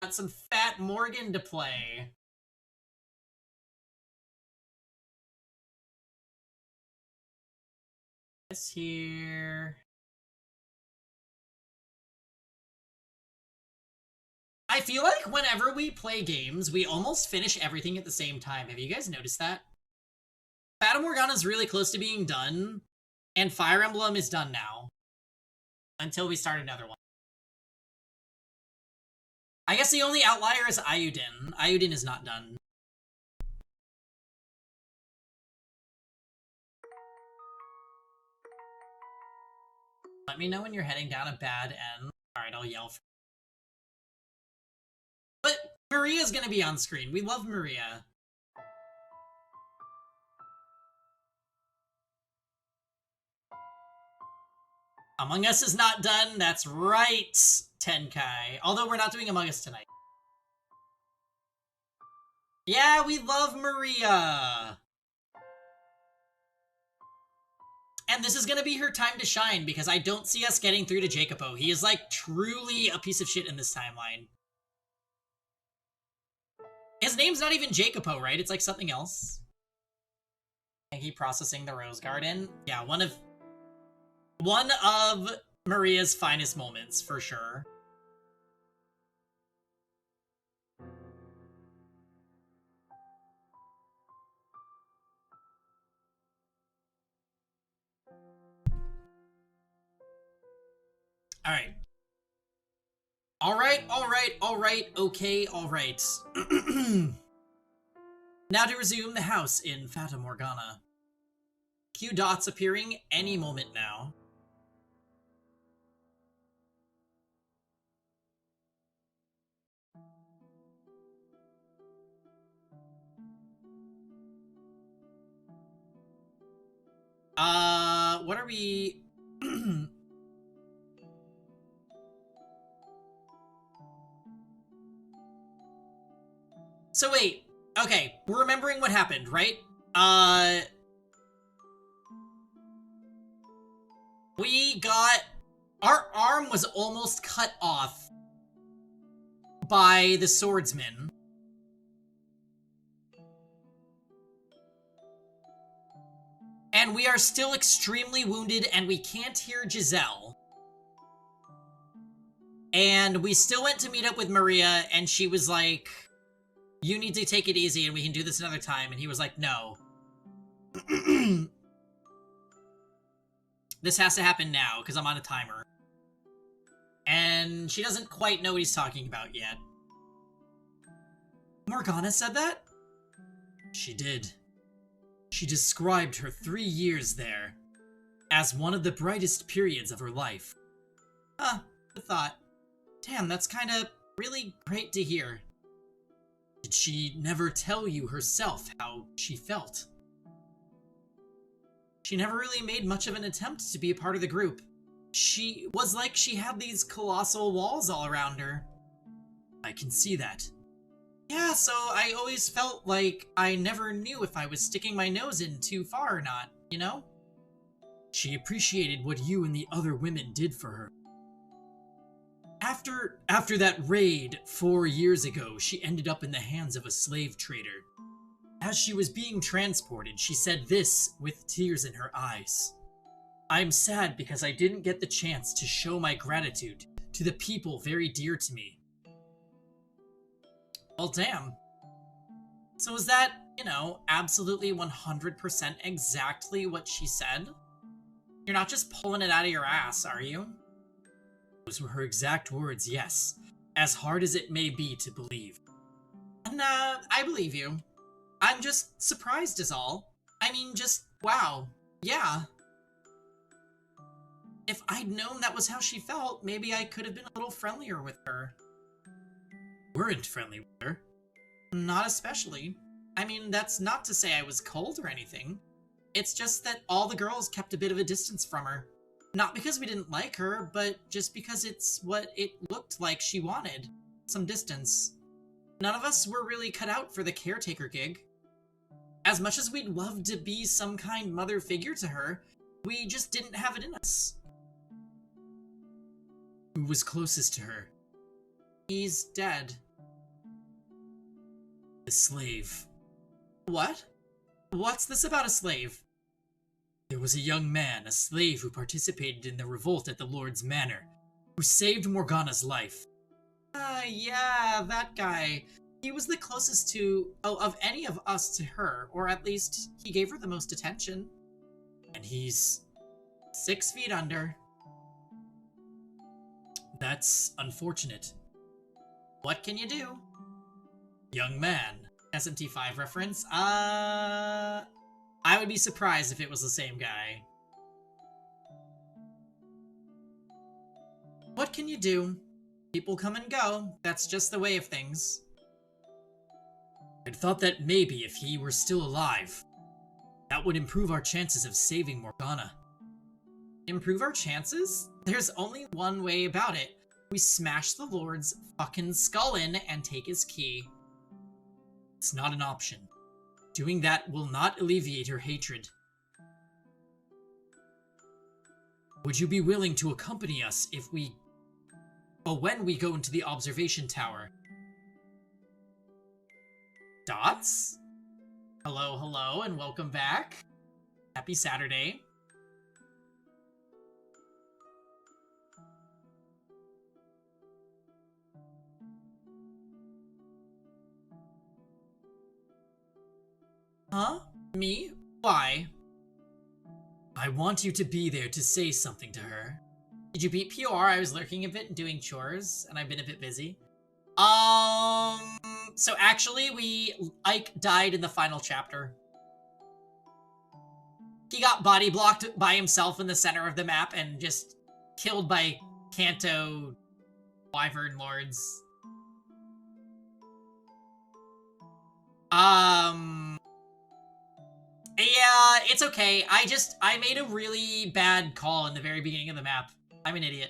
Got some fat Morgan to play. This here. I feel like whenever we play games, we almost finish everything at the same time. Have you guys noticed that? Fata Morgana is really close to being done, and Fire Emblem is done now. Until we start another one. I guess the only outlier is Ayuden. Ayuden is not done. Let me know when you're heading down a bad end. Alright, I'll yell for But Maria's gonna be on screen. We love Maria. Among Us is not done. That's right, Tenkai. Although we're not doing Among Us tonight. Yeah, we love Maria. And this is gonna be her time to shine, because I don't see us getting through to Jacopo. He is, like, truly a piece of shit in this timeline. His name's not even Jacopo, right? It's like something else. And he processing the Rose Garden. Yeah, one of Maria's finest moments, for sure. Alright. Alright, okay, alright. Now to resume the house in Fata Morgana. Q dots appearing any moment now. What are we... So wait, okay, we're remembering what happened, right? We got... Our arm was almost cut off by the swordsman. And we are still extremely wounded, and we can't hear Giselle. And we still went to meet up with Maria, and she was like, you need to take it easy, and we can do this another time. And he was like, no. This has to happen now, because I'm on a timer. And she doesn't quite know what he's talking about yet. Morgana said that? She did. She described her 3 years there as one of the brightest periods of her life. Huh, the thought. Damn, that's kinda really great to hear. Did she never tell you herself how she felt? She never really made much of an attempt to be a part of the group. She was like she had these colossal walls all around her. I can see that. Yeah, so I always felt like I never knew if I was sticking my nose in too far or not, you know? She appreciated what you and the other women did for her. After that raid 4 years ago, she ended up in the hands of a slave trader. As she was being transported, she said this with tears in her eyes. I'm sad because I didn't get the chance to show my gratitude to the people very dear to me. Well, damn. So is that, you know, absolutely 100% exactly what she said? You're not just pulling it out of your ass, are you? Those were her exact words, yes. As hard as it may be to believe. And, I believe you. I'm just surprised is all. I mean, just, wow. Yeah. If I'd known that was how she felt, maybe I could have been a little friendlier with her. Weren't friendly with her? Not especially. I mean, that's not to say I was cold or anything. It's just that all the girls kept a bit of a distance from her. Not because we didn't like her, but just because it's what it looked like she wanted. Some distance. None of us were really cut out for the caretaker gig. As much as we'd love to be some kind mother figure to her, we just didn't have it in us. Who was closest to her? He's dead. The slave. What? What's this about a slave? There was a young man, a slave who participated in the revolt at the Lord's Manor, who saved Morgana's life. Yeah, that guy. He was the closest of any of us to her, or at least he gave her the most attention. And he's 6 feet under. That's unfortunate. What can you do? Young man. SMT5 reference. I would be surprised if it was the same guy. What can you do? People come and go. That's just the way of things. I'd thought that maybe if he were still alive, that would improve our chances of saving Morgana. Improve our chances? There's only one way about it. We smash the Lord's fucking skull in and take his key. It's not an option. Doing that will not alleviate her hatred. Would you be willing to accompany us when we go into the observation tower? Dots? Hello, hello, and welcome back. Happy Saturday. Huh? Me? Why? I want you to be there to say something to her. Did you beat POR? I was lurking a bit and doing chores, and I've been a bit busy. So actually, Ike died in the final chapter. He got body blocked by himself in the center of the map and just killed by Kanto Wyvern Lords. Yeah, it's okay. I made a really bad call in the very beginning of the map. I'm an idiot.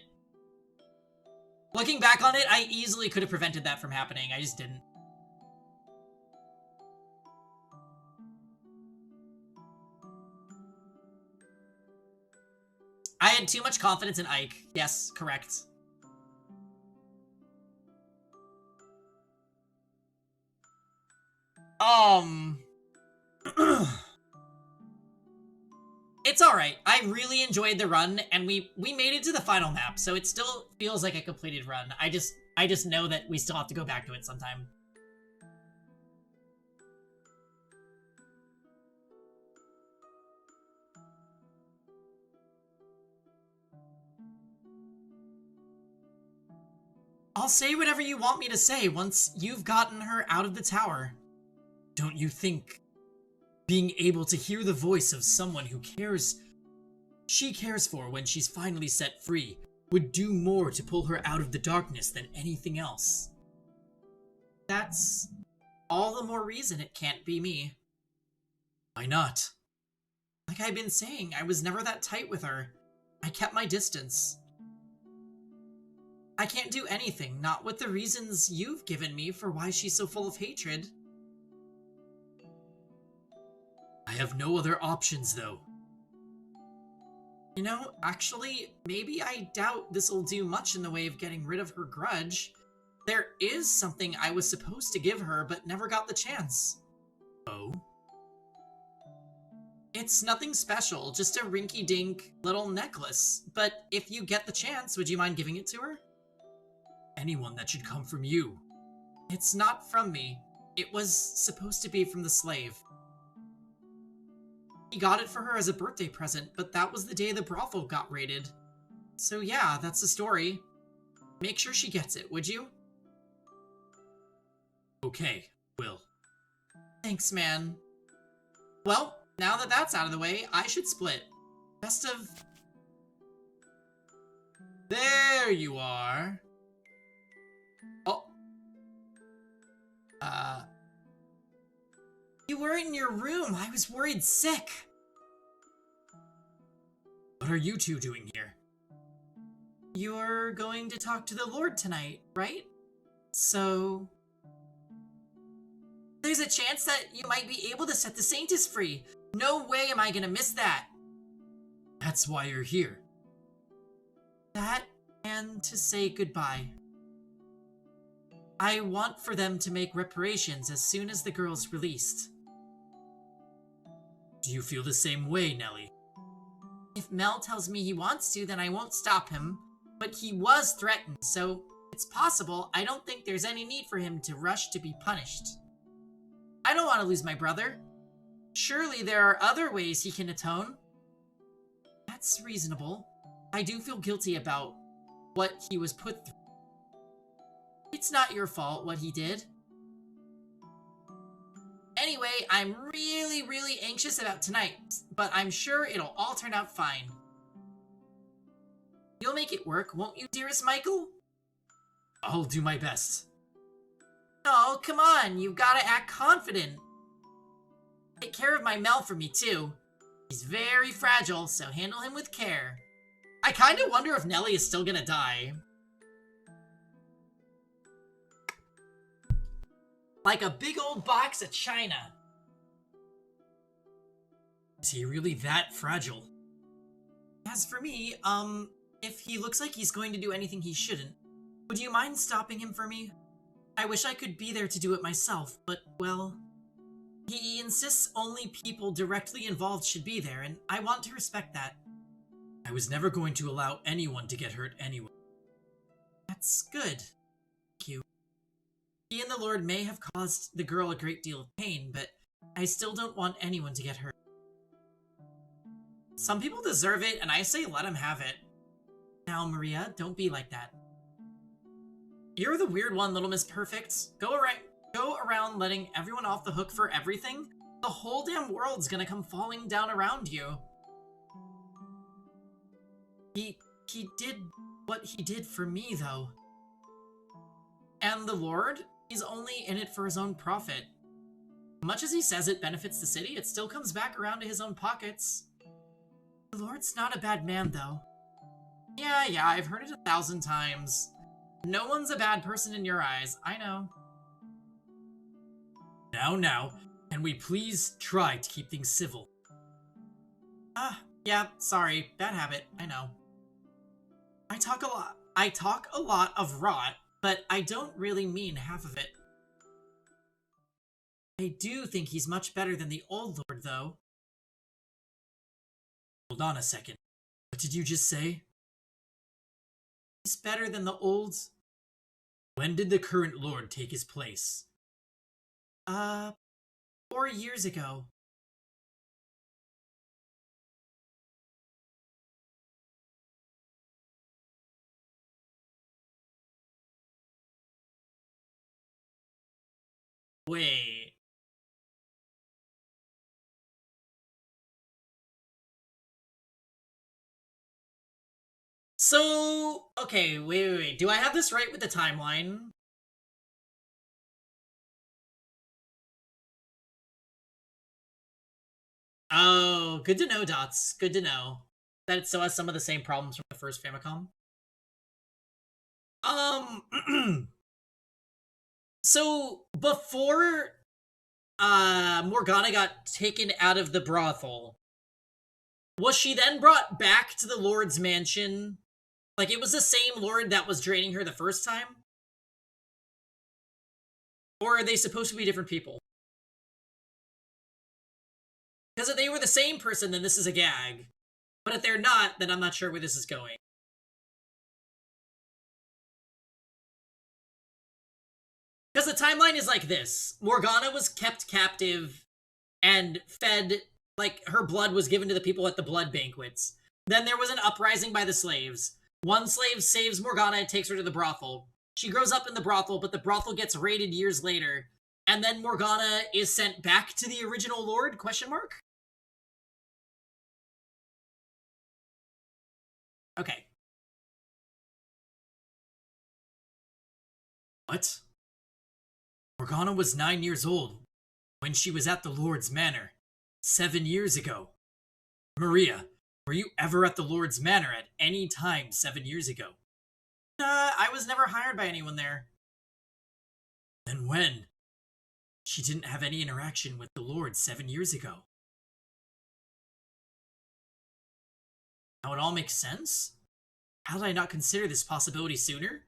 Looking back on it, I easily could have prevented that from happening. I just didn't. I had too much confidence in Ike. Yes, correct. It's alright. I really enjoyed the run, and we made it to the final map, so it still feels like a completed run. I just know that we still have to go back to it sometime. I'll say whatever you want me to say once you've gotten her out of the tower. Don't you think being able to hear the voice of someone she cares for when she's finally set free would do more to pull her out of the darkness than anything else? That's all the more reason it can't be me. Why not? Like I've been saying, I was never that tight with her. I kept my distance. I can't do anything, not with the reasons you've given me for why she's so full of hatred. I have no other options, though. You know, actually, maybe I doubt this'll do much in the way of getting rid of her grudge. There is something I was supposed to give her, but never got the chance. Oh? It's nothing special, just a rinky-dink little necklace. But if you get the chance, would you mind giving it to her? Anyone that should come from you. It's not from me. It was supposed to be from the slave. He got it for her as a birthday present, but that was the day the brothel got raided. So yeah, that's the story. Make sure she gets it, would you? Okay, will. Thanks, man. Well, now that that's out of the way, I should split. Best of... There you are. Oh. You weren't in your room. I was worried sick. What are you two doing here? You're going to talk to the Lord tonight, right? So... There's a chance that you might be able to set the Saintess free. No way am I gonna miss that. That's why you're here. That, and to say goodbye. I want for them to make reparations as soon as the girl's released. Do you feel the same way, Nellie? If Mel tells me he wants to, then I won't stop him. But he was threatened, so it's possible. I don't think there's any need for him to rush to be punished. I don't want to lose my brother. Surely there are other ways he can atone. That's reasonable. I do feel guilty about what he was put through. It's not your fault what he did. Anyway, I'm really anxious about tonight, but I'm sure it'll all turn out fine. You'll make it work, won't you, dearest Michael? I'll do my best. Oh, come on, you've gotta act confident. Take care of my Mel for me, too. He's very fragile, so handle him with care. I kinda wonder if Nellie is still gonna die. Like a big old box of china. Is he really that fragile? As for me, if he looks like he's going to do anything he shouldn't, would you mind stopping him for me? I wish I could be there to do it myself, but, well, he insists only people directly involved should be there, and I want to respect that. I was never going to allow anyone to get hurt anyway. That's good. Thank you. He and the Lord may have caused the girl a great deal of pain, but I still don't want anyone to get hurt. Some people deserve it, and I say let them have it. Now, Maria, don't be like that. You're the weird one, Little Miss Perfect. Go around letting everyone off the hook for everything. The whole damn world's gonna come falling down around you. He did what he did for me, though. And the Lord? He's only in it for his own profit. Much as he says it benefits the city, it still comes back around to his own pockets. The Lord's not a bad man, though. Yeah, I've heard it 1,000 times. No one's a bad person in your eyes, I know. Now, can we please try to keep things civil? Yeah, sorry, bad habit, I know. I talk a lot of rot, but I don't really mean half of it. I do think he's much better than the old Lord, though. Hold on a second. What did you just say? He's better than the old... When did the current Lord take his place? 4 years ago. Wait. So, okay, wait. Do I have this right with the timeline? Oh, good to know, Dots. Good to know. That it still has some of the same problems from the first Famicom. So, before Morgana got taken out of the brothel, was she then brought back to the Lord's mansion? Like, it was the same Lord that was draining her the first time? Or are they supposed to be different people? Because if they were the same person, then this is a gag. But if they're not, then I'm not sure where this is going. Because the timeline is like this. Morgana was kept captive and fed, like, her blood was given to the people at the blood banquets. Then there was an uprising by the slaves. One slave saves Morgana and takes her to the brothel. She grows up in the brothel, but the brothel gets raided years later. And then Morgana is sent back to the original Lord, question mark? Okay. What? Morgana was 9 years old when she was at the Lord's Manor 7 years ago. Maria, were you ever at the Lord's Manor at any time 7 years ago? I was never hired by anyone there. Then when? She didn't have any interaction with the Lord 7 years ago. Now it all makes sense? How did I not consider this possibility sooner?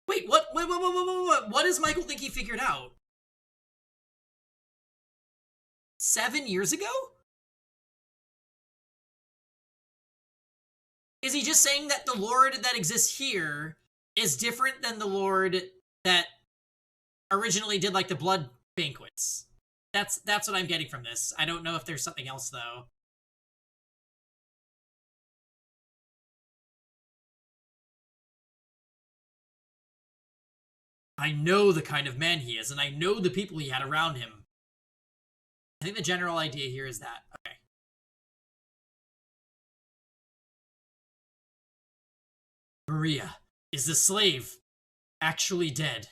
Wait, what? Wait. What does Michael think he figured out? 7 years ago? Is he just saying that the Lord that exists here is different than the Lord that originally did, like, the blood banquets? That's what I'm getting from this. I don't know if there's something else, though. I know the kind of man he is, and I know the people he had around him. I think the general idea here is that. Okay. Maria, is the slave actually dead?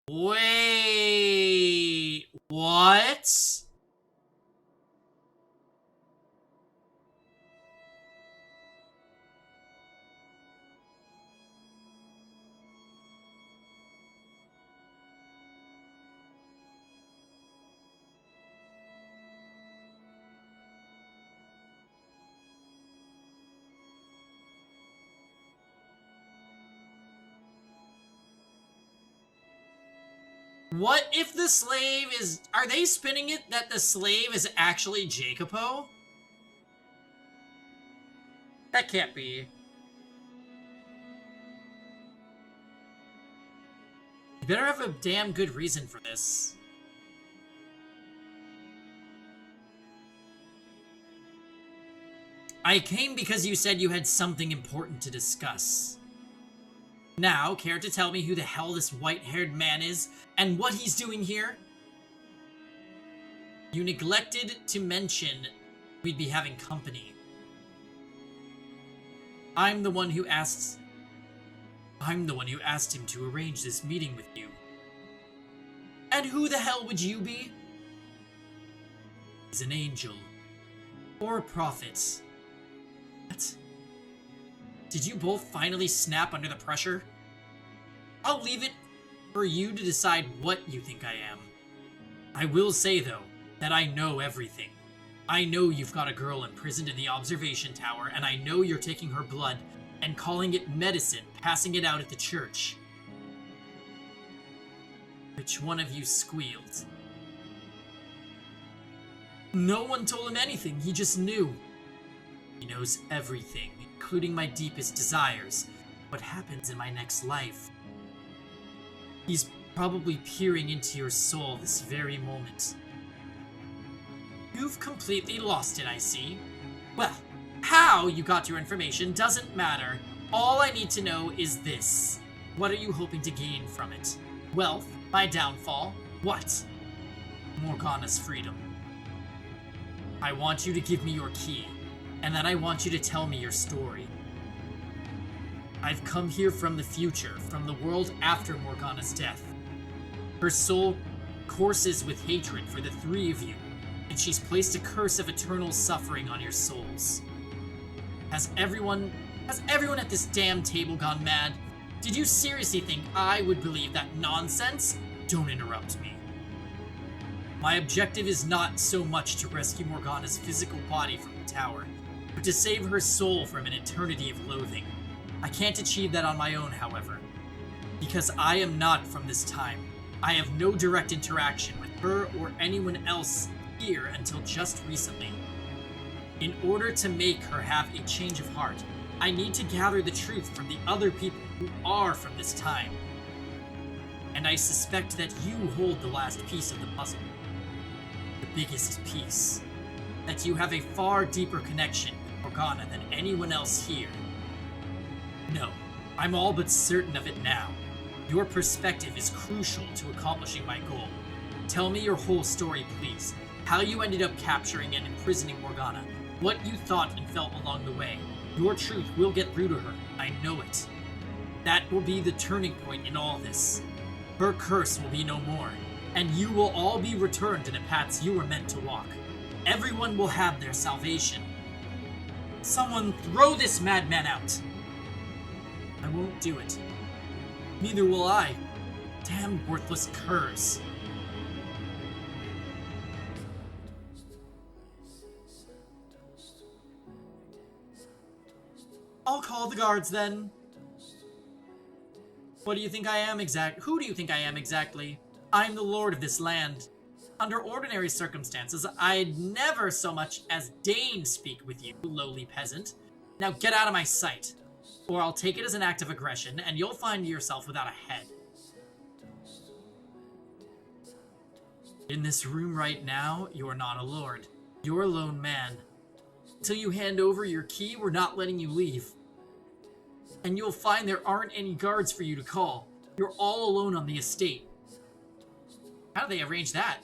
Wait, what? What if the slave is... Are they spinning it that the slave is actually Jacopo? That can't be. You better have a damn good reason for this. I came because you said you had something important to discuss. Now, care to tell me who the hell this white-haired man is, and what he's doing here? You neglected to mention we'd be having company. I'm the one who asked him to arrange this meeting with you. And who the hell would you be? He's an angel. Or a prophet. What? Did you both finally snap under the pressure? I'll leave it for you to decide what you think I am. I will say, though, that I know everything. I know you've got a girl imprisoned in the observation tower, and I know you're taking her blood and calling it medicine, passing it out at the church. Which one of you squealed? No one told him anything, he just knew. He knows everything, including my deepest desires, what happens in my next life. He's probably peering into your soul this very moment. You've completely lost it, I see. Well, how you got your information doesn't matter. All I need to know is this. What are you hoping to gain from it? Wealth? My downfall? What? Morgana's freedom. I want you to give me your key, and then I want you to tell me your story. I've come here from the future, from the world after Morgana's death. Her soul courses with hatred for the three of you, and she's placed a curse of eternal suffering on your souls. Has everyone at this damn table gone mad? Did you seriously think I would believe that nonsense? Don't interrupt me. My objective is not so much to rescue Morgana's physical body from the tower, but to save her soul from an eternity of loathing. I can't achieve that on my own, however, because I am not from this time. I have no direct interaction with her or anyone else here until just recently. In order to make her have a change of heart, I need to gather the truth from the other people who are from this time. And I suspect that you hold the last piece of the puzzle. The biggest piece. That you have a far deeper connection with Morgana than anyone else here. No, I'm all but certain of it now. Your perspective is crucial to accomplishing my goal. Tell me your whole story, please. How you ended up capturing and imprisoning Morgana. What you thought and felt along the way. Your truth will get through to her. I know it. That will be the turning point in all this. Her curse will be no more, and you will all be returned to the paths you were meant to walk. Everyone will have their salvation. Someone throw this madman out! I won't do it. Neither will I. Damn worthless curs. I'll call the guards then. What do you think I am Who do you think I am exactly? I'm the lord of this land. Under ordinary circumstances, I'd never so much as deign speak with you, lowly peasant. Now get out of my sight, or I'll take it as an act of aggression, and you'll find yourself without a head. In this room right now, you are not a lord. You're a lone man. Until you hand over your key, we're not letting you leave. And you'll find there aren't any guards for you to call. You're all alone on the estate. How do they arrange that?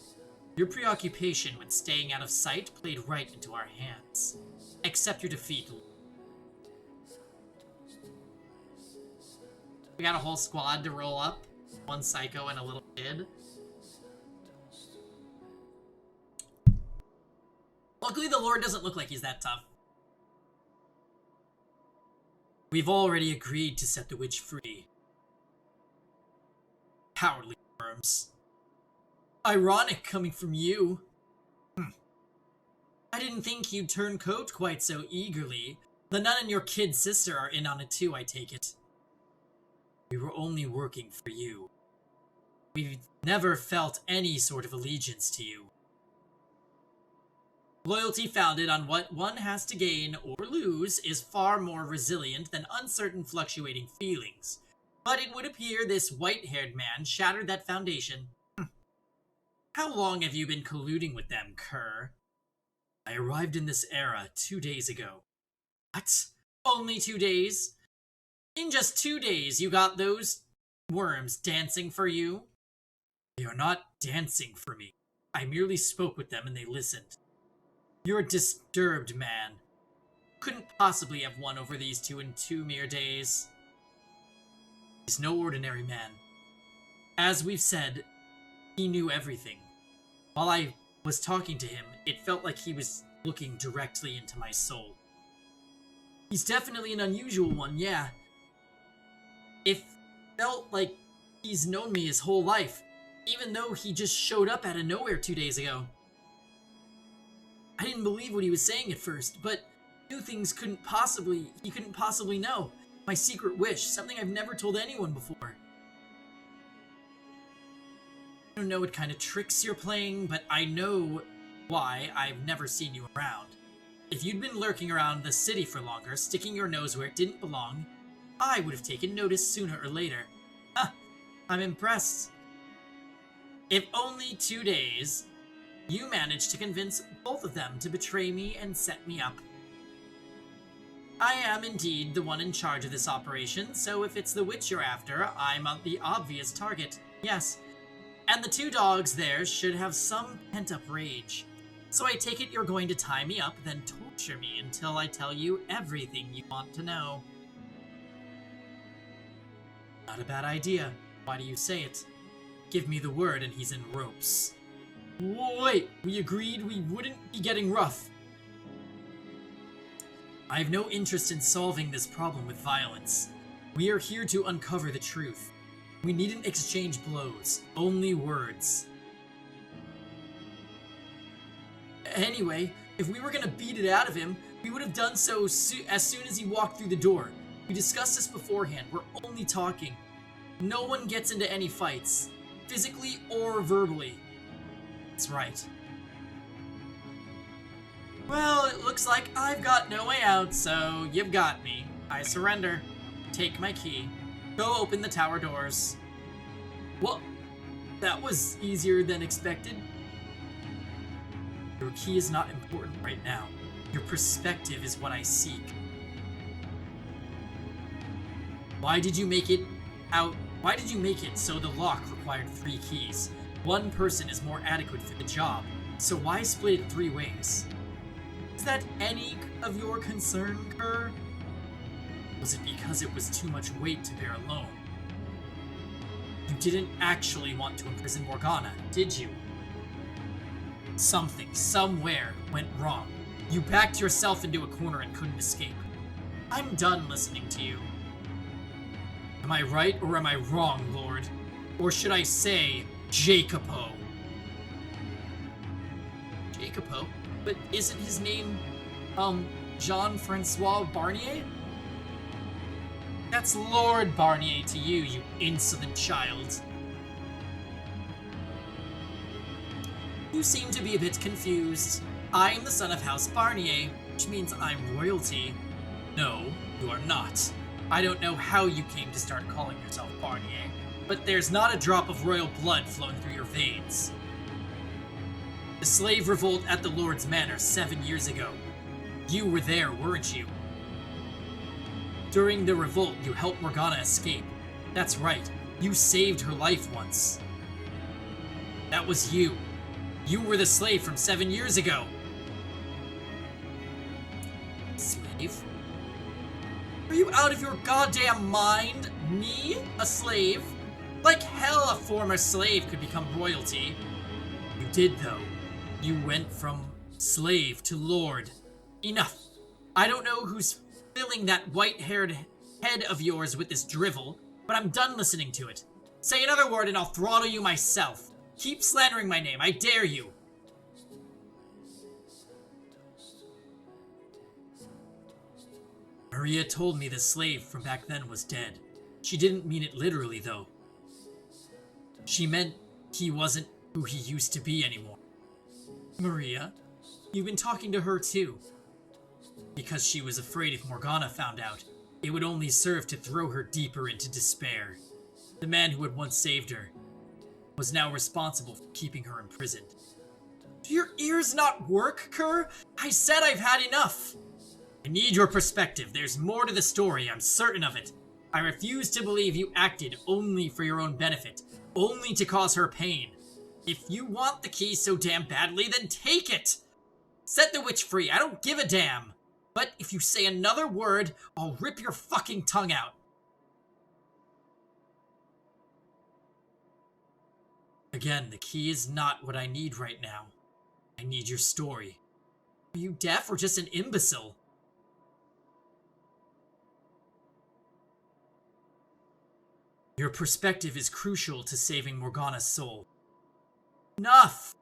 Your preoccupation with staying out of sight played right into our hands. Accept your defeat. We got a whole squad to roll up. One psycho and a little kid. Luckily, the Lord doesn't look like he's that tough. We've already agreed to set the witch free. Cowardly worms. Ironic coming from you. I didn't think you'd turn coat quite so eagerly. The nun and your kid sister are in on it too, I take it. We were only working for you. We've never felt any sort of allegiance to you. Loyalty founded on what one has to gain or lose is far more resilient than uncertain fluctuating feelings. But it would appear this white-haired man shattered that foundation. How long have you been colluding with them, cur? I arrived in this era 2 days ago. What? Only 2 days? In just 2 days, you got those worms dancing for you? They are not dancing for me. I merely spoke with them and they listened. You're a disturbed man. Couldn't possibly have won over these two in 2 mere days. He's no ordinary man. As we've said, he knew everything. While I was talking to him, it felt like he was looking directly into my soul. He's definitely an unusual one, yeah. It felt like he's known me his whole life, even though he just showed up out of nowhere 2 days ago. I didn't believe what he was saying at first, but knew things he couldn't possibly know. My secret wish, something I've never told anyone before. I don't know what kind of tricks you're playing, but I know why I've never seen you around. If you'd been lurking around the city for longer, sticking your nose where it didn't belong, I would have taken notice sooner or later. I'm impressed. If only 2 days, you managed to convince both of them to betray me and set me up. I am indeed the one in charge of this operation, so if it's the witch you're after, I'm the obvious target. Yes. And the 2 dogs there should have some pent-up rage. So I take it you're going to tie me up, then torture me until I tell you everything you want to know. Not a bad idea. Why do you say it? Give me the word and he's in ropes. Wait, we agreed we wouldn't be getting rough. I have no interest in solving this problem with violence. We are here to uncover the truth. We needn't exchange blows, only words. Anyway, if we were gonna beat it out of him, we would have done so as soon as he walked through the door. We discussed this beforehand, we're only talking. No one gets into any fights, physically or verbally. That's right. Well, it looks like I've got no way out, so you've got me. I surrender. Take my key. Go open the tower doors. Well, that was easier than expected. Your key is not important right now. Your perspective is what I seek. Why did you make it so the lock required 3 keys? One person is more adequate for the job, so why split it 3 ways? Is that any of your concern, Kerr? Was it because it was too much weight to bear alone? You didn't actually want to imprison Morgana, did you? Something, somewhere, went wrong. You backed yourself into a corner and couldn't escape. I'm done listening to you. Am I right or am I wrong, Lord? Or should I say, Jacopo? Jacopo? But isn't his name, Jean-Francois Barnier? That's Lord Barnier to you, you insolent child. You seem to be a bit confused. I am the son of House Barnier, which means I'm royalty. No, you are not. I don't know how you came to start calling yourself Barnier, but there's not a drop of royal blood flowing through your veins. The slave revolt at the Lord's Manor 7 years ago. You were there, weren't you? During the revolt, you helped Morgana escape. That's right, you saved her life once. That was you. You were the slave from 7 years ago. Slave? Are you out of your goddamn mind? Me? A slave? Like hell a former slave could become royalty. You did though. You went from slave to lord. Enough. I don't know who's filling that white-haired head of yours with this drivel, but I'm done listening to it. Say another word and I'll throttle you myself. Keep slandering my name, I dare you. Maria told me the slave from back then was dead. She didn't mean it literally, though. She meant he wasn't who he used to be anymore. Maria? You've been talking to her, too. Because she was afraid if Morgana found out, it would only serve to throw her deeper into despair. The man who had once saved her was now responsible for keeping her imprisoned. Do your ears not work, Kerr? I said I've had enough! I need your perspective. There's more to the story, I'm certain of it. I refuse to believe you acted only for your own benefit, only to cause her pain. If you want the key so damn badly, then take it! Set the witch free, I don't give a damn! But if you say another word, I'll rip your fucking tongue out. Again, the key is not what I need right now. I need your story. Are you deaf or just an imbecile? Your perspective is crucial to saving Morgana's soul. Enough!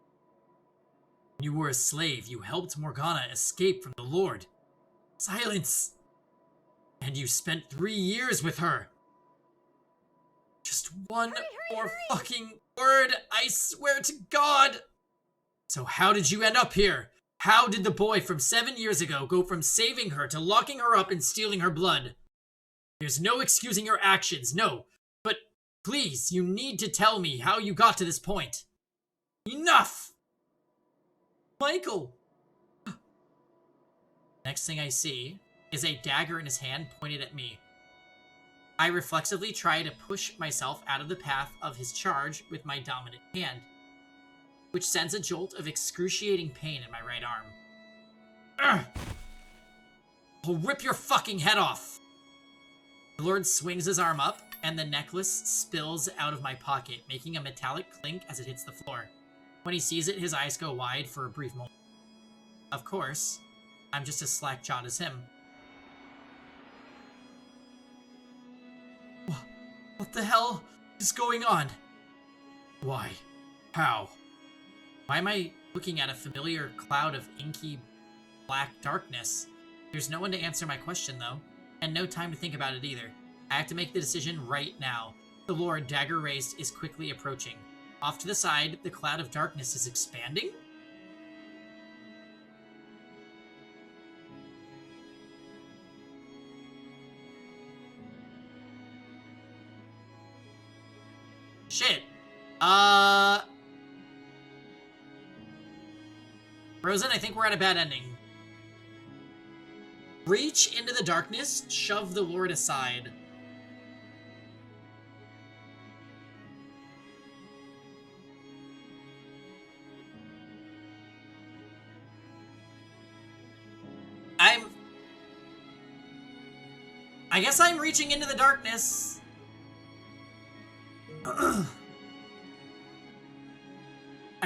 When you were a slave, you helped Morgana escape from the Lord. Silence! And you spent 3 years with her. Just one more fucking word, I swear to God! So how did you end up here? How did the boy from 7 years ago go from saving her to locking her up and stealing her blood? There's no excusing your actions, no. But please, you need to tell me how you got to this point. Enough! Michael! Next thing I see is a dagger in his hand pointed at me. I reflexively try to push myself out of the path of his charge with my dominant hand, which sends a jolt of excruciating pain in my right arm. Urgh! I'll rip your fucking head off! The Lord swings his arm up, and the necklace spills out of my pocket, making a metallic clink as it hits the floor. When he sees it, his eyes go wide for a brief moment. Of course, I'm just as slack-jawed as him. What the hell is going on? Why? How? Why am I looking at a familiar cloud of inky black darkness? There's no one to answer my question, though, and no time to think about it either. I have to make the decision right now. The Lord, dagger raised, is quickly approaching. Off to the side, the cloud of darkness is expanding? Shit. Frozen, I think we're at a bad ending. Reach into the darkness, shove the Lord aside. I guess I'm reaching into the darkness. I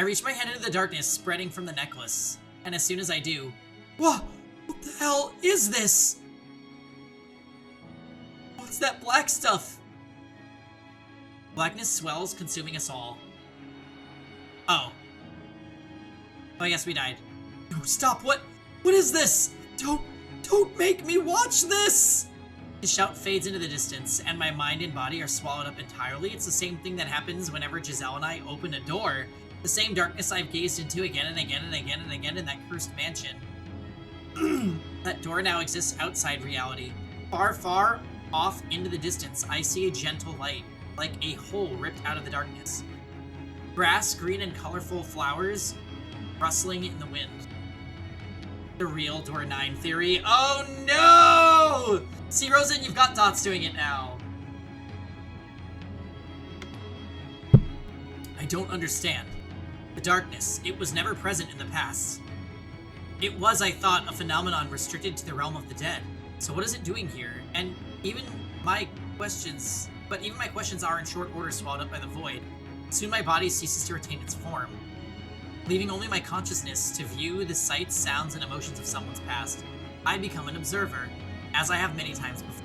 reach my hand into the darkness, spreading from the necklace. And as soon as I do... Whoa! What the hell is this? What's that black stuff? Blackness swells, consuming us all. Oh. Oh, I guess we died. No, stop! What is this? Don't make me watch this! The shout fades into the distance, and my mind and body are swallowed up entirely. It's the same thing that happens whenever Giselle and I open a door. The same darkness I've gazed into again and again and again and again in that cursed mansion. That door now exists outside reality. Far, far off into the distance, I see a gentle light, like a hole ripped out of the darkness. Grass, green and colorful flowers, rustling in the wind. The real Door 9 theory. Oh no! See, Rosen, you've got dots doing it now. I don't understand. The darkness, it was never present in the past. It was, I thought, a phenomenon restricted to the realm of the dead. So what is it doing here? And even my questions are in short order swallowed up by the void. Soon my body ceases to retain its form, leaving only my consciousness to view the sights, sounds, and emotions of someone's past. I become an observer, as I have many times before.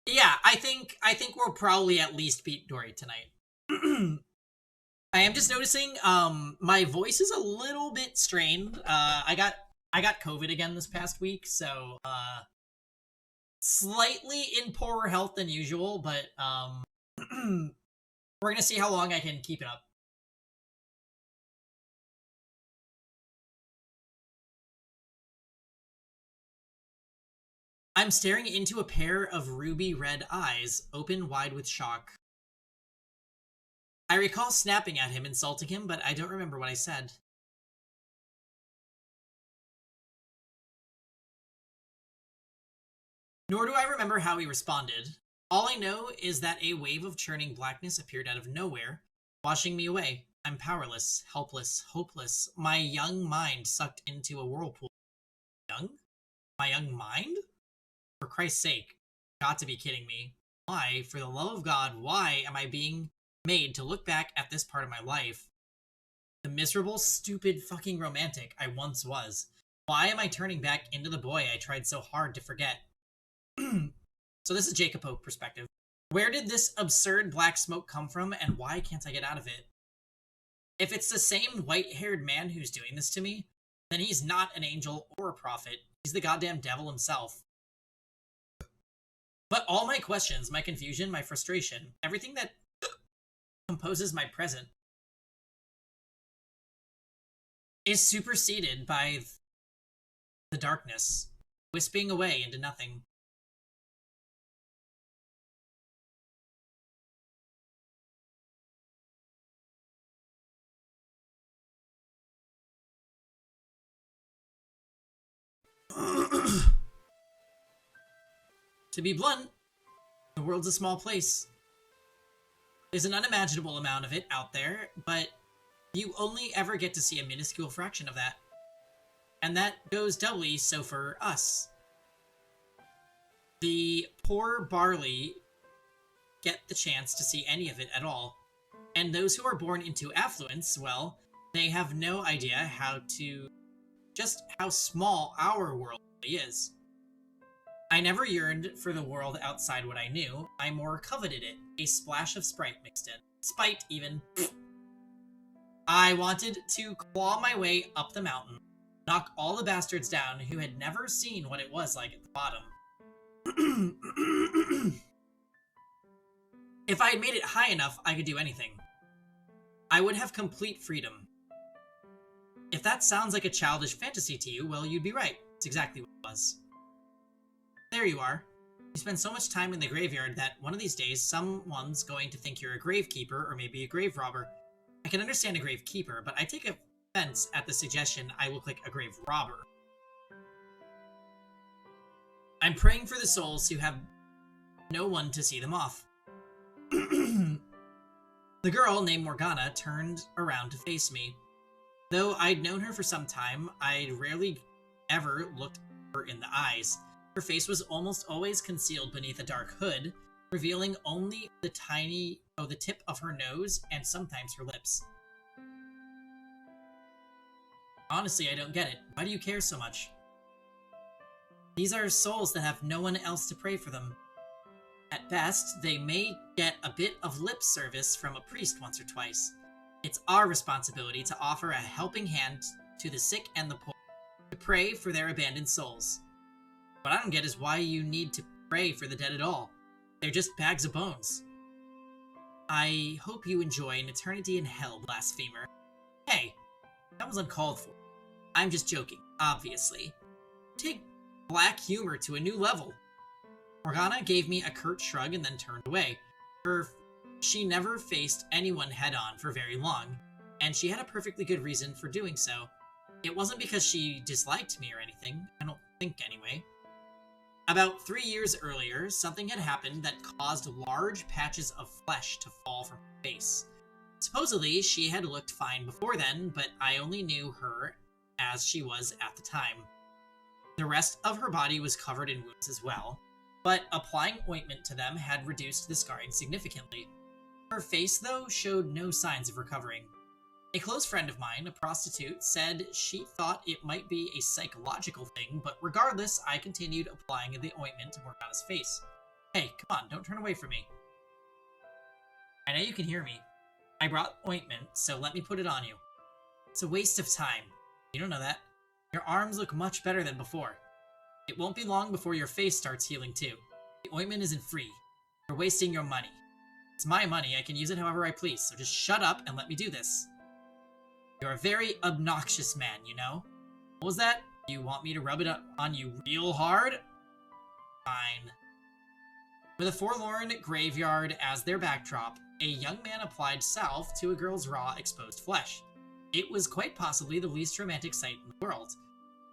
Yeah, I think we'll probably at least beat Dory tonight. I am just noticing my voice is a little bit strained. I got COVID again this past week, so slightly in poorer health than usual, but we're gonna see how long I can keep it up. I'm staring into a pair of ruby red eyes, open wide with shock. I recall snapping at him, insulting him, but I don't remember what I said. Nor do I remember how he responded. All I know is that a wave of churning blackness appeared out of nowhere, washing me away. I'm powerless, helpless, hopeless, my young mind sucked into a whirlpool. Young? My young mind? For Christ's sake, got to be kidding me. Why, for the love of God, why am I being made to look back at this part of my life? The miserable, stupid, fucking romantic I once was. Why am I turning back into the boy I tried so hard to forget? So this is Jacob Oak perspective. Where did this absurd black smoke come from, and why can't I get out of it? If it's the same white-haired man who's doing this to me, then he's not an angel or a prophet. He's the goddamn devil himself. But all my questions, my confusion, my frustration, everything that composes my present is superseded by the darkness, wisping away into nothing. To be blunt, the world's a small place. There's an unimaginable amount of it out there, but you only ever get to see a minuscule fraction of that. And that goes doubly so for us. The poor barley get the chance to see any of it at all. And those who are born into affluence, well, they have no idea just how small our world really is. I never yearned for the world outside what I knew. I more coveted it. A splash of Sprite mixed in. Spite, even. I wanted to claw my way up the mountain, knock all the bastards down who had never seen what it was like at the bottom. If I had made it high enough, I could do anything. I would have complete freedom. If that sounds like a childish fantasy to you, well, you'd be right. It's exactly what it was. There you are. You spend so much time in the graveyard that one of these days, someone's going to think you're a gravekeeper or maybe a grave robber. I can understand a gravekeeper, but I take offense at the suggestion I look like a grave robber. I'm praying for the souls who have no one to see them off. The girl named Morgana turned around to face me. Though I'd known her for some time, I'd rarely ever looked her in the eyes. Her face was almost always concealed beneath a dark hood, revealing only the tip of her nose and sometimes her lips. Honestly, I don't get it. Why do you care so much? These are souls that have no one else to pray for them. At best, they may get a bit of lip service from a priest once or twice. It's our responsibility to offer a helping hand to the sick and the poor, to pray for their abandoned souls. What I don't get is why you need to pray for the dead at all. They're just bags of bones. I hope you enjoy an eternity in hell, blasphemer. Hey, that was uncalled for. I'm just joking, obviously. Take black humor to a new level. Morgana gave me a curt shrug and then turned away. She never faced anyone head-on for very long, and she had a perfectly good reason for doing so. It wasn't because she disliked me or anything, I don't think anyway. About 3 years earlier, something had happened that caused large patches of flesh to fall from her face. Supposedly, she had looked fine before then, but I only knew her as she was at the time. The rest of her body was covered in wounds as well, but applying ointment to them had reduced the scarring significantly. Her face, though, showed no signs of recovering. A close friend of mine, a prostitute, said she thought it might be a psychological thing, but regardless, I continued applying the ointment to Morgana's face. Hey, come on, don't turn away from me. I know you can hear me. I brought ointment, so let me put it on you. It's a waste of time. You don't know that. Your arms look much better than before. It won't be long before your face starts healing too. The ointment isn't free. You're wasting your money. It's my money, I can use it however I please, so just shut up and let me do this. You're a very obnoxious man, you know? What was that? You want me to rub it on you real hard? Fine. With a forlorn graveyard as their backdrop, a young man applied salve to a girl's raw, exposed flesh. It was quite possibly the least romantic sight in the world.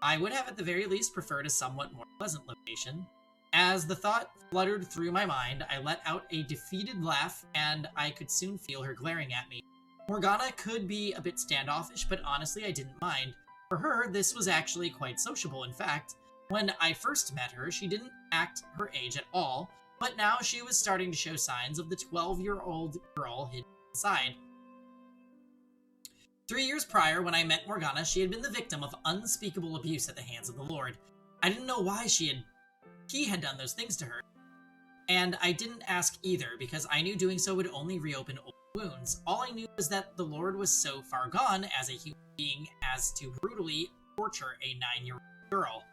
I would have at the very least preferred a somewhat more pleasant location. As the thought fluttered through my mind, I let out a defeated laugh, and I could soon feel her glaring at me. Morgana could be a bit standoffish, but honestly I didn't mind. For her, this was actually quite sociable. In fact, when I first met her, she didn't act her age at all, but now she was starting to show signs of the 12-year-old girl hidden inside. 3 years prior, when I met Morgana, she had been the victim of unspeakable abuse at the hands of the Lord. I didn't know why he had done those things to her. And I didn't ask either, because I knew doing so would only reopen old wounds. All I knew was that the Lord was so far gone as a human being as to brutally torture a 9-year-old girl.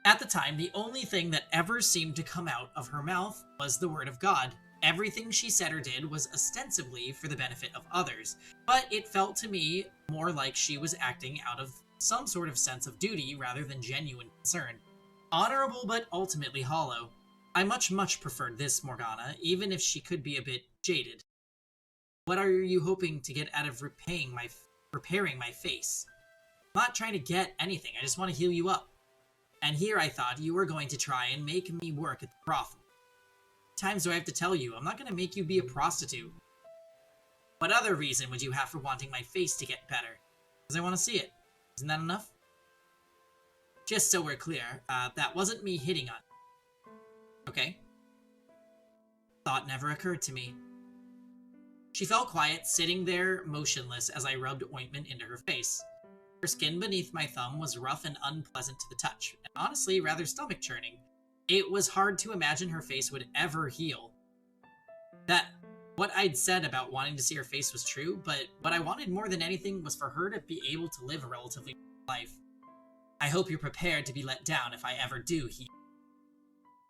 At the time, the only thing that ever seemed to come out of her mouth was the word of God. Everything she said or did was ostensibly for the benefit of others, but it felt to me more like she was acting out of some sort of sense of duty rather than genuine concern. Honorable, but ultimately hollow. I much preferred this Morgana, even if she could be a bit jaded. What are you hoping to get out of repairing my face? I'm not trying to get anything, I just want to heal you up. And here I thought you were going to try and make me work at the brothel. Times do I have to tell you, I'm not going to make you be a prostitute. What other reason would you have for wanting my face to get better? Because I want to see it. Isn't that enough? Just so we're clear, that wasn't me hitting on you. Okay. Thought never occurred to me. She fell quiet, sitting there motionless as I rubbed ointment into her face. Her skin beneath my thumb was rough and unpleasant to the touch, and honestly rather stomach-churning. It was hard to imagine her face would ever heal. That what I'd said about wanting to see her face was true, but what I wanted more than anything was for her to be able to live a relatively normal life. I hope you're prepared to be let down if I ever do heal.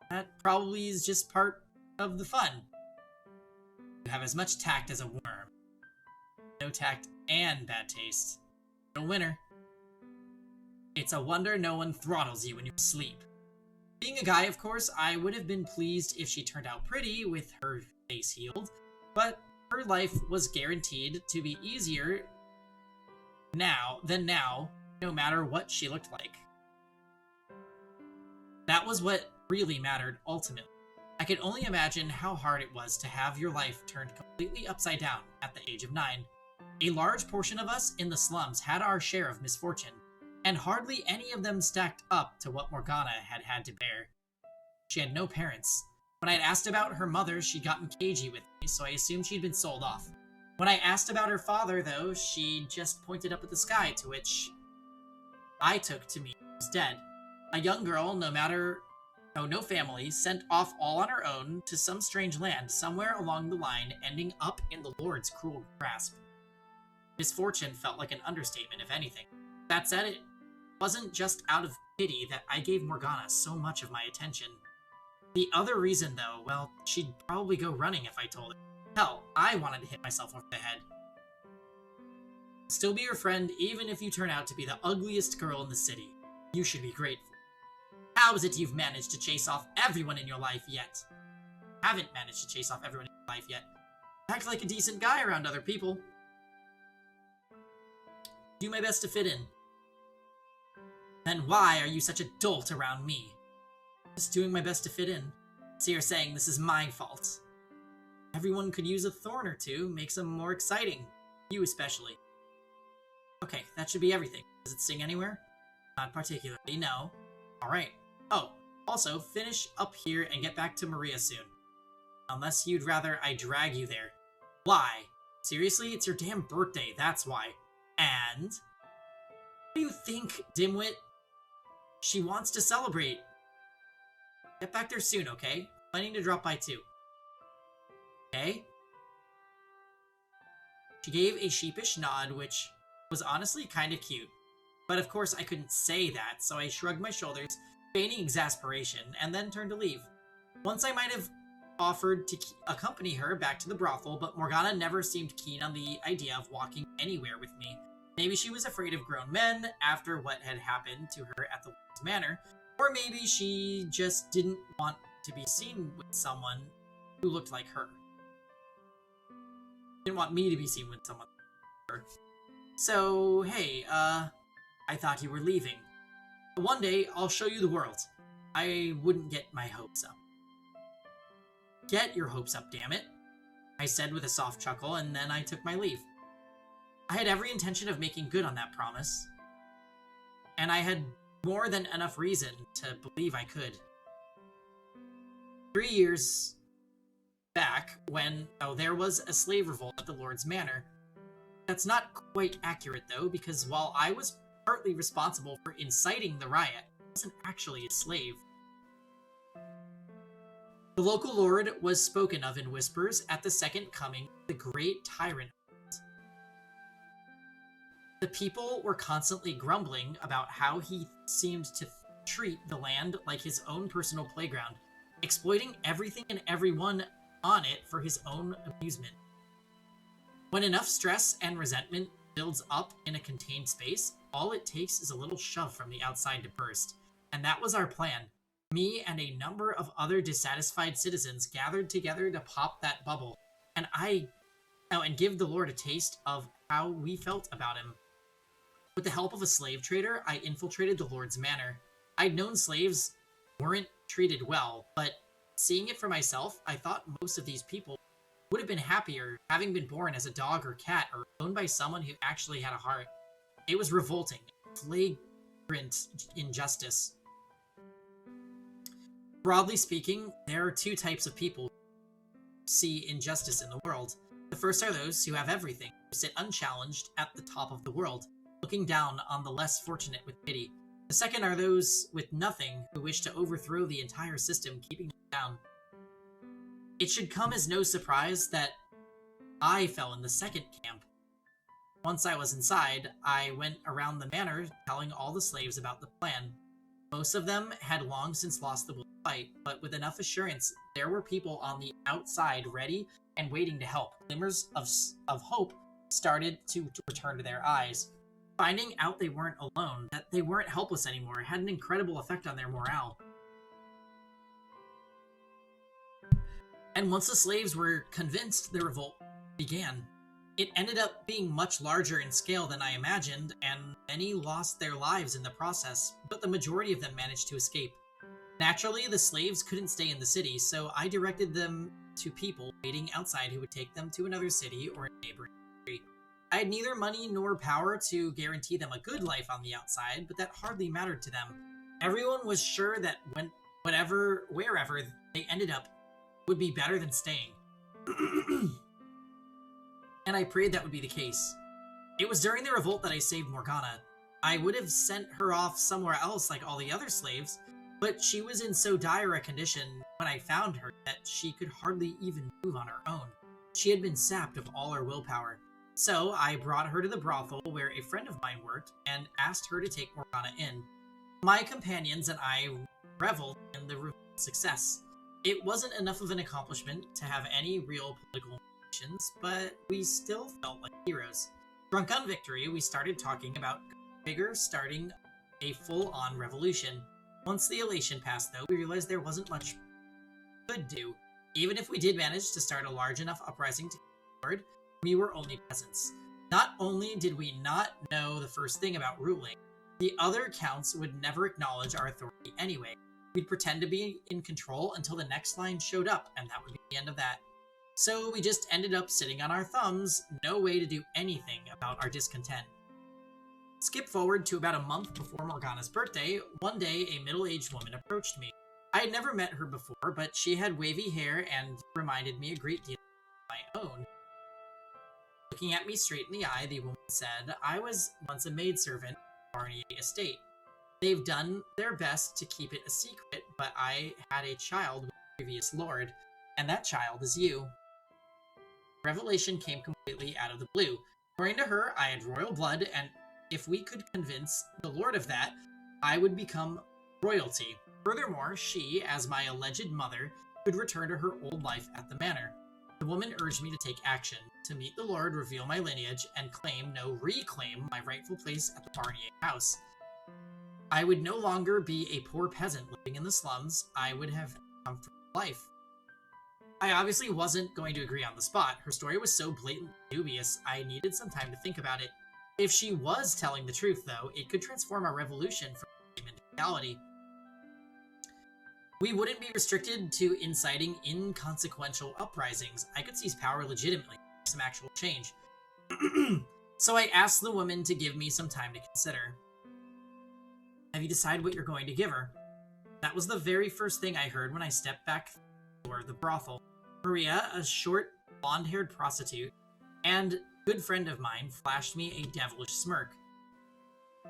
That probably is just part of the fun. You have as much tact as a worm. No tact and bad taste. No winner. It's a wonder no one throttles you when you sleep. Being a guy, of course, I would have been pleased if she turned out pretty with her face healed, but her life was guaranteed to be easier than now, no matter what she looked like. That was what really mattered ultimately. I could only imagine how hard it was to have your life turned completely upside down at the age of 9. A large portion of us in the slums had our share of misfortune, and hardly any of them stacked up to what Morgana had had to bear. She had no parents. When I'd asked about her mother, she'd gotten cagey with me, so I assumed she'd been sold off. When I asked about her father, though, she just pointed up at the sky, to which I took to mean he was dead. A young girl, no family, sent off all on her own to some strange land, somewhere along the line, ending up in the Lord's cruel grasp. Misfortune felt like an understatement, if anything. That said, it wasn't just out of pity that I gave Morgana so much of my attention. The other reason, though, well, she'd probably go running if I told her. Hell, I wanted to hit myself over the head. Still be your friend, even if you turn out to be the ugliest girl in the city. You should be grateful. How is it you've managed to chase off everyone in your life yet? Haven't managed to chase off everyone in your life yet. Act like a decent guy around other people. Do my best to fit in. Then why are you such a dolt around me? Just doing my best to fit in. So you're saying this is my fault. Everyone could use a thorn or two, makes them more exciting. You especially. Okay, that should be everything. Does it sing anywhere? Not particularly, no. Alright. Oh, also, finish up here and get back to Maria soon. Unless you'd rather I drag you there. Why? Seriously? It's your damn birthday, that's why. And? What do you think, dimwit? She wants to celebrate. Get back there soon, okay? Planning to drop by too. Okay? She gave a sheepish nod, which was honestly kind of cute. But of course I couldn't say that, so I shrugged my shoulders, feigning exasperation, and then turned to leave. Once I might have offered to accompany her back to the brothel, but Morgana never seemed keen on the idea of walking anywhere with me. Maybe she was afraid of grown men after what had happened to her at the Lord's Manor, or maybe she just didn't want to be seen with someone who looked like her. Didn't want me to be seen with someone like her. So, hey, I thought you were leaving. One day, I'll show you the world. I wouldn't get my hopes up. Get your hopes up, damn it, I said with a soft chuckle, and then I took my leave. I had every intention of making good on that promise, and I had more than enough reason to believe I could. 3 years back, when there was a slave revolt at the Lord's Manor. That's not quite accurate, though, because while I was partly responsible for inciting the riot, I wasn't actually a slave. The local lord was spoken of in whispers at the second coming of the great tyrant. The people were constantly grumbling about how he seemed to treat the land like his own personal playground, exploiting everything and everyone on it for his own amusement. When enough stress and resentment builds up in a contained space, all it takes is a little shove from the outside to burst. And that was our plan. Me and a number of other dissatisfied citizens gathered together to pop that bubble, and give the Lord a taste of how we felt about him. With the help of a slave trader, I infiltrated the Lord's Manor. I'd known slaves weren't treated well, but seeing it for myself, I thought most of these people would have been happier having been born as a dog or cat or owned by someone who actually had a heart. It was revolting, flagrant injustice. Broadly speaking, there are two types of people who see injustice in the world. The first are those who have everything, who sit unchallenged at the top of the world, looking down on the less fortunate with pity. The second are those with nothing who wish to overthrow the entire system, keeping them down. It should come as no surprise that I fell in the second camp. Once I was inside, I went around the manor telling all the slaves about the plan. Most of them had long since lost the will to fight, but with enough assurance, there were people on the outside ready and waiting to help. Glimmers of hope started to return to their eyes. Finding out they weren't alone, that they weren't helpless anymore, had an incredible effect on their morale. And once the slaves were convinced, the revolt began. It ended up being much larger in scale than I imagined, and many lost their lives in the process, but the majority of them managed to escape. Naturally, the slaves couldn't stay in the city, so I directed them to people waiting outside who would take them to another city or a neighboring country. I had neither money nor power to guarantee them a good life on the outside, but that hardly mattered to them. Everyone was sure that wherever they ended up would be better than staying. And I prayed that would be the case. It was during the revolt that I saved Morgana. I would have sent her off somewhere else like all the other slaves, but she was in so dire a condition when I found her that she could hardly even move on her own. She had been sapped of all her willpower. So I brought her to the brothel where a friend of mine worked and asked her to take Morgana in. My companions and I reveled in the success. It wasn't enough of an accomplishment to have any real political ambitions, but we still felt like heroes. Drunk on victory, we started talking about bigger, starting a full-on revolution. Once the elation passed, though, we realized there wasn't much we could do. Even if we did manage to start a large enough uprising to get forward, we were only peasants. Not only did we not know the first thing about ruling, the other counts would never acknowledge our authority anyway. We'd pretend to be in control until the next line showed up, and that would be the end of that. So we just ended up sitting on our thumbs, no way to do anything about our discontent. Skip forward to about a month before Morgana's birthday. One day, a middle-aged woman approached me. I had never met her before, but she had wavy hair and reminded me a great deal of my own. Looking at me straight in the eye, the woman said, I was once a maidservant at the Barnier estate. They've done their best to keep it a secret, but I had a child with the previous lord, and that child is you. The revelation came completely out of the blue. According to her, I had royal blood, and if we could convince the lord of that, I would become royalty. Furthermore, she, as my alleged mother, could return to her old life at the manor. The woman urged me to take action, to meet the lord, reveal my lineage, and reclaim my rightful place at the Barnier house. I would no longer be a poor peasant living in the slums. I would have a comfortable life. I obviously wasn't going to agree on the spot. Her story was so blatantly dubious, I needed some time to think about it. If she was telling the truth, though, it could transform our revolution from dream into reality. We wouldn't be restricted to inciting inconsequential uprisings. I could seize power legitimately, make some actual change. So I asked the woman to give me some time to consider. Have you decided what you're going to give her? That was the very first thing I heard when I stepped back toward the brothel. Maria, a short, blonde-haired prostitute, and good friend of mine, flashed me a devilish smirk.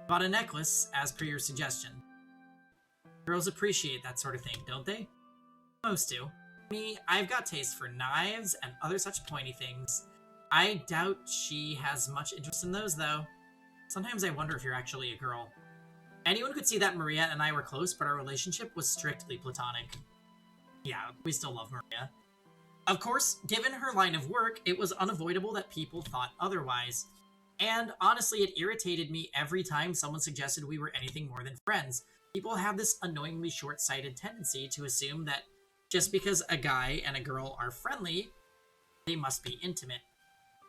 Bought a necklace, as per your suggestion. Girls appreciate that sort of thing, don't they? Most do. Me, I've got taste for knives and other such pointy things. I doubt she has much interest in those, though. Sometimes I wonder if you're actually a girl. Anyone could see that Maria and I were close, but our relationship was strictly platonic. Yeah, we still love Maria. Of course, given her line of work, it was unavoidable that people thought otherwise. And honestly, it irritated me every time someone suggested we were anything more than friends. People have this annoyingly short-sighted tendency to assume that just because a guy and a girl are friendly, they must be intimate.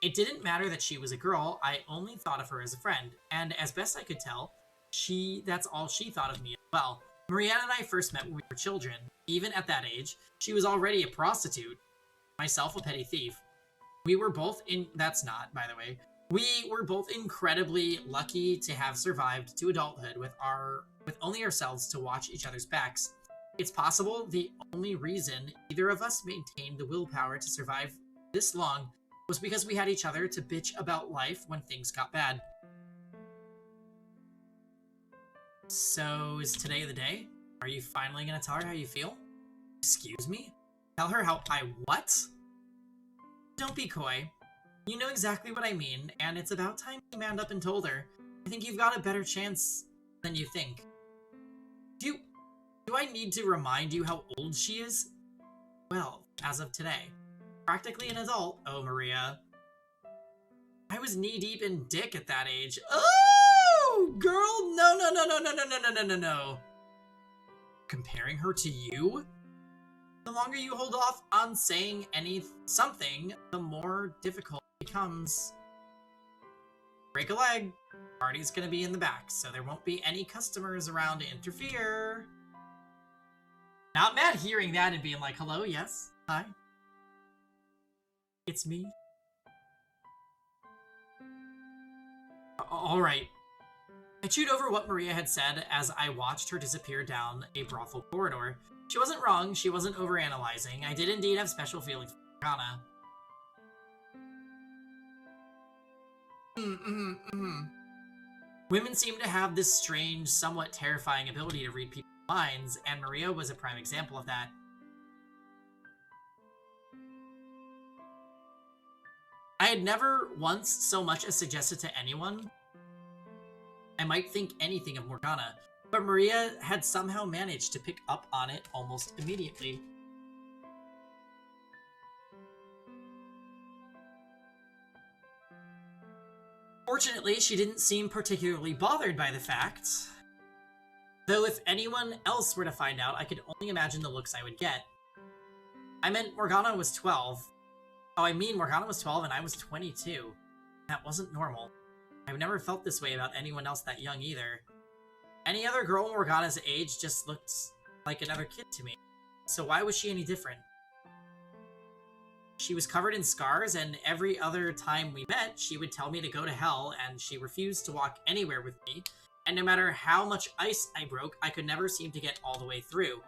It didn't matter that she was a girl, I only thought of her as a friend, and as best I could tell, that's all she thought of me as well. Maria and I first met when we were children. Even at that age, she was already a prostitute, myself a petty thief. We were both that's not, by the way. We were both incredibly lucky to have survived to adulthood with only ourselves to watch each other's backs. It's possible the only reason either of us maintained the willpower to survive this long was because we had each other to bitch about life when things got bad. So, is today the day? Are you finally gonna tell her how you feel? Excuse me? Tell her how what? Don't be coy. You know exactly what I mean, and it's about time you manned up and told her. I think you've got a better chance than you think. Do I need to remind you how old she is? Well, as of today. Practically an adult, oh Maria. I was knee-deep in dick at that age. Oh! Girl, no. Comparing her to you? The longer you hold off on saying something, the more difficult it becomes. Break a leg. Party's gonna be in the back, so there won't be any customers around to interfere. Not mad hearing that and being like, hello, yes, hi. It's me. Alright. I chewed over what Maria had said as I watched her disappear down a brothel corridor. She wasn't wrong, she wasn't overanalyzing. I did indeed have special feelings for Morgana. Women seem to have this strange, somewhat terrifying ability to read people's minds, and Maria was a prime example of that. I had never once so much as suggested to anyone I might think anything of Morgana, but Maria had somehow managed to pick up on it almost immediately. Fortunately, she didn't seem particularly bothered by the fact, though if anyone else were to find out, I could only imagine the looks I would get. I meant Morgana was 12. Oh, I mean Morgana was 12 and I was 22. That wasn't normal. I've never felt this way about anyone else that young either. Any other girl Morgana's age just looked like another kid to me. So why was she any different? She was covered in scars, and every other time we met, she would tell me to go to hell, and she refused to walk anywhere with me, and no matter how much ice I broke, I could never seem to get all the way through.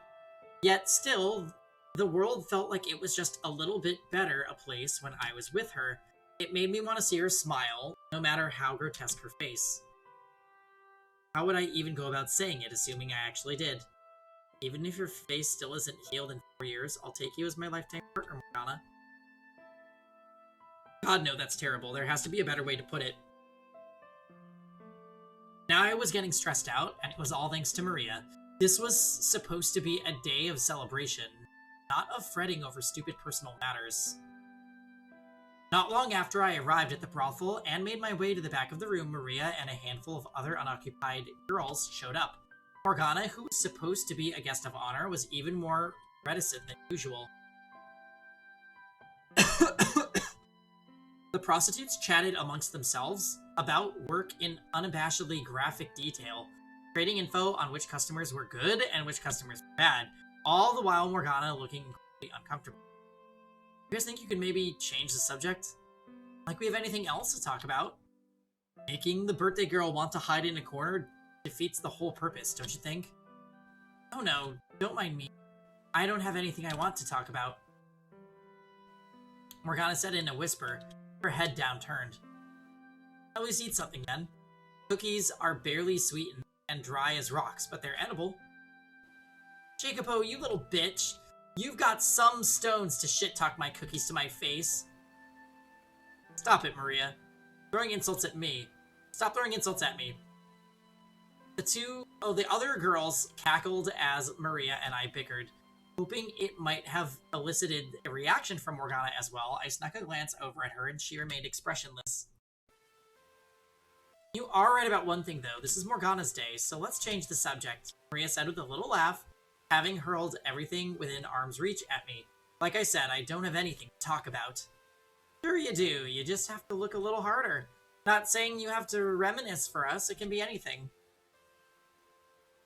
Yet still, the world felt like it was just a little bit better a place when I was with her. It made me want to see her smile, no matter how grotesque her face. How would I even go about saying it, assuming I actually did? Even if your face still isn't healed in 4 years, I'll take you as my lifetime partner, Morgana. God, no, that's terrible. There has to be a better way to put it. Now I was getting stressed out, and it was all thanks to Maria. This was supposed to be a day of celebration, not of fretting over stupid personal matters. Not long after I arrived at the brothel and made my way to the back of the room, Maria and a handful of other unoccupied girls showed up. Morgana, who was supposed to be a guest of honor, was even more reticent than usual. The prostitutes chatted amongst themselves about work in unabashedly graphic detail, trading info on which customers were good and which customers were bad, all the while Morgana looking incredibly uncomfortable. You guys think you could maybe change the subject? Like we have anything else to talk about? Making the birthday girl want to hide in a corner defeats the whole purpose, don't you think? Oh no, don't mind me. I don't have anything I want to talk about. Morgana said in a whisper, her head downturned. At least eat something then. Cookies are barely sweetened and dry as rocks, but they're edible. Jacopo, you little bitch. You've got some stones to shit-talk my cookies to my face. Stop it, Maria. Throwing insults at me. Stop throwing insults at me. The other girls cackled as Maria and I bickered. Hoping it might have elicited a reaction from Morgana as well, I snuck a glance over at her and she remained expressionless. You are right about one thing though, this is Morgana's day, so let's change the subject, Maria said with a little laugh, having hurled everything within arm's reach at me. Like I said, I don't have anything to talk about. Sure you do, you just have to look a little harder. Not saying you have to reminisce for us, it can be anything.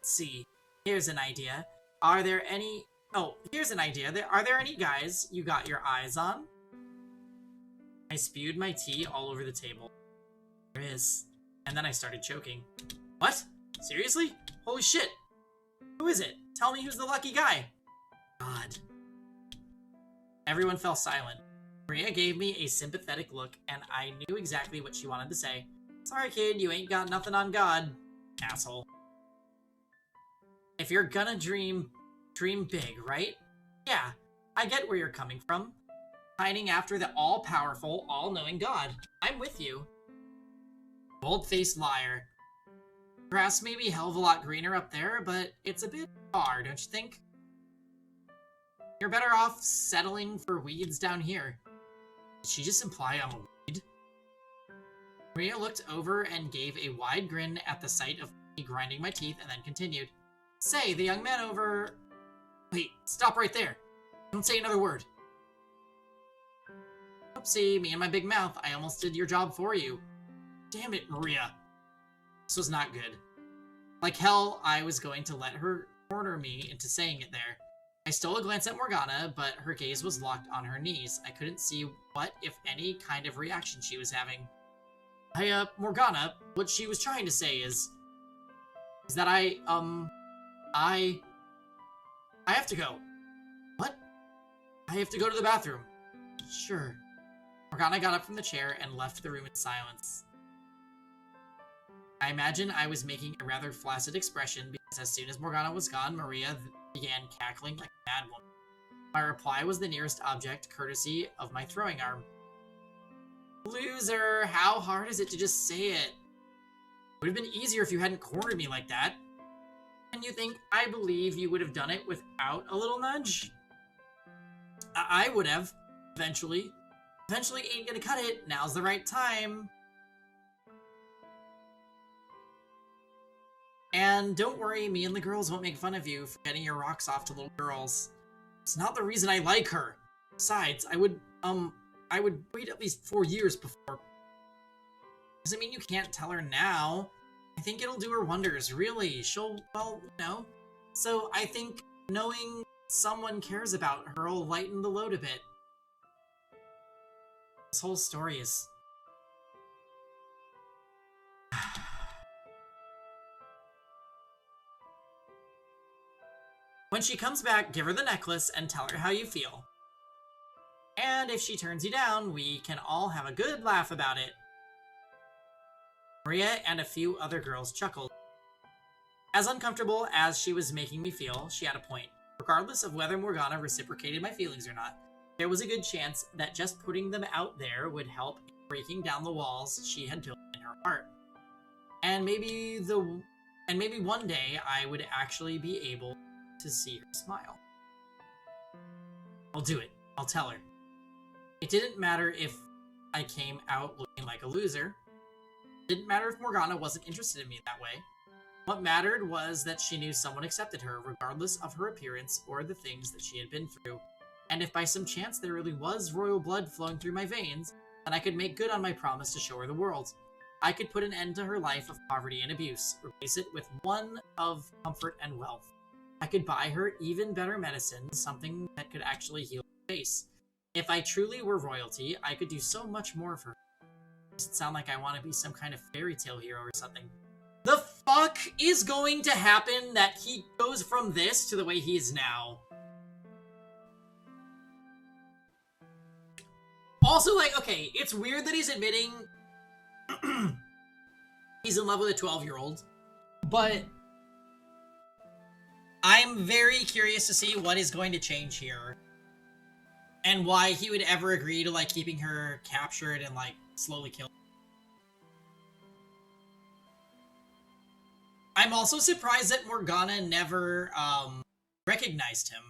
Let's see, here's an idea. Are there any guys you got your eyes on? I spewed my tea all over the table. There is. And then I started choking. What? Seriously? Holy shit! Who is it? Tell me who's the lucky guy! God. Everyone fell silent. Maria gave me a sympathetic look, and I knew exactly what she wanted to say. Sorry, kid, you ain't got nothing on God. Asshole. If you're gonna dream big, right? Yeah, I get where you're coming from. Pining after the all-powerful, all-knowing God. I'm with you. Bold-faced liar. Grass may be a hell of a lot greener up there, but it's a bit far, don't you think? You're better off settling for weeds down here. Did she just imply I'm a weed? Maria looked over and gave a wide grin at the sight of me grinding my teeth and then continued. Say, the young man over... Wait, stop right there. Don't say another word. Oopsie, me and my big mouth. I almost did your job for you. Damn it, Maria. This was not good. Like hell, I was going to let her corner me into saying it there. I stole a glance at Morgana, but her gaze was locked on her knees. I couldn't see what, if any, kind of reaction she was having. Morgana, what she was trying to say is that I have to go. What? I have to go to the bathroom. Sure. Morgana got up from the chair and left the room in silence. I imagine I was making a rather flaccid expression because as soon as Morgana was gone, Maria began cackling like a mad woman. My reply was the nearest object, courtesy of my throwing arm. Loser, how hard is it to just say it? Would have been easier if you hadn't cornered me like that. And you think I believe you would have done it without a little nudge? I would have. Eventually. Eventually ain't gonna cut it. Now's the right time. And don't worry, me and the girls won't make fun of you for getting your rocks off to little girls. It's not the reason I like her. Besides, I would wait at least 4 years before. Doesn't mean you can't tell her now. I think it'll do her wonders, really. She'll, well, you know. So I think knowing someone cares about her will lighten the load a bit. This whole story is... When she comes back, give her the necklace and tell her how you feel. And if she turns you down, we can all have a good laugh about it. Maria and a few other girls chuckled. As uncomfortable as she was making me feel, she had a point. Regardless of whether Morgana reciprocated my feelings or not, there was a good chance that just putting them out there would help in breaking down the walls she had built in her heart. And maybe one day I would actually be able to see her smile. I'll do it. I'll tell her. It didn't matter if I came out looking like a loser. It didn't matter if Morgana wasn't interested in me that way. What mattered was that she knew someone accepted her, regardless of her appearance or the things that she had been through. And if by some chance there really was royal blood flowing through my veins, then I could make good on my promise to show her the world. I could put an end to her life of poverty and abuse, replace it with one of comfort and wealth. I could buy her even better medicine, something that could actually heal her face. If I truly were royalty, I could do so much more for her. Does it sound like I want to be some kind of fairy tale hero or something? The fuck is going to happen that he goes from this to the way he is now? Also, like, okay, it's weird that he's admitting he's in love with a 12-year-old, but I'm very curious to see what is going to change here and why he would ever agree to, like, keeping her captured and, like, slowly kill her. I'm also surprised that Morgana never, recognized him.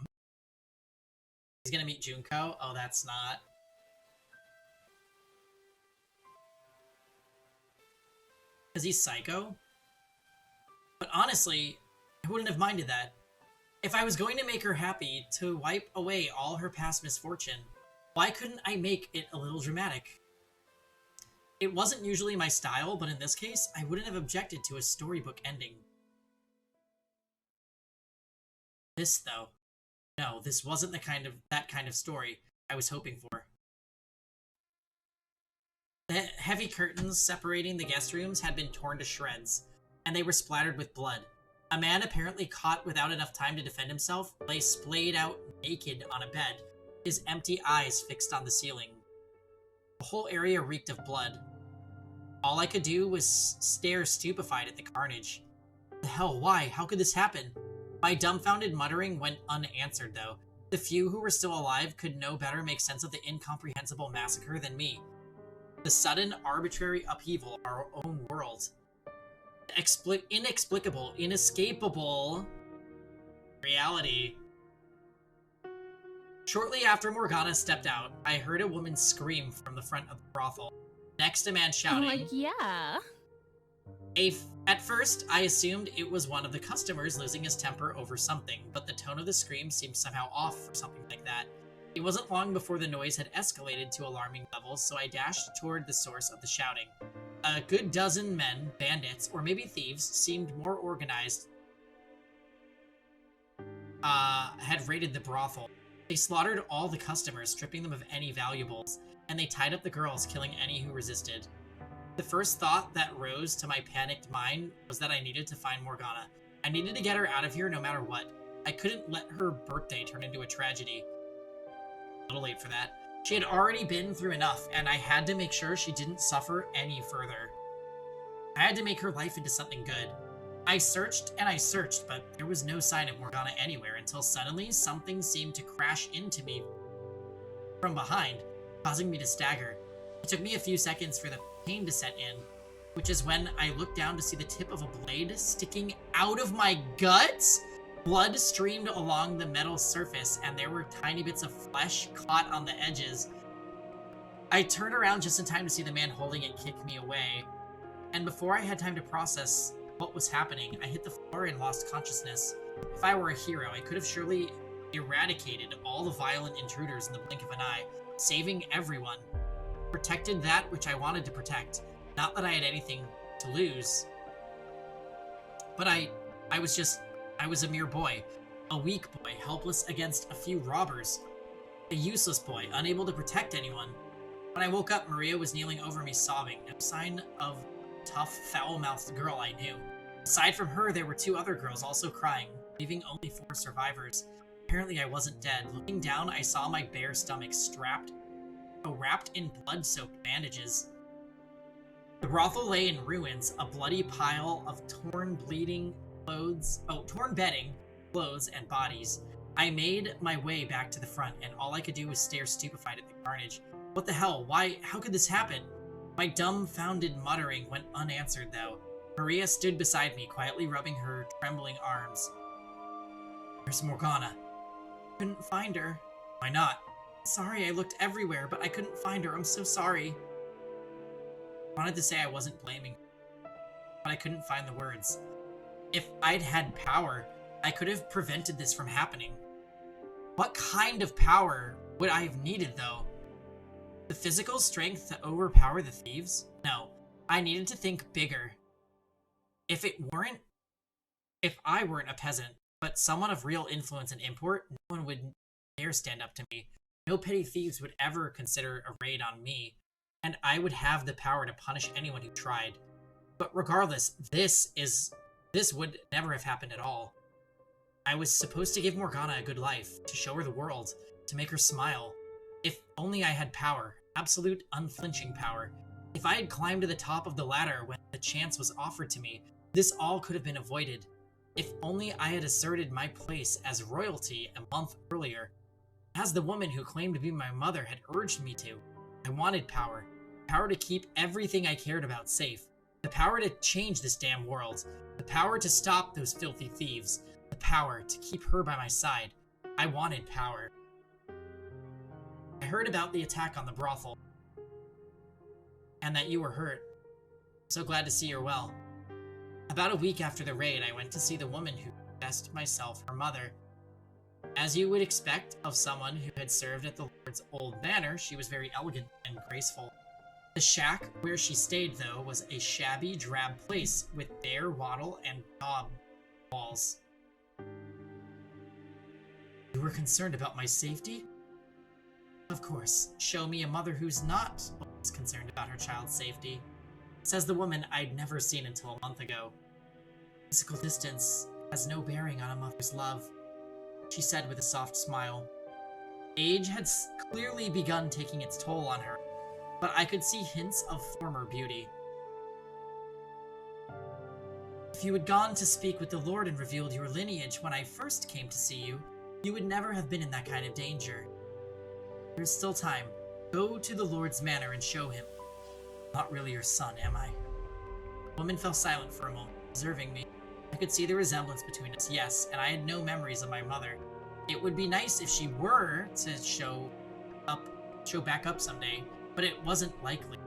He's gonna meet Junko? Oh, that's not. Because he's psycho? But honestly, I wouldn't have minded that. If I was going to make her happy, to wipe away all her past misfortune, why couldn't I make it a little dramatic? It wasn't usually my style, but in this case, I wouldn't have objected to a storybook ending. This, though. No, this wasn't that kind of story I was hoping for. The heavy curtains separating the guest rooms had been torn to shreds, and they were splattered with blood. A man, apparently caught without enough time to defend himself, lay splayed out naked on a bed, his empty eyes fixed on the ceiling. The whole area reeked of blood. All I could do was stare stupefied at the carnage. The hell, why? How could this happen? My dumbfounded muttering went unanswered, though. The few who were still alive could no better make sense of the incomprehensible massacre than me. The sudden, arbitrary upheaval of our own world. Inexplicable, inescapable reality. Shortly after Morgana stepped out, I heard a woman scream from the front of the brothel. Next, a man shouting. Like, yeah. At first, I assumed it was one of the customers losing his temper over something, but the tone of the scream seemed somehow off for something like that. It wasn't long before the noise had escalated to alarming levels, so I dashed toward the source of the shouting. A good dozen men, bandits, or maybe thieves, seemed more organized, had raided the brothel. They slaughtered all the customers, stripping them of any valuables, and they tied up the girls, killing any who resisted. The first thought that rose to my panicked mind was that I needed to find Morgana. I needed to get her out of here no matter what. I couldn't let her birthday turn into a tragedy. A little late for that. She had already been through enough, and I had to make sure she didn't suffer any further. I had to make her life into something good. I searched and I searched, but there was no sign of Morgana anywhere until suddenly something seemed to crash into me from behind, causing me to stagger. It took me a few seconds for the pain to set in, which is when I looked down to see the tip of a blade sticking out of my guts. Blood streamed along the metal surface, and there were tiny bits of flesh caught on the edges. I turned around just in time to see the man holding it kick me away, and before I had time to process what was happening, I hit the floor and lost consciousness. If I were a hero, I could have surely eradicated all the violent intruders in the blink of an eye, saving everyone. Protected that which I wanted to protect. Not that I had anything to lose. But I was a mere boy. A weak boy, helpless against a few robbers. A useless boy, unable to protect anyone. When I woke up, Maria was kneeling over me sobbing, no sign of tough, foul-mouthed girl I knew. Aside from her, there were 2 other girls also crying, leaving only 4 survivors. Apparently I wasn't dead. Looking down, I saw my bare stomach wrapped in blood-soaked bandages. The brothel lay in ruins, a bloody pile of torn bedding, clothes, and bodies. I made my way back to the front, and all I could do was stare stupefied at the carnage. What the hell? Why? How could this happen? My dumbfounded muttering went unanswered, though. Maria stood beside me, quietly rubbing her trembling arms. Where's Morgana? Couldn't find her. Why not? Sorry, I looked everywhere, but I couldn't find her. I'm so sorry. I wanted to say I wasn't blaming her, but I couldn't find the words. If I'd had power, I could have prevented this from happening. What kind of power would I have needed, though? The physical strength to overpower the thieves? No, I needed to think bigger. If I weren't a peasant, but someone of real influence and import, no one would dare stand up to me. No petty thieves would ever consider a raid on me, and I would have the power to punish anyone who tried. But regardless, this would never have happened at all. I was supposed to give Morgana a good life, to show her the world, to make her smile. If only I had power, absolute unflinching power. If I had climbed to the top of the ladder when the chance was offered to me, this all could have been avoided. If only I had asserted my place as royalty a month earlier, as the woman who claimed to be my mother had urged me to. I wanted power. Power to keep everything I cared about safe. The power to change this damn world. The power to stop those filthy thieves. The power to keep her by my side. I wanted power. I heard about the attack on the brothel, and that you were hurt. So glad to see you're well. About a week after the raid, I went to see the woman who confessed myself her mother. As you would expect of someone who had served at the Lord's old manor, she was very elegant and graceful. The shack where she stayed, though, was a shabby, drab place with bare wattle and daub walls. You were concerned about my safety? Of course. Show me a mother who's not always concerned about her child's safety. Says the woman I'd never seen until a month ago. Physical distance has no bearing on a mother's love, she said with a soft smile. Age had clearly begun taking its toll on her, but I could see hints of former beauty. If you had gone to speak with the Lord and revealed your lineage when I first came to see you, you would never have been in that kind of danger. There's still time. Go to the Lord's manor and show him. Not really your son, am I? The woman fell silent for a moment, observing me. I could see the resemblance between us, yes, and I had no memories of my mother. It would be nice if she were to show back up someday, but it wasn't likely.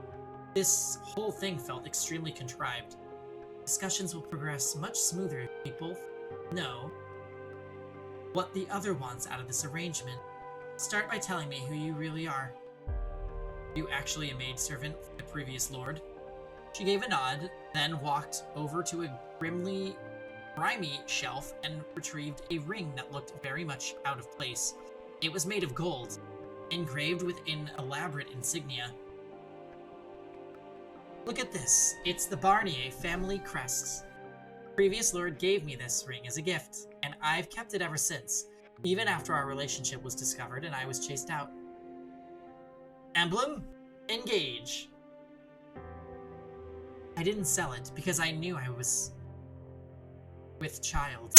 This whole thing felt extremely contrived. Discussions will progress much smoother if we both know what the other wants out of this arrangement. Start by telling me who you really are. Are you actually a maidservant for the previous lord? She gave a nod, then walked over to a grimy shelf and retrieved a ring that looked very much out of place. It was made of gold, engraved with an elaborate insignia. Look at this. It's the Barnier family crest. The previous lord gave me this ring as a gift, and I've kept it ever since, even after our relationship was discovered and I was chased out. Emblem, engage. I didn't sell it because I knew I was with child.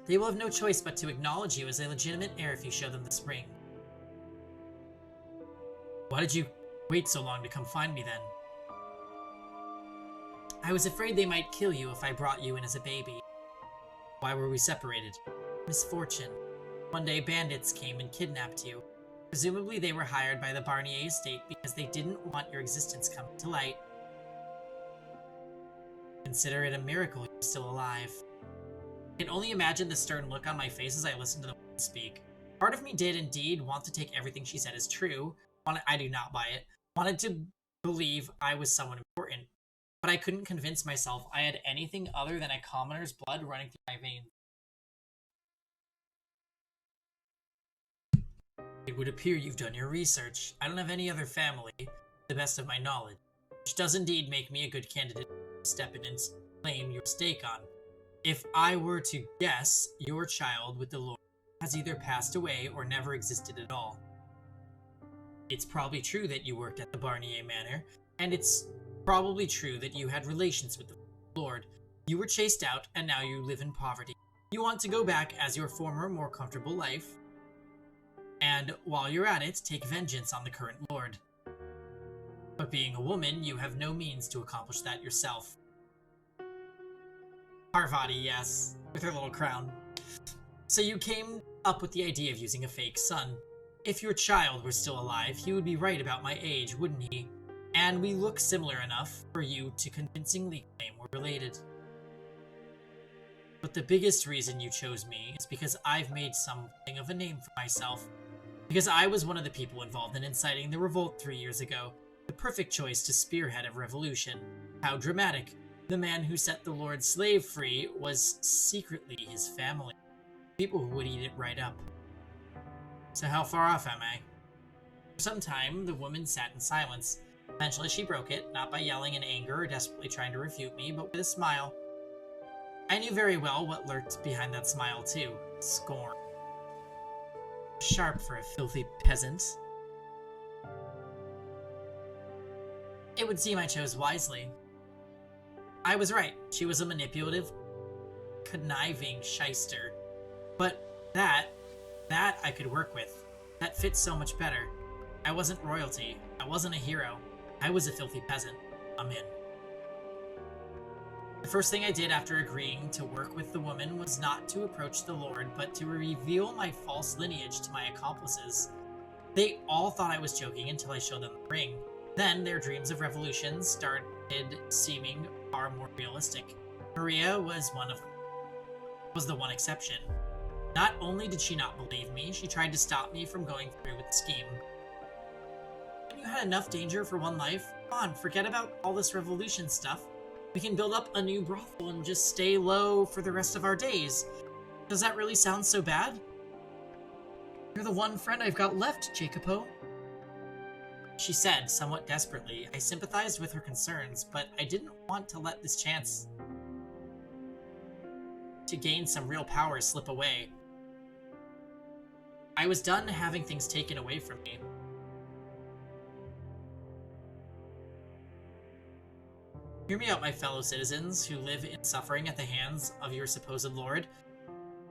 They will have no choice but to acknowledge you as a legitimate heir if you show them this ring. Why did you wait so long to come find me then? I was afraid they might kill you if I brought you in as a baby. Why were we separated? Misfortune. One day bandits came and kidnapped you. Presumably they were hired by the Barnier estate because they didn't want your existence coming to light. Consider it a miracle you're still alive. I can only imagine the stern look on my face as I listened to the woman speak. Part of me did indeed want to take everything she said as true. I do not buy it. Wanted to believe I was someone important. But I couldn't convince myself I had anything other than a commoner's blood running through my veins. It would appear you've done your research. I don't have any other family, to the best of my knowledge, which does indeed make me a good candidate to step in and claim your stake on. If I were to guess, your child with the Lord has either passed away or never existed at all. It's probably true that you worked at the Barnier Manor, and it's probably true that you had relations with the Lord. You were chased out, and now you live in poverty. You want to go back as your former, more comfortable life, and while you're at it, take vengeance on the current Lord. But being a woman, you have no means to accomplish that yourself. Parvati, yes, with her little crown. So you came up with the idea of using a fake son. If your child were still alive, he would be right about my age, wouldn't he? And we look similar enough for you to convincingly claim we're related. But the biggest reason you chose me is because I've made something of a name for myself. Because I was one of the people involved in inciting the revolt 3 years ago. The perfect choice to spearhead a revolution. How dramatic. The man who set the Lord's slave free was secretly his family. People who would eat it right up. So how far off am I? For some time, the woman sat in silence. Eventually she broke it, not by yelling in anger or desperately trying to refute me, but with a smile. I knew very well what lurked behind that smile too. Scorn. Sharp for a filthy peasant. It would seem I chose wisely. I was right. She was a manipulative, conniving shyster. But that I could work with. That fits so much better. I wasn't royalty. I wasn't a hero. I was a filthy peasant. I'm in. The first thing I did after agreeing to work with the woman was not to approach the Lord, but to reveal my false lineage to my accomplices. They all thought I was joking until I showed them the ring. Then their dreams of revolution started seeming far more realistic. Maria was the one exception. Not only did she not believe me, she tried to stop me from going through with the scheme. When you had enough danger for one life, come on, forget about all this revolution stuff. We can build up a new brothel and just stay low for the rest of our days. Does that really sound so bad? You're the one friend I've got left, Jacopo. She said, somewhat desperately. I sympathized with her concerns, but I didn't want to let this chance to gain some real power slip away. I was done having things taken away from me. Hear me out, my fellow citizens who live in suffering at the hands of your supposed lord.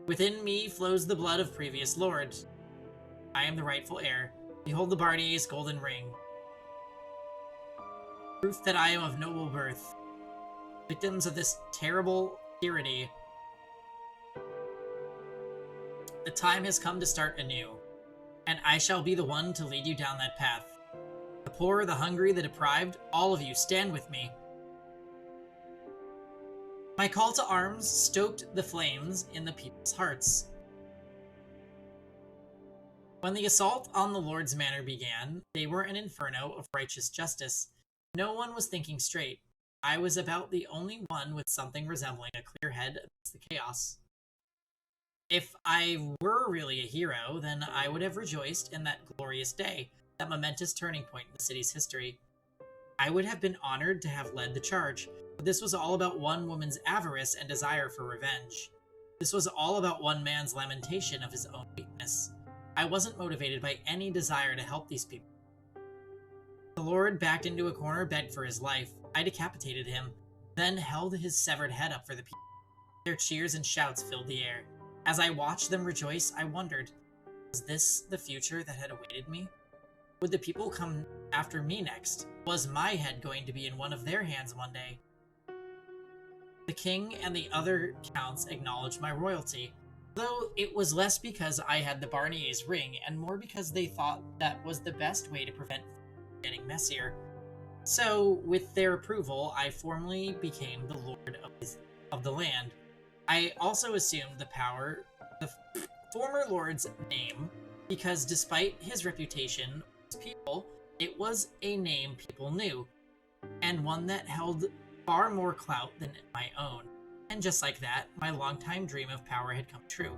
Within me flows the blood of previous lords. I am the rightful heir. Behold the Barnier's golden ring. Proof that I am of noble birth. Victims of this terrible tyranny. The time has come to start anew, and I shall be the one to lead you down that path. The poor, the hungry, the deprived, all of you stand with me. My call to arms stoked the flames in the people's hearts. When the assault on the Lord's manor began, they were an inferno of righteous justice. No one was thinking straight. I was about the only one with something resembling a clear head amidst the chaos. If I were really a hero, then I would have rejoiced in that glorious day, that momentous turning point in the city's history. I would have been honored to have led the charge, but this was all about one woman's avarice and desire for revenge. This was all about one man's lamentation of his own weakness. I wasn't motivated by any desire to help these people. The Lord backed into a corner, begged for his life. I decapitated him, then held his severed head up for the people. Their cheers and shouts filled the air. As I watched them rejoice, I wondered, was this the future that had awaited me? Would the people come after me next? Was my head going to be in one of their hands one day? The king and the other counts acknowledged my royalty, though it was less because I had the Barnier's ring and more because they thought that was the best way to prevent getting messier. So, with their approval, I formally became the lord of the land. I also assumed the former lord's name, because despite his reputation with people, it was a name people knew, and one that held far more clout than my own. And just like that, my longtime dream of power had come true.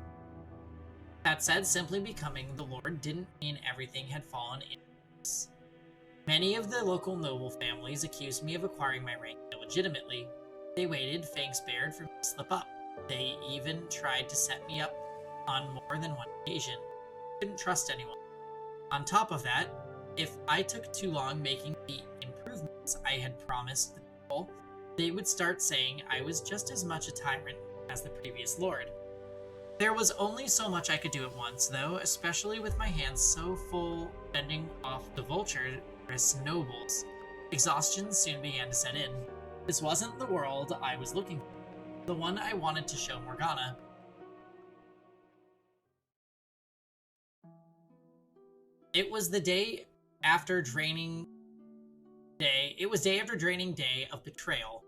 That said, simply becoming the lord didn't mean everything had fallen in place. Many of the local noble families accused me of acquiring my rank illegitimately. They waited, fangs bared, for me to slip up. They even tried to set me up on more than one occasion. I couldn't trust anyone. On top of that, if I took too long making the improvements I had promised the people, they would start saying I was just as much a tyrant as the previous lord. There was only so much I could do at once, though, especially with my hands so full fending off the vulturous nobles. Exhaustion soon began to set in. This wasn't the world I was looking for, the one I wanted to show Morgana. It was day after draining day of betrayal.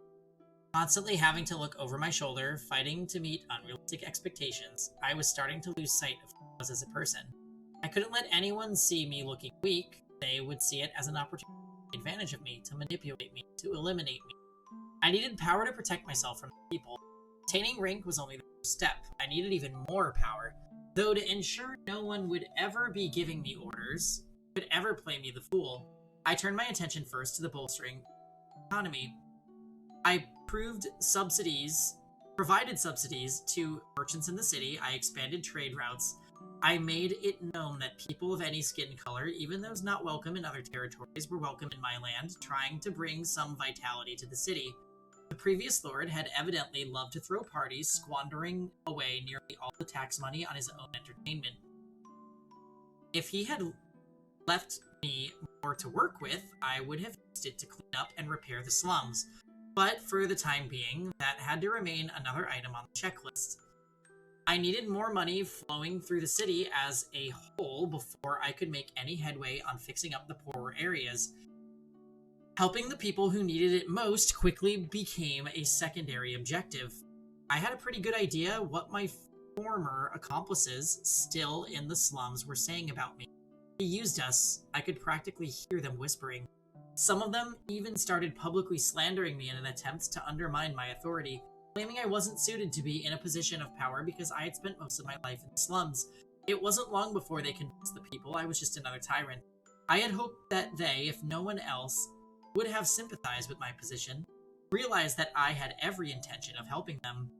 Constantly having to look over my shoulder, fighting to meet unrealistic expectations, I was starting to lose sight of who I was as a person. I couldn't let anyone see me looking weak. They would see it as an opportunity to take advantage of me, to manipulate me, to eliminate me. I needed power to protect myself from the people. Attaining rank was only the first step. I needed even more power. Though to ensure no one would ever be giving me orders, could ever play me the fool, I turned my attention first to the bolstering of the economy. I provided subsidies to merchants in the city. I expanded trade routes. I made it known that people of any skin color, even those not welcome in other territories, were welcome in my land, trying to bring some vitality to the city. The previous lord had evidently loved to throw parties, squandering away nearly all the tax money on his own entertainment. If he had left me more to work with, I would have used it to clean up and repair the slums. But for the time being, that had to remain another item on the checklist. I needed more money flowing through the city as a whole before I could make any headway on fixing up the poorer areas. Helping the people who needed it most quickly became a secondary objective. I had a pretty good idea what my former accomplices still in the slums were saying about me. They used us. I could practically hear them whispering. Some of them even started publicly slandering me in an attempt to undermine my authority, claiming I wasn't suited to be in a position of power because I had spent most of my life in the slums. It wasn't long before they convinced the people I was just another tyrant. I had hoped that they, if no one else, would have sympathized with my position, realized that I had every intention of helping them,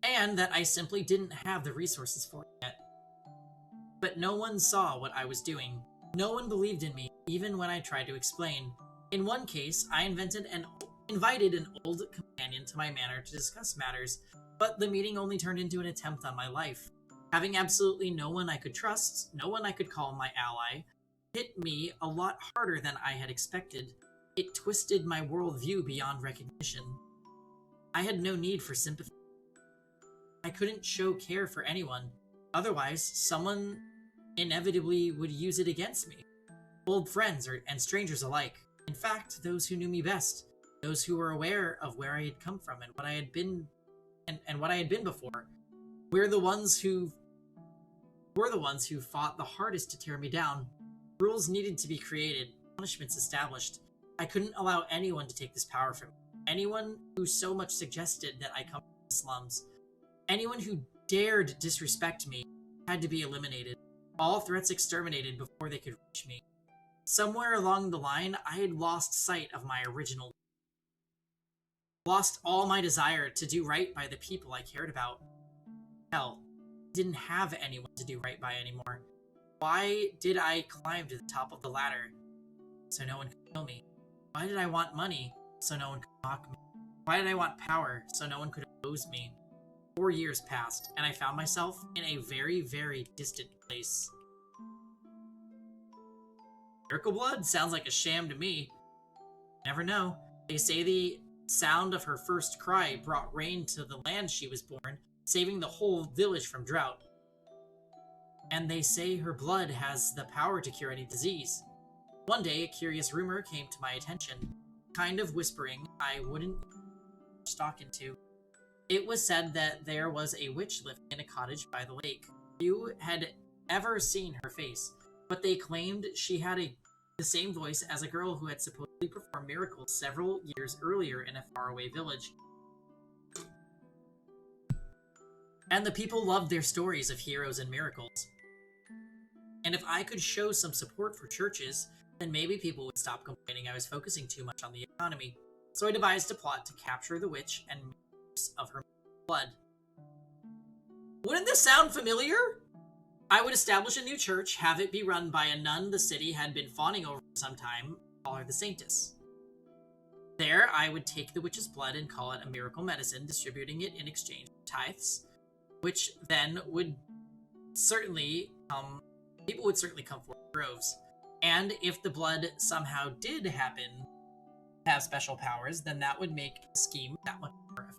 and that I simply didn't have the resources for it yet. But no one saw what I was doing. No one believed in me, even when I tried to explain. In one case, I invited an old companion to my manor to discuss matters, but the meeting only turned into an attempt on my life. Having absolutely no one I could trust, no one I could call my ally, hit me a lot harder than I had expected. It twisted my worldview beyond recognition. I had no need for sympathy. I couldn't show care for anyone. Otherwise, someone inevitably would use it against me. Old friends and strangers alike. In fact, those who knew me best. Those who were aware of where I had come from and what I had been and what I had been before. Were the ones who fought the hardest to tear me down. Rules needed to be created, punishments established. I couldn't allow anyone to take this power from me. Anyone who so much suggested that I come from the slums. Anyone who dared disrespect me had to be eliminated. All threats exterminated before they could reach me. Somewhere along the line, I had lost sight of my original. Lost all my desire to do right by the people I cared about. Hell, didn't have anyone to do right by anymore. Why did I climb to the top of the ladder so no one could kill me? Why did I want money so no one could mock me? Why did I want power so no one could oppose me? 4 years passed, and I found myself in a very, very distant place. Miracle blood? Sounds like a sham to me. Never know. They say the sound of her first cry brought rain to the land she was born, saving the whole village from drought. And they say her blood has the power to cure any disease. One day, a curious rumor came to my attention, kind of whispering I wouldn't stalk into. It was said that there was a witch living in a cottage by the lake. Few had ever seen her face, but they claimed she had the same voice as a girl who had supposedly performed miracles several years earlier in a faraway village. And the people loved their stories of heroes and miracles. And if I could show some support for churches, then maybe people would stop complaining I was focusing too much on the economy. So I devised a plot to capture the witch and make use of her blood. Wouldn't this sound familiar? I would establish a new church, have it be run by a nun the city had been fawning over for some time, call her the Saintess. There, I would take the witch's blood and call it a miracle medicine, distributing it in exchange for tithes, which then would certainly people would certainly come forward in droves. And if the blood somehow did happen to have special powers, then that would make the scheme that much more effective.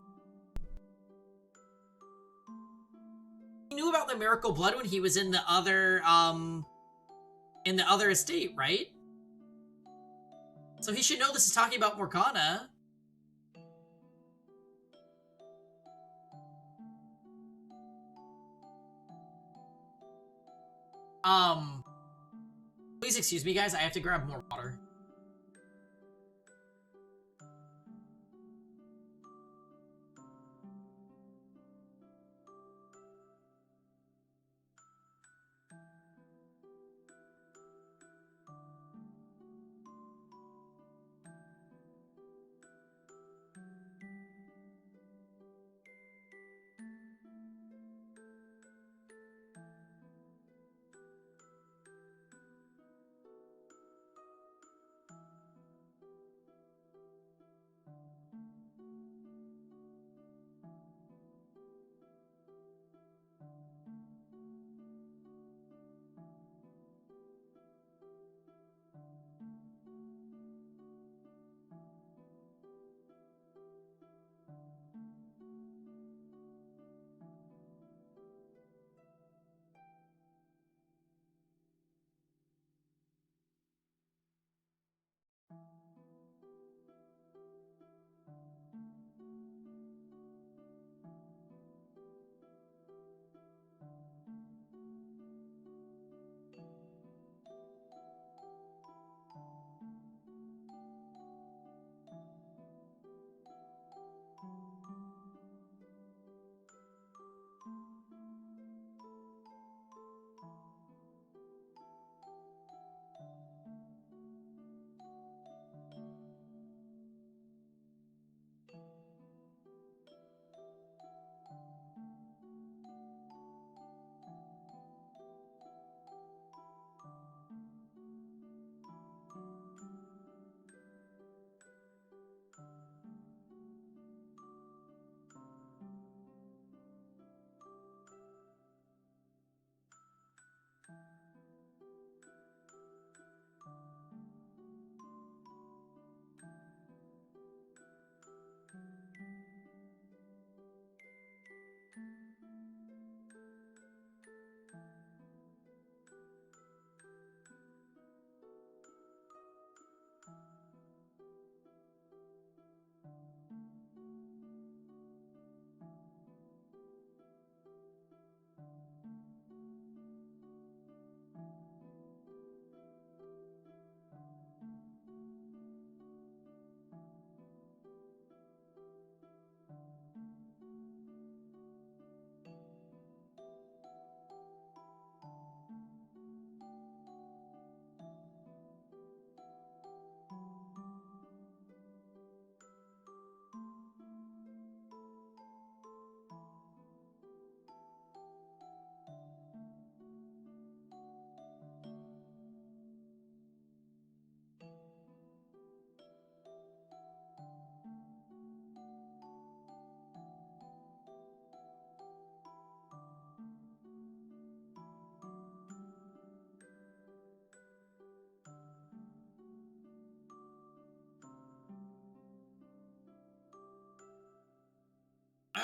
He knew about the miracle blood when he was in the other estate, right? So he should know this is talking about Morgana. Please excuse me, guys. I have to grab more water.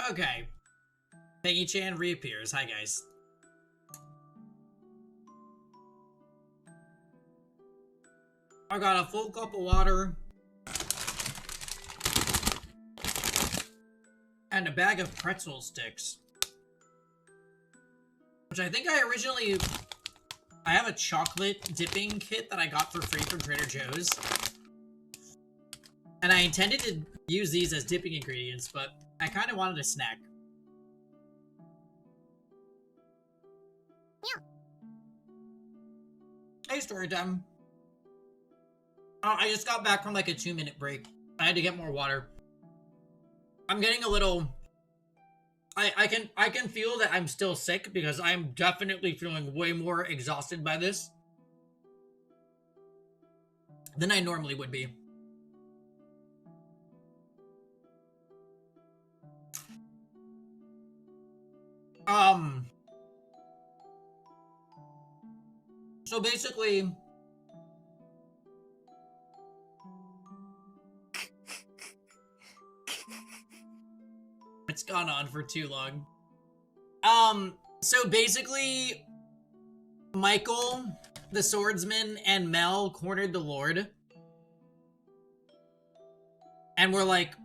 Okay. Peggy-chan reappears. Hi, guys. I got a full cup of water. And a bag of pretzel sticks. Which I think I have a chocolate dipping kit that I got for free from Trader Joe's. And I intended to use these as dipping ingredients, but I kind of wanted a snack. Yeah. Hey, story time. Oh, I just got back from like a 2-minute break. I had to get more water. I'm getting a little... I can feel that I'm still sick because I'm definitely feeling way more exhausted by this than I normally would be. So basically, it's gone on for too long. So basically, Michael, the swordsman, and Mel cornered the Lord. And we're like,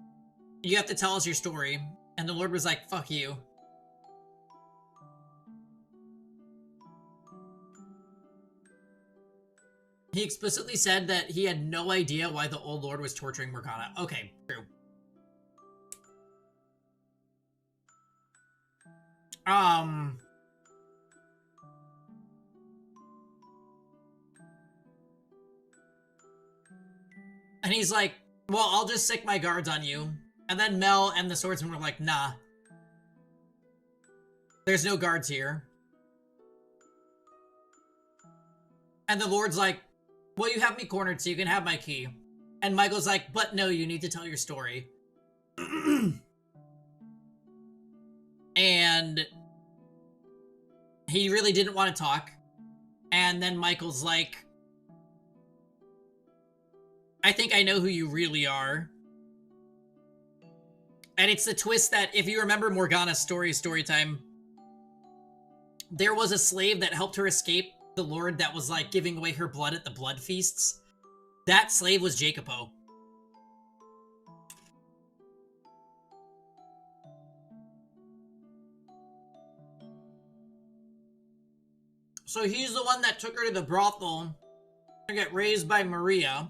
you have to tell us your story. And the Lord was like, fuck you. He explicitly said that he had no idea why the old Lord was torturing Morgana. Okay, true. And he's like, well, I'll just sick my guards on you. And then Mel and the swordsman were like, nah. There's no guards here. And the Lord's like, well, you have me cornered, so you can have my key. And Michael's like, but no, you need to tell your story. And he really didn't want to talk. And then Michael's like, I think I know who you really are. And it's the twist that, if you remember Morgana's story time, there was a slave that helped her escape the Lord that was, like, giving away her blood at the blood feasts. That slave was Jacopo. So he's the one that took her to the brothel to get raised by Maria.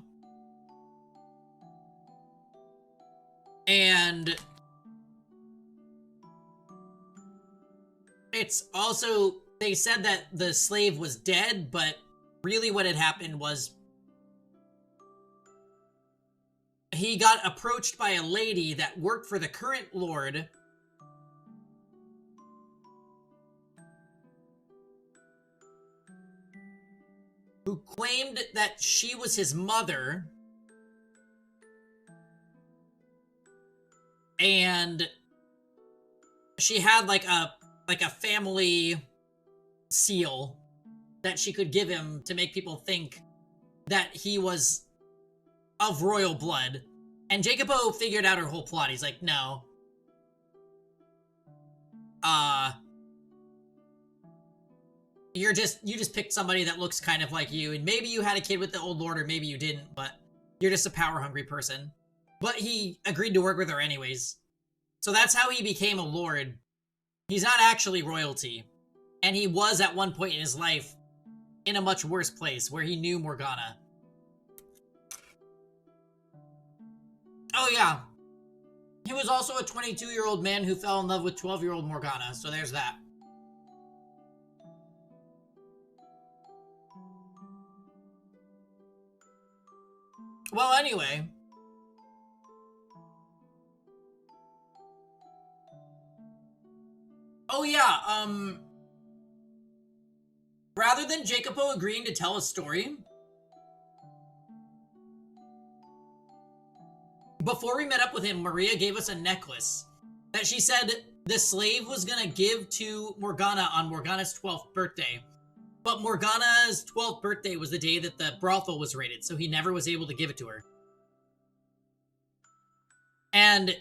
And it's also, they said that the slave was dead, but really what had happened was he got approached by a lady that worked for the current Lord, who claimed that she was his mother, and she had like a family seal that she could give him to make people think that he was of royal blood. And Jacopo figured out her whole plot. He's like, no. You just picked somebody that looks kind of like you, and maybe you had a kid with the old Lord, or maybe you didn't, but you're just a power-hungry person. But he agreed to work with her anyways. So that's how he became a Lord. He's not actually royalty. And he was at one point in his life in a much worse place where he knew Morgana. Oh yeah. He was also a 22-year-old man who fell in love with 12-year-old Morgana, so there's that. Well, anyway. Oh yeah, rather than Jacopo agreeing to tell a story, before we met up with him, Maria gave us a necklace that she said the slave was gonna give to Morgana on Morgana's 12th birthday. But Morgana's 12th birthday was the day that the brothel was raided, so he never was able to give it to her. And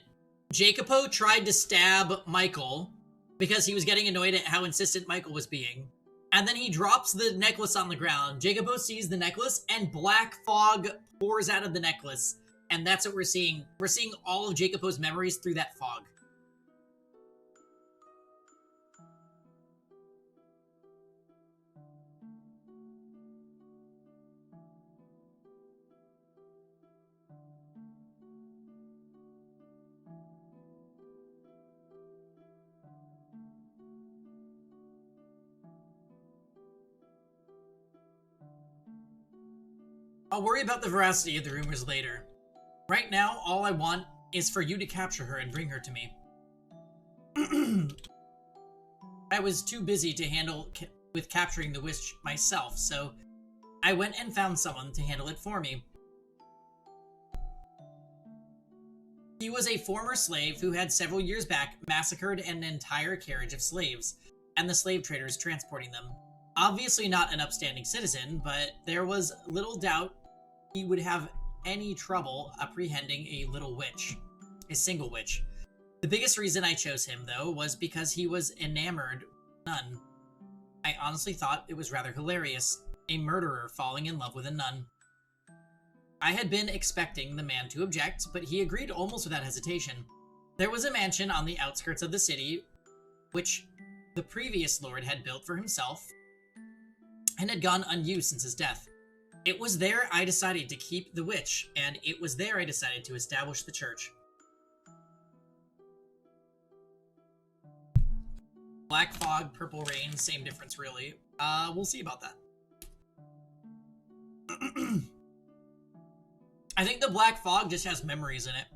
Jacopo tried to stab Michael because he was getting annoyed at how insistent Michael was being. And then he drops the necklace on the ground. Jacopo sees the necklace, and black fog pours out of the necklace. And that's what we're seeing. We're seeing all of Jacopo's memories through that fog. I'll worry about the veracity of the rumors later. Right now, all I want is for you to capture her and bring her to me. I was too busy to handle with capturing the witch myself, so I went and found someone to handle it for me. He was a former slave who had several years back massacred an entire carriage of slaves, and the slave traders transporting them. Obviously not an upstanding citizen, but there was little doubt he would have any trouble apprehending a little witch. A single witch. The biggest reason I chose him, though, was because he was enamored with a nun. I honestly thought it was rather hilarious. A murderer falling in love with a nun. I had been expecting the man to object, but he agreed almost without hesitation. There was a mansion on the outskirts of the city, which the previous lord had built for himself, and had gone unused since his death. It was there I decided to keep the witch, and it was there I decided to establish the church. Black fog, purple rain, same difference really. We'll see about that. I think the black fog just has memories in it.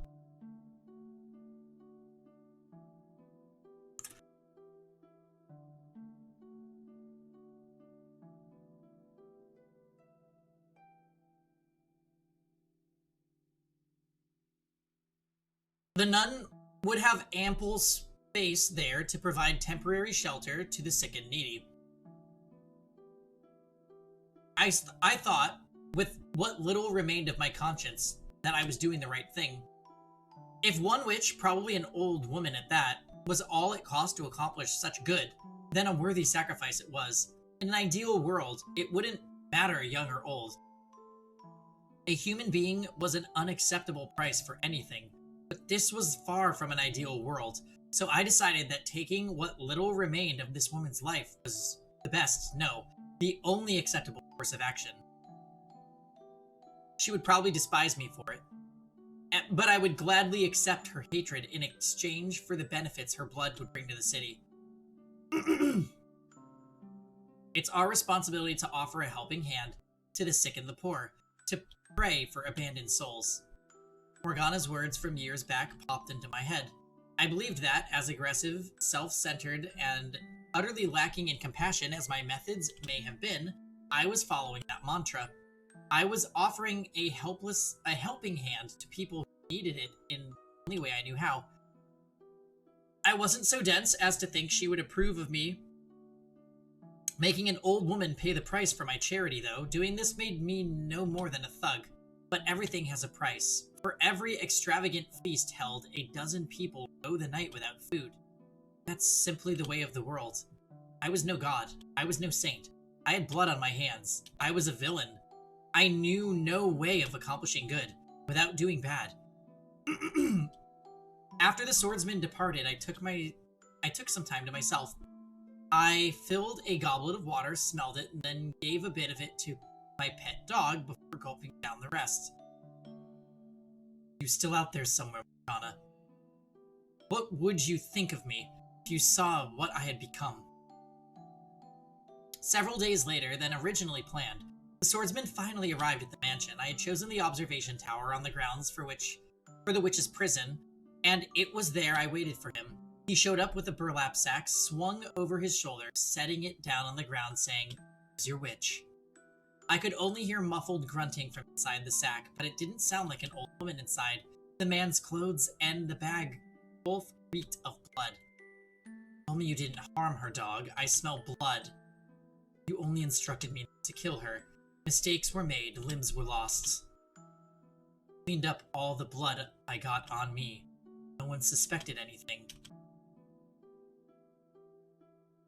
The nun would have ample space there to provide temporary shelter to the sick and needy. I thought, with what little remained of my conscience, that I was doing the right thing. If one witch, probably an old woman at that, was all it cost to accomplish such good, then a worthy sacrifice it was. In an ideal world, it wouldn't matter young or old. A human being was an unacceptable price for anything, but this was far from an ideal world, so I decided that taking what little remained of this woman's life was the best, no, the only acceptable course of action. She would probably despise me for it, but I would gladly accept her hatred in exchange for the benefits her blood would bring to the city. It's our responsibility to offer a helping hand to the sick and the poor, to pray for abandoned souls. Morgana's words from years back popped into my head. I believed that, as aggressive, self-centered, and utterly lacking in compassion as my methods may have been, I was following that mantra. I was offering a helping hand to people who needed it in the only way I knew how. I wasn't so dense as to think she would approve of me making an old woman pay the price for my charity, though. Doing this made me no more than a thug. But everything has a price. For every extravagant feast held, a dozen people go the night without food. That's simply the way of the world. I was no god. I was no saint. I had blood on my hands. I was a villain. I knew no way of accomplishing good without doing bad. After the swordsman departed, I took some time to myself. I filled a goblet of water, smelled it, and then gave a bit of it to my pet dog before gulping down the rest. You still out there somewhere, Morgana? What would you think of me if you saw what I had become? Several days later than originally planned, the swordsman finally arrived at the mansion. I had chosen the observation tower on the grounds for the witch's prison, and it was there I waited for him. He showed up with a burlap sack swung over his shoulder, setting it down on the ground, saying, "Here's your witch." I could only hear muffled grunting from inside the sack, but it didn't sound like an old woman inside. The man's clothes and the bag both reeked of blood. Tell me you didn't harm her, dog. I smell blood. You only instructed me to kill her. Mistakes were made, limbs were lost. Cleaned up all the blood I got on me. No one suspected anything.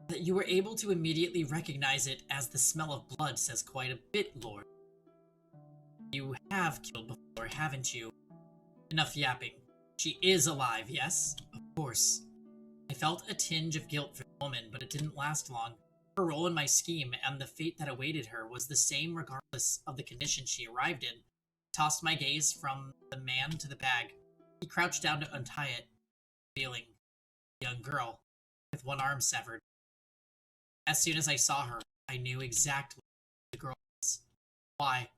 That you were able to immediately recognize it as the smell of blood says quite a bit, Lord. You have killed before, haven't you? Enough yapping. She is alive, yes? Of course. I felt a tinge of guilt for the woman, but it didn't last long. Her role in my scheme and the fate that awaited her was the same regardless of the condition she arrived in. I tossed my gaze from the man to the bag. He crouched down to untie it, feeling a young girl with one arm severed. As soon as I saw her, I knew exactly who the girl was. Why?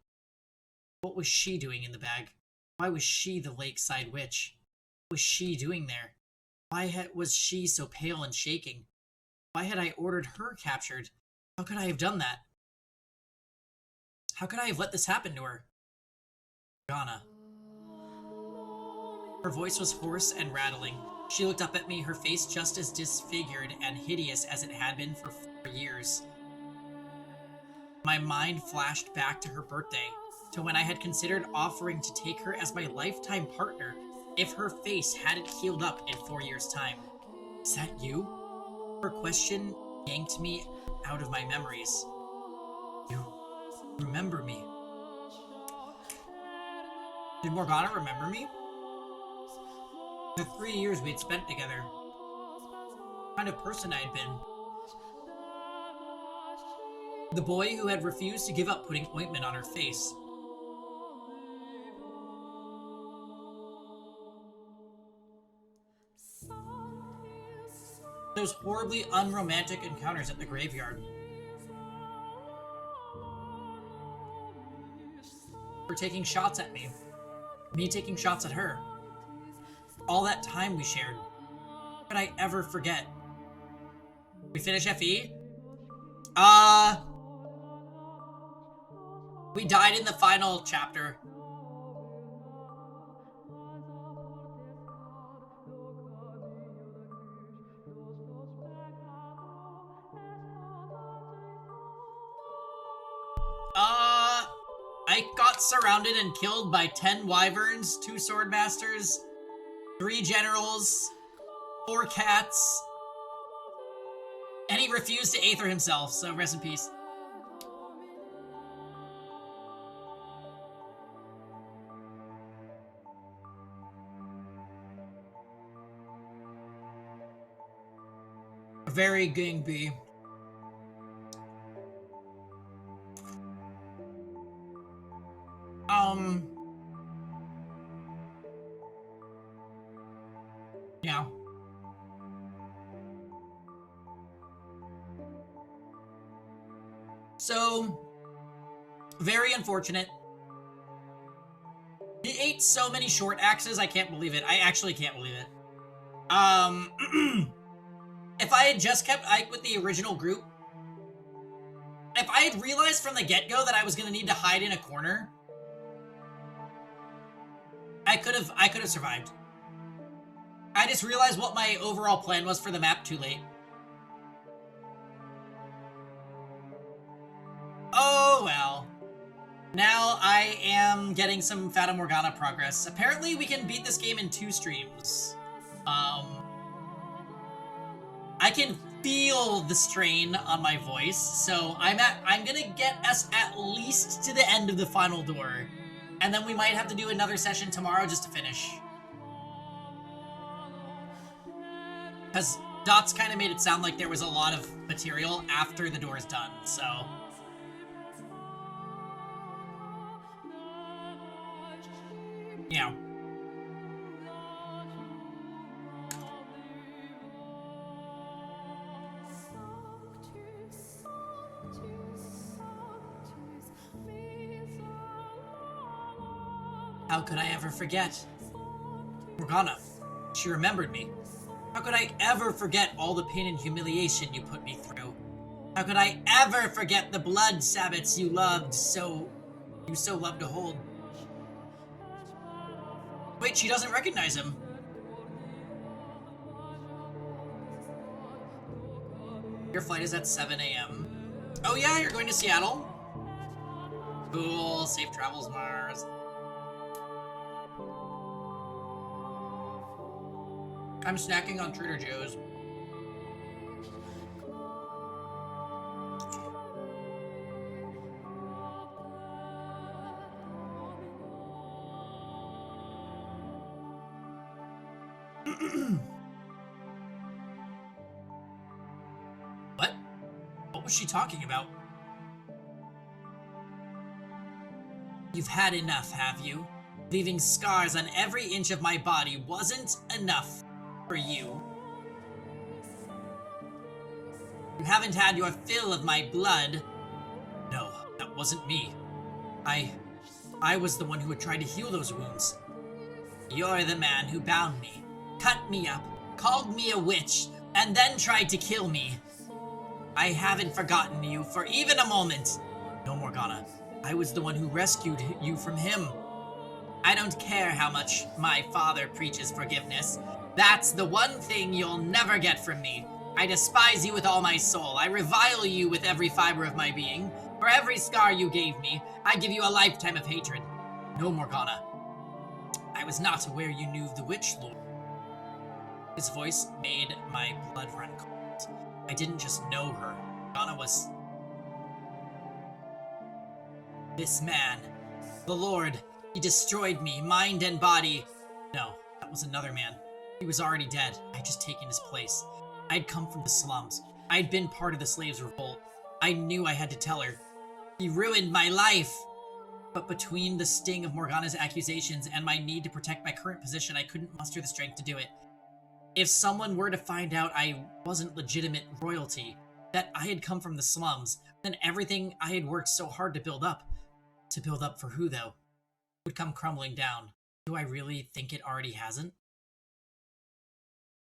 What was she doing in the bag? Why was she the lakeside witch? What was she doing there? Why was she so pale and shaking? Why had I ordered her captured? How could I have done that? How could I have let this happen to her? Morgana. Her voice was hoarse and rattling. She looked up at me, her face just as disfigured and hideous as it had been for 4 years. My mind flashed back to her birthday, to when I had considered offering to take her as my lifetime partner if her face hadn't healed up in 4 years' time. Is that you? Her question yanked me out of my memories. You remember me? Did Morgana remember me? The 3 years we'd spent together. What kind of person I had been. The boy who had refused to give up putting ointment on her face. Those horribly unromantic encounters at the graveyard. Her taking shots at me. Me taking shots at her. All that time we shared. How could I ever forget? We finish FE? We died in the final chapter. I got surrounded and killed by 10 wyverns, 2 swordmasters, 3 generals, 4 cats, and he refused to aether himself, so rest in peace. Very gang B. Yeah. So, very unfortunate. He ate so many short axes, I can't believe it. I actually can't believe it. If I had just kept Ike with the original group, if I had realized from the get-go that I was gonna need to hide in a corner, I could have survived. I just realized what my overall plan was for the map too late. Oh well. Now I am getting some Fata Morgana progress. Apparently we can beat this game in 2 streams. I can feel the strain on my voice, so I'm gonna get us at least to the end of the final door. And then we might have to do another session tomorrow just to finish. Because Dots kind of made it sound like there was a lot of material after the door is done, so... Yeah. How could I ever forget? Morgana, she remembered me. How could I ever forget all the pain and humiliation you put me through? How could I ever forget the blood sabbats you so loved to hold? Wait, she doesn't recognize him. Your flight is at 7 a.m. Oh yeah, you're going to Seattle? Cool, safe travels, Mars. I'm snacking on Trader Joe's. What? What was she talking about? You've had enough, have you? Leaving scars on every inch of my body wasn't enough for you. You haven't had your fill of my blood. No, that wasn't me. I was the one who had tried to heal those wounds. You're the man who bound me, cut me up, called me a witch, and then tried to kill me. I haven't forgotten you for even a moment. No, Morgana. I was the one who rescued you from him. I don't care how much my father preaches forgiveness. That's the one thing you'll never get from me. I despise you with all my soul. I revile you with every fiber of my being. For every scar you gave me, I give you a lifetime of hatred. No, Morgana. I was not aware you knew the witch lore. His voice made my blood run cold. I didn't just know her. Morgana was... This man. The Lord. He destroyed me, mind and body. No, that was another man. He was already dead. I had just taken his place. I'd come from the slums. I'd been part of the slaves' revolt. I knew I had to tell her. He ruined my life. But between the sting of Morgana's accusations and my need to protect my current position, I couldn't muster the strength to do it. If someone were to find out I wasn't legitimate royalty, that I had come from the slums, then everything I had worked so hard to build up for who, though, would come crumbling down. Do I really think it already hasn't?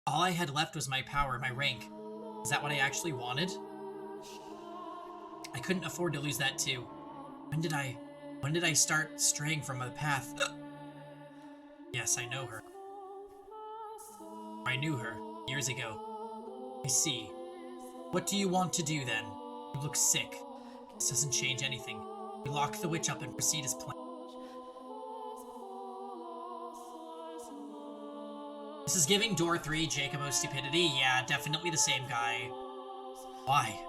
All I had left was my power, my rank. Is that what I actually wanted? I couldn't afford to lose that too. When did I start straying from the path? Yes, I know her. I knew her years ago. I see. What do you want to do then? You look sick. This doesn't change anything. We lock the witch up and proceed as planned. This is giving Door 3 Jacobo stupidity. Yeah, definitely the same guy. Why?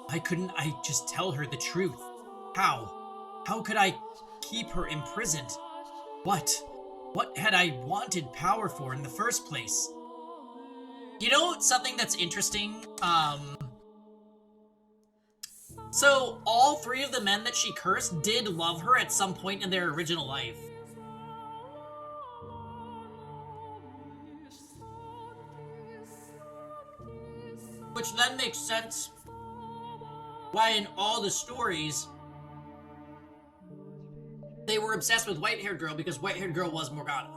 Why couldn't I just tell her the truth? How? How could I keep her imprisoned? What? What had I wanted power for in the first place? You know something that's interesting? So all three of the men that she cursed did love her at some point in their original life. Which then makes sense why in all the stories they were obsessed with white-haired girl, because white-haired girl was Morgana.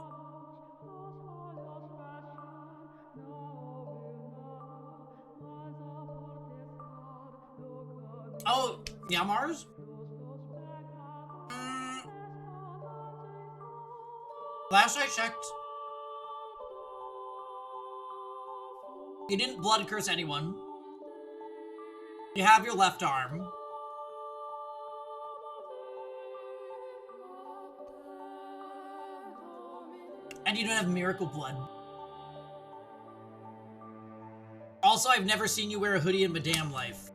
Oh, Yamars? Last I checked, you didn't blood curse anyone. You have your left arm. And you don't have miracle blood. Also, I've never seen you wear a hoodie in Madame life.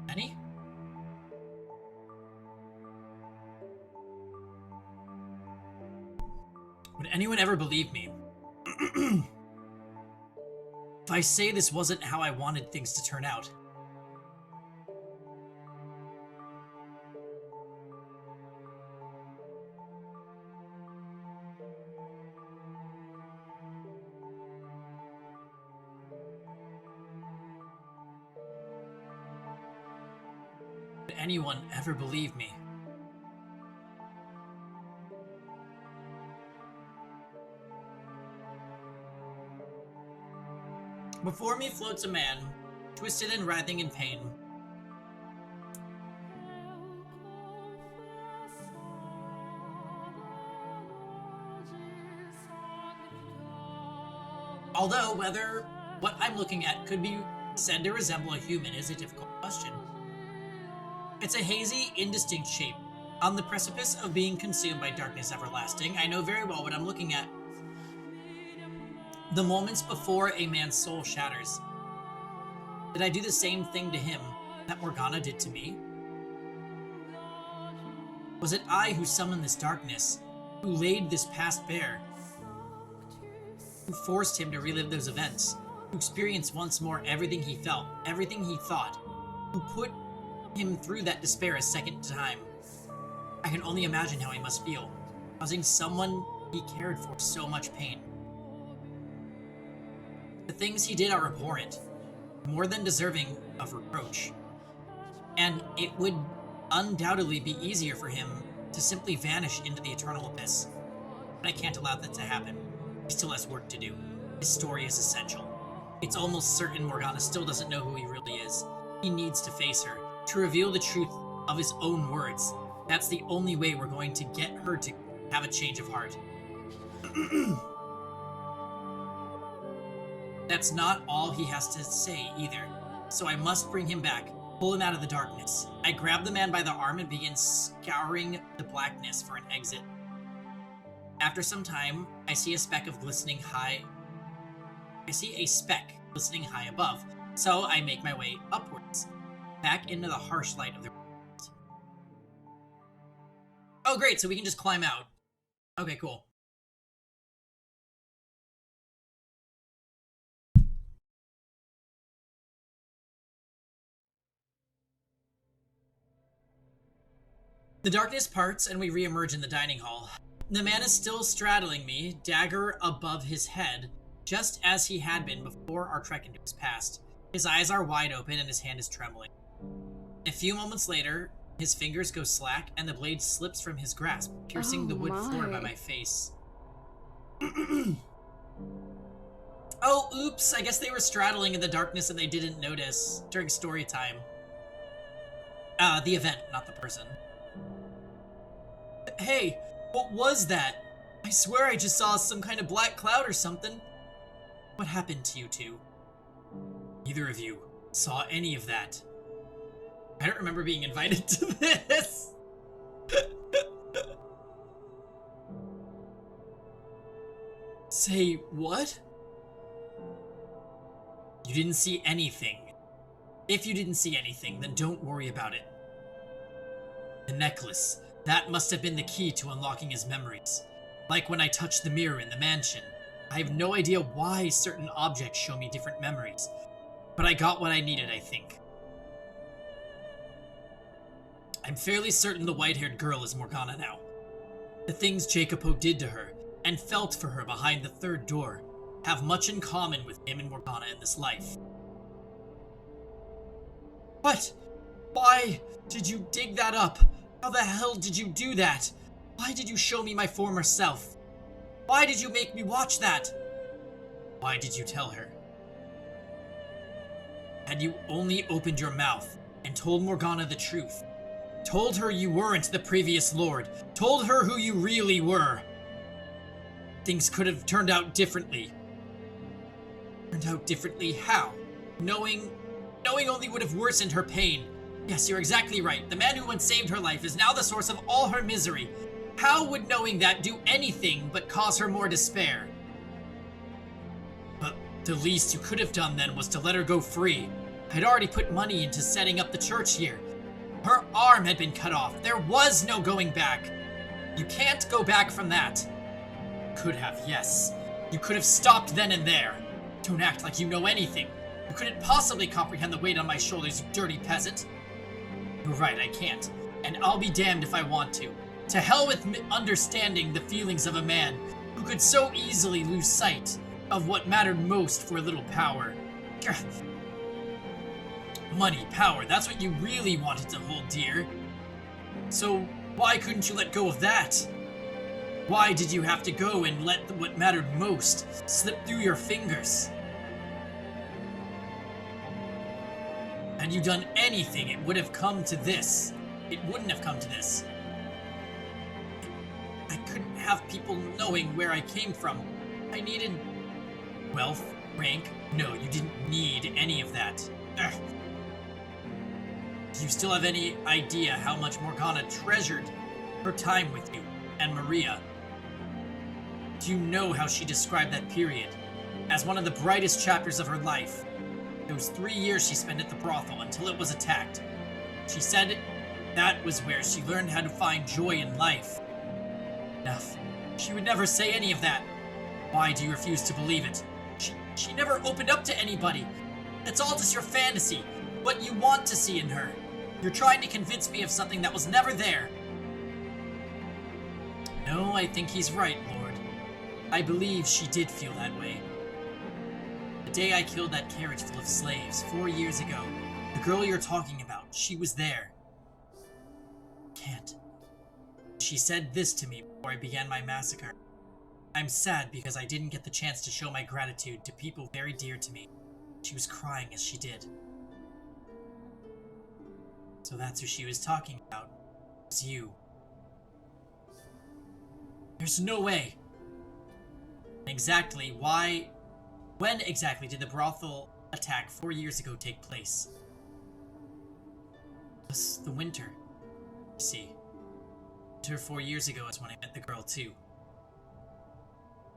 Any? Would anyone ever believe me? If I say this wasn't how I wanted things to turn out. Would anyone ever believe me? Before me floats a man, twisted and writhing in pain. Although, whether what I'm looking at could be Said to resemble a human is a difficult question. It's a hazy, indistinct shape, on the precipice of being consumed by darkness everlasting. I know very well what I'm looking at. The moments before a man's soul shatters. Did I do the same thing to him that Morgana did to me? Was it I who summoned this darkness, who laid this past bare, who forced him to relive those events, who experienced once more everything he felt, everything he thought, who put him through that despair a second time? I can only imagine how he must feel, causing someone he cared for so much pain. The things he did are abhorrent, more than deserving of reproach, and it would undoubtedly be easier for him to simply vanish into the eternal abyss. But I can't allow that to happen. He still has work to do. His story is essential. It's almost certain Morgana still doesn't know who he really is. He needs to face her, to reveal the truth of his own words. That's the only way we're going to get her to have a change of heart. That's not all he has to say either. So I must bring him back, pull him out of the darkness. I grab the man by the arm and begin scouring the blackness for an exit. After some time, I see a speck glistening high above, so I make my way upwards, back into the harsh light of the world. Oh great, so we can just climb out. Okay, cool. The darkness parts and we re-emerge in the dining hall. The man is still straddling me, dagger above his head, just as he had been before our trek into his past. His eyes are wide open and his hand is trembling. A few moments later, his fingers go slack and the blade slips from his grasp, piercing the wood floor by my face. Oh, oops, I guess they were straddling in the darkness and they didn't notice during story time. The event, not the person. Hey, what was that? I swear I just saw some kind of black cloud or something. What happened to you two? Neither of you saw any of that. I don't remember being invited to this. Say what? You didn't see anything. If you didn't see anything, then don't worry about it. The necklace. That must have been the key to unlocking his memories. Like when I touched the mirror in the mansion. I have no idea why certain objects show me different memories. But I got what I needed, I think. I'm fairly certain the white-haired girl is Morgana now. The things Jacopo did to her, and felt for her behind the third door, have much in common with him and Morgana in this life. What? Why did you dig that up? How the hell did you do that? Why did you show me my former self? Why did you make me watch that? Why did you tell her? Had you only opened your mouth and told Morgana the truth, told her you weren't the previous lord, told her who you really were, things could have turned out differently. Turned out differently how? Knowing only would have worsened her pain. Yes, you're exactly right. The man who once saved her life is now the source of all her misery. How would knowing that do anything but cause her more despair? But the least you could have done then was to let her go free. I'd already put money into setting up the church here. Her arm had been cut off. There was no going back. You can't go back from that. Could have, yes. You could have stopped then and there. Don't act like you know anything. You couldn't possibly comprehend the weight on my shoulders, you dirty peasant. You're right, I can't. And I'll be damned if I want to. To hell with understanding the feelings of a man who could so easily lose sight of what mattered most for a little power. Money, power, that's what you really wanted to hold dear. So why couldn't you let go of that? Why did you have to go and let what mattered most slip through your fingers? Had you done anything, it would have come to this. It wouldn't have come to this. I couldn't have people knowing where I came from. I needed wealth, Rank? No, you didn't need any of that. Ugh. Do you still have any idea how much Morgana treasured her time with you and Maria? Do you know how she described that period as one of the brightest chapters of her life? Those 3 years she spent at the brothel until it was attacked. She said that was where she learned how to find joy in life. Enough. She would never say any of that. Why do you refuse to believe it? She never opened up to anybody. It's all just your fantasy, what you want to see in her. You're trying to convince me of something that was never there. No, I think he's right, Lord. I believe she did feel that way. The day I killed that carriage full of slaves 4 years ago, the girl you're talking about, she was there. Can't. She said this to me before I began my massacre. I'm sad because I didn't get the chance to show my gratitude to people very dear to me. She was crying as she did. So that's who she was talking about. It was you. There's no way. Exactly when exactly did the brothel attack 4 years ago take place? It was the winter. See. Winter 4 years ago is when I met the girl too.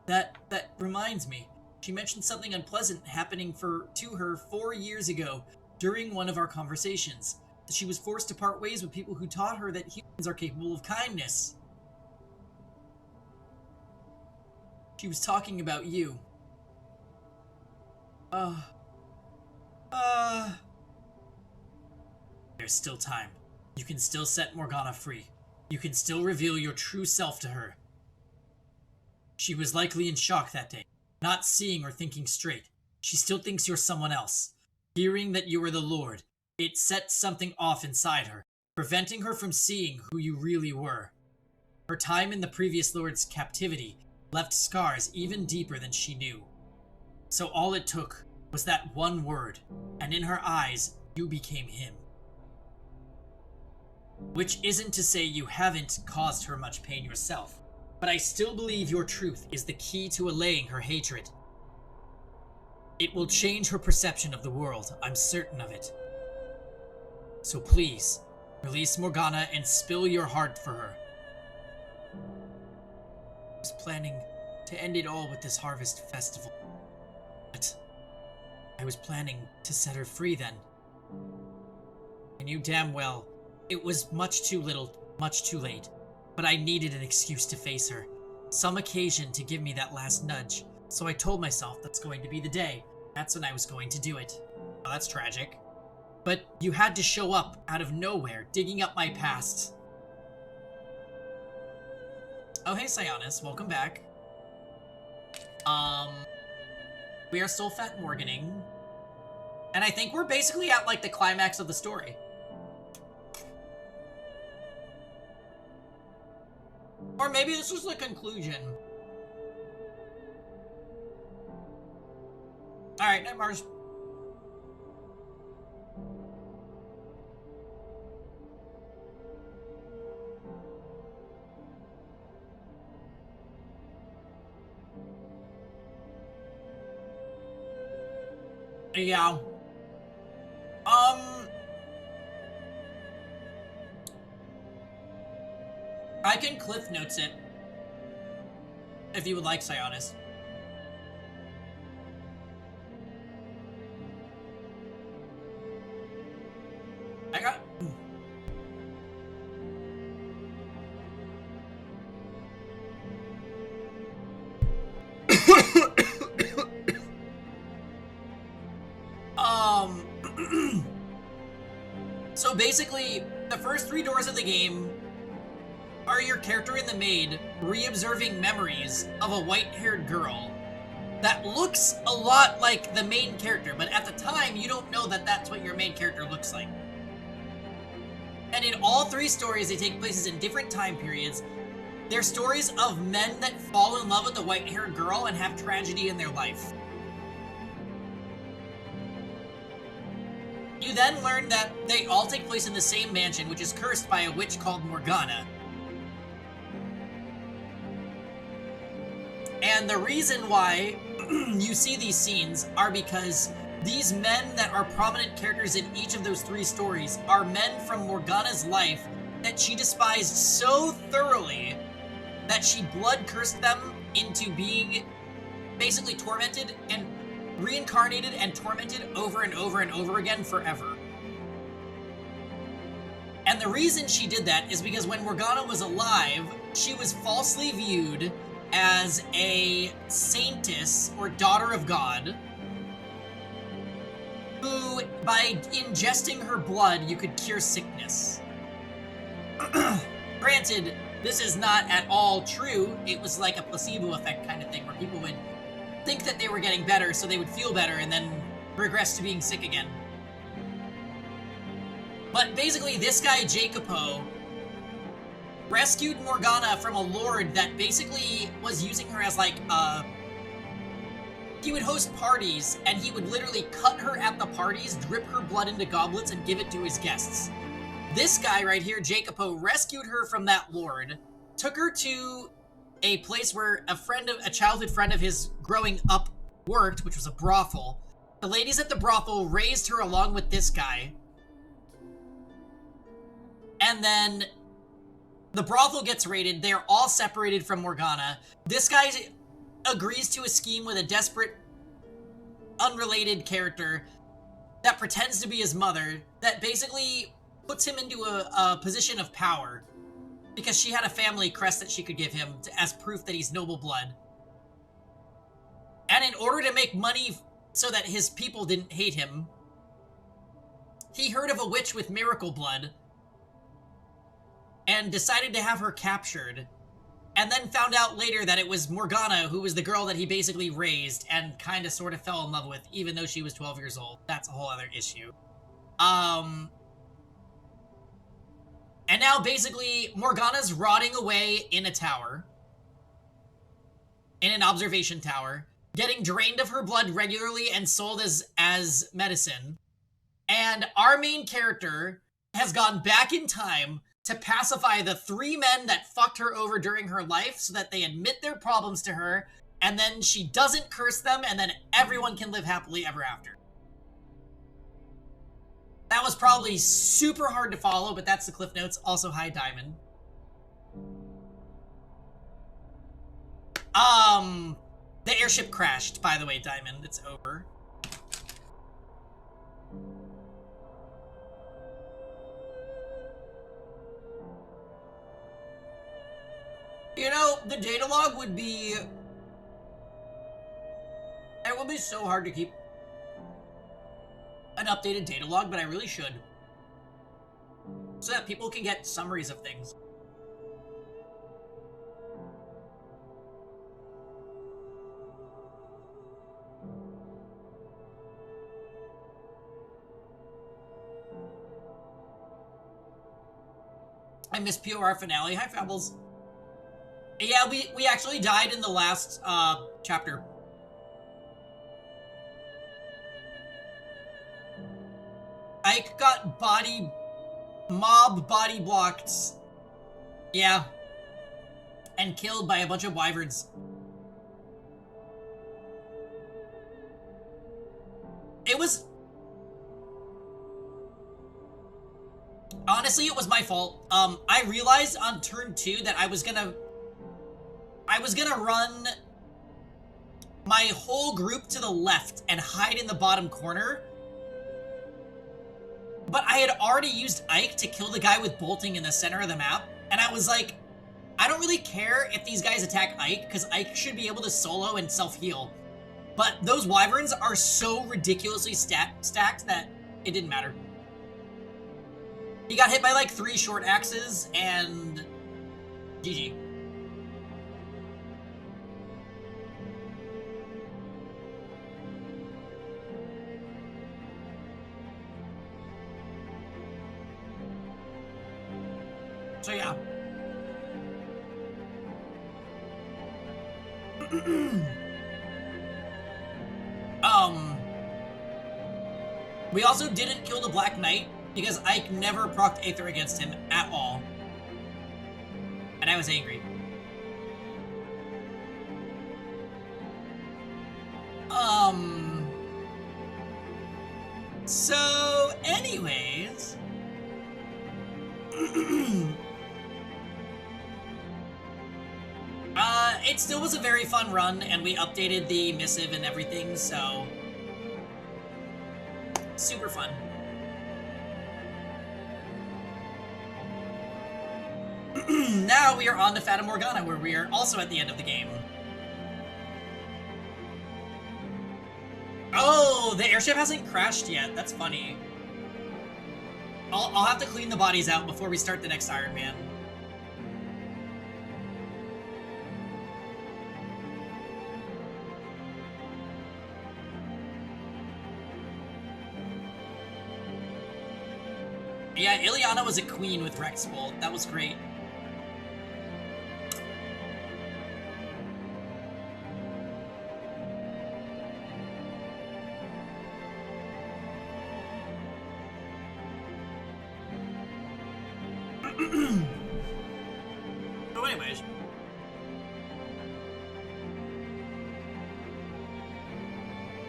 That reminds me. She mentioned something unpleasant happening to her 4 years ago during one of our conversations. That she was forced to part ways with people who taught her that humans are capable of kindness. She was talking about you. There's still time. You can still set Morgana free. You can still reveal your true self to her. She was likely in shock that day, not seeing or thinking straight. She still thinks you're someone else. Hearing that you are the Lord, it set something off inside her, preventing her from seeing who you really were. Her time in the previous Lord's captivity left scars even deeper than she knew. So all it took was that one word, and in her eyes, you became him. Which isn't to say you haven't caused her much pain yourself, but I still believe your truth is the key to allaying her hatred. It will change her perception of the world, I'm certain of it. So please, release Morgana and spill your heart for her. I was planning to end it all with this harvest festival, but I was planning to set her free then. I knew damn well it was much too little, much too late, but I needed an excuse to face her, some occasion to give me that last nudge, so I told myself that's going to be the day. That's when I was going to do it. Well, that's tragic. But you had to show up out of nowhere, digging up my past. Oh, hey, Sionis. Welcome back. We are still Fat Morganing. And I think we're basically at, like, the climax of the story. Or maybe this was the conclusion. Alright, night Mars. Yeah. I can Cliff Notes it. If you would like, Sionis. I got... So basically, the first 3 doors of the game are your character and the maid re-observing memories of a white-haired girl that looks a lot like the main character, but at the time, you don't know that that's what your main character looks like. And in all 3 stories, they take places in different time periods. They're stories of men that fall in love with a white-haired girl and have tragedy in their life. You then learn that they all take place in the same mansion, which is cursed by a witch called Morgana. And And the reason why you see these scenes are because these men that are prominent characters in each of those 3 stories are men from Morgana's life that she despised so thoroughly that she blood cursed them into being basically tormented and reincarnated and tormented over and over and over again forever. And the reason she did that is because when Morgana was alive, she was falsely viewed as a saintess or daughter of God, who, by ingesting her blood, you could cure sickness. Granted, this is not at all true. It was like a placebo effect kind of thing, where people would think that they were getting better, so they would feel better and then regress to being sick again. But basically, this guy, Jacopo, rescued Morgana from a lord that basically was using her as like, he would host parties, and he would literally cut her at the parties, drip her blood into goblets, and give it to his guests. This guy right here, Jacopo, rescued her from that lord, took her to a place where a childhood friend of his growing up worked, which was a brothel. The ladies at the brothel raised her along with this guy. And then the brothel gets raided. They're all separated from Morgana. This guy agrees to a scheme with a desperate, unrelated character that pretends to be his mother, that basically puts him into a position of power because she had a family crest that she could give him as proof that he's noble blood. And in order to make money so that his people didn't hate him, he heard of a witch with miracle blood and decided to have her captured, and then found out later that it was Morgana, who was the girl that he basically raised and kind of sort of fell in love with, even though she was 12 years old. That's a whole other issue. And now basically Morgana's rotting away in a tower, in an observation tower, getting drained of her blood regularly and sold as medicine. And our main character has gone back in time to pacify the 3 men that fucked her over during her life so that they admit their problems to her, and then she doesn't curse them, and then everyone can live happily ever after. That was probably super hard to follow, but that's the Cliff Notes. Also, hi, Diamond. The airship crashed, by the way, Diamond. It's over. You know, the data log would be... It would be so hard to keep an updated data log, but I really should. So that people can get summaries of things. I miss POR finale. Hi, Fabbles. Yeah, we actually died in the last chapter. Ike got mob body blocked. Yeah. And killed by a bunch of wyverns. It was... Honestly, it was my fault. I realized on turn 2 that I was gonna run my whole group to the left and hide in the bottom corner. But I had already used Ike to kill the guy with bolting in the center of the map. And I was like, I don't really care if these guys attack Ike, because Ike should be able to solo and self-heal. But those wyverns are so ridiculously stacked that it didn't matter. He got hit by like 3 short axes, and GG. So yeah. We also didn't kill the Black Knight because Ike never procced Aether against him at all. And I was angry. So, anyways... it still was a very fun run, and we updated the missive and everything, so... super fun. Now we are on to Fata Morgana, where we are also at the end of the game. Oh, the airship hasn't crashed yet. That's funny. I'll have to clean the bodies out before we start the next Iron Man. Yeah, Ileana was a queen with Rex Bolt. That was great. So anyways.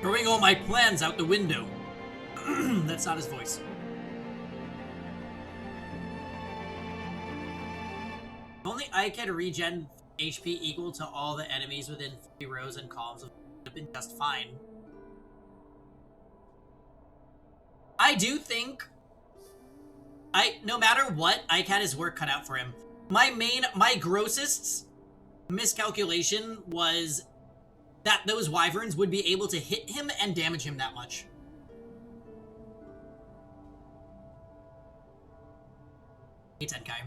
Throwing all my plans out the window. That's not his voice. Only I can regen HP equal to all the enemies within 3 rows and columns would have been just fine. I do think no matter what, Ike had his work cut out for him. My grossest miscalculation was that those wyverns would be able to hit him and damage him that much. Hey, Tenkai.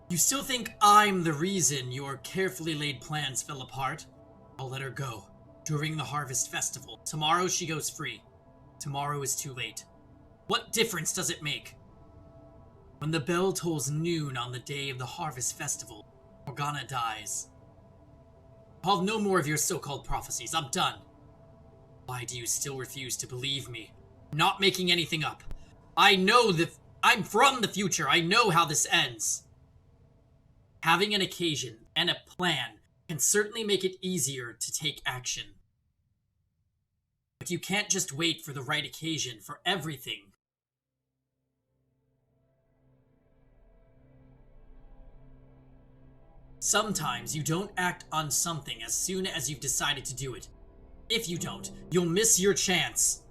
You still think I'm the reason your carefully laid plans fell apart? I'll let her go. During the Harvest Festival. Tomorrow she goes free. Tomorrow is too late. What difference does it make? When the bell tolls noon on the day of the Harvest Festival, Morgana dies. I'll have no more of your so-called prophecies. I'm done. Why do you still refuse to believe me? I'm not making anything up. I'm from the future. I know how this ends. Having an occasion and a plan can certainly make it easier to take action. But you can't just wait for the right occasion for everything. Sometimes you don't act on something as soon as you've decided to do it. If you don't, you'll miss your chance.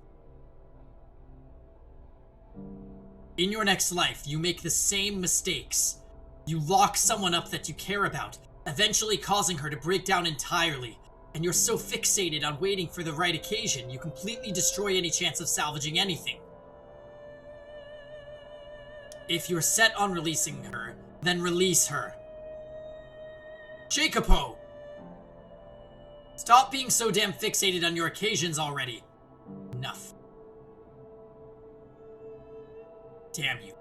In your next life, you make the same mistakes. You lock someone up that you care about, eventually causing her to break down entirely. And you're so fixated on waiting for the right occasion, you completely destroy any chance of salvaging anything. If you're set on releasing her, then release her. Jacopo! Stop being so damn fixated on your occasions already. Enough. Damn you.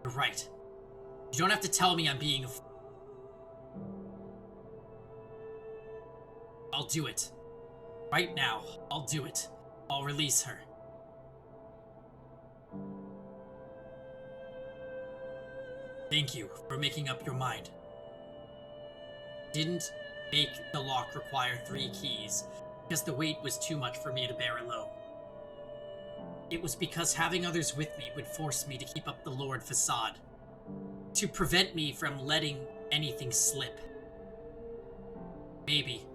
You're right. You don't have to tell me I'm being a I'll do it. Right now, I'll do it. I'll release her. Thank you for making up your mind. Didn't make the lock require 3 keys, because the weight was too much for me to bear alone. It was because having others with me would force me to keep up the Lord facade, to prevent me from letting anything slip. Maybe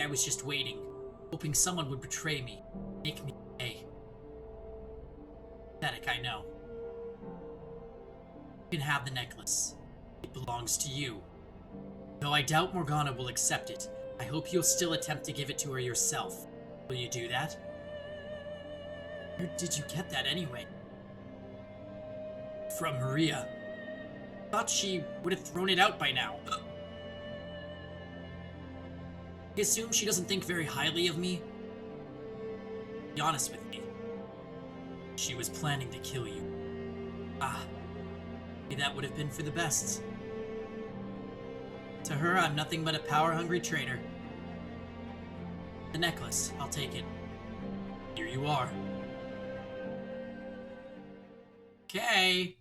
I was just waiting, hoping someone would betray me, make me pay. Pathetic, I know. You can have the necklace. It belongs to you. Though I doubt Morgana will accept it, I hope you'll still attempt to give it to her yourself. Will you do that? Where did you get that anyway? From Maria. Thought she would have thrown it out by now. I assume she doesn't think very highly of me. Be honest with me. She was planning to kill you. Maybe that would have been for the best. To her, I'm nothing but a power-hungry traitor. The necklace, I'll take it. Here you are. Okay.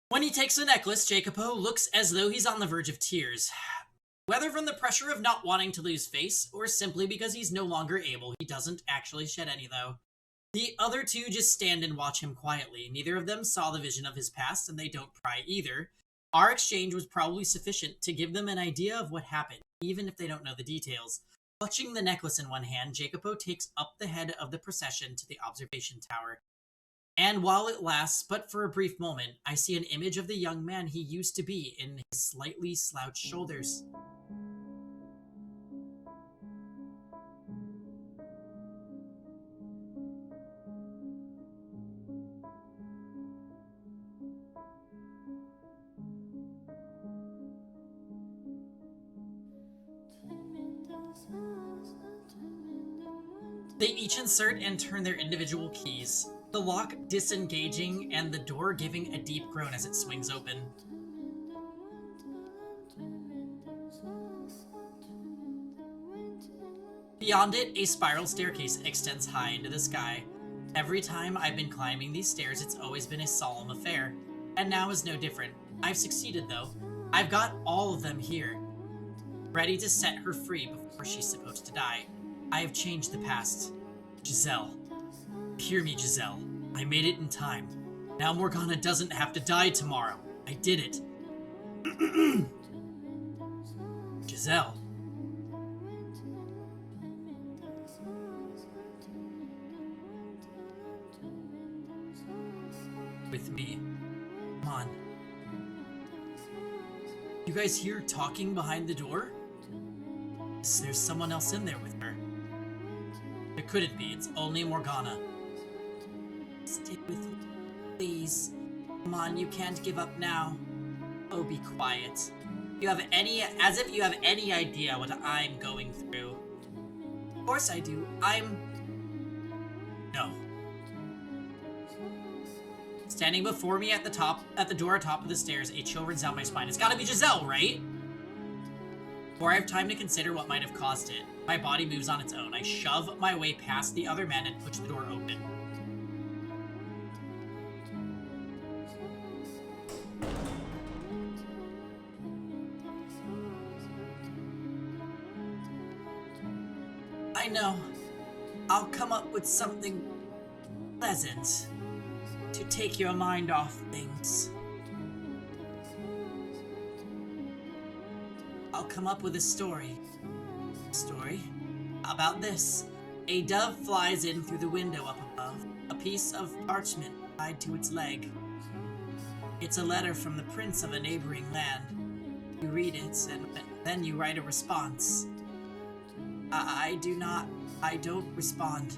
When he takes the necklace, Jacopo looks as though he's on the verge of tears. Whether from the pressure of not wanting to lose face, or simply because he's no longer able, he doesn't actually shed any, though. The other two just stand and watch him quietly. Neither of them saw the vision of his past, and they don't cry either. Our exchange was probably sufficient to give them an idea of what happened, even if they don't know the details. Clutching the necklace in one hand, Jacopo takes up the head of the procession to the observation tower. And while it lasts but for a brief moment, I see an image of the young man he used to be in his slightly slouched shoulders. They each insert and turn their individual keys, the lock disengaging and the door giving a deep groan as it swings open. Beyond it, a spiral staircase extends high into the sky. Every time I've been climbing these stairs, it's always been a solemn affair, and now is no different. I've succeeded, though. I've got all of them here, ready to set her free before she's supposed to die. I have changed the past. Giselle. Hear me, Giselle. I made it in time. Now Morgana doesn't have to die tomorrow. I did it. Giselle. With me. Come on. You guys hear talking behind the door? There's someone else in there with her. It couldn't be. It's only Morgana. Stay with me, please. Come on, you can't give up now. Oh, be quiet. As if you have any idea what I'm going through. Of course I do. No. Standing before me at the door atop of the stairs, a chill runs down my spine. It's gotta be Giselle, right? Before I have time to consider what might have caused it, my body moves on its own. I shove my way past the other men and push the door open. I know. I'll come up with something pleasant to take your mind off things. I'll come up with a story. Story? How about this? A dove flies in through the window up above, a piece of parchment tied to its leg. It's a letter from the prince of a neighboring land. You read it, and then you write a response. I don't respond.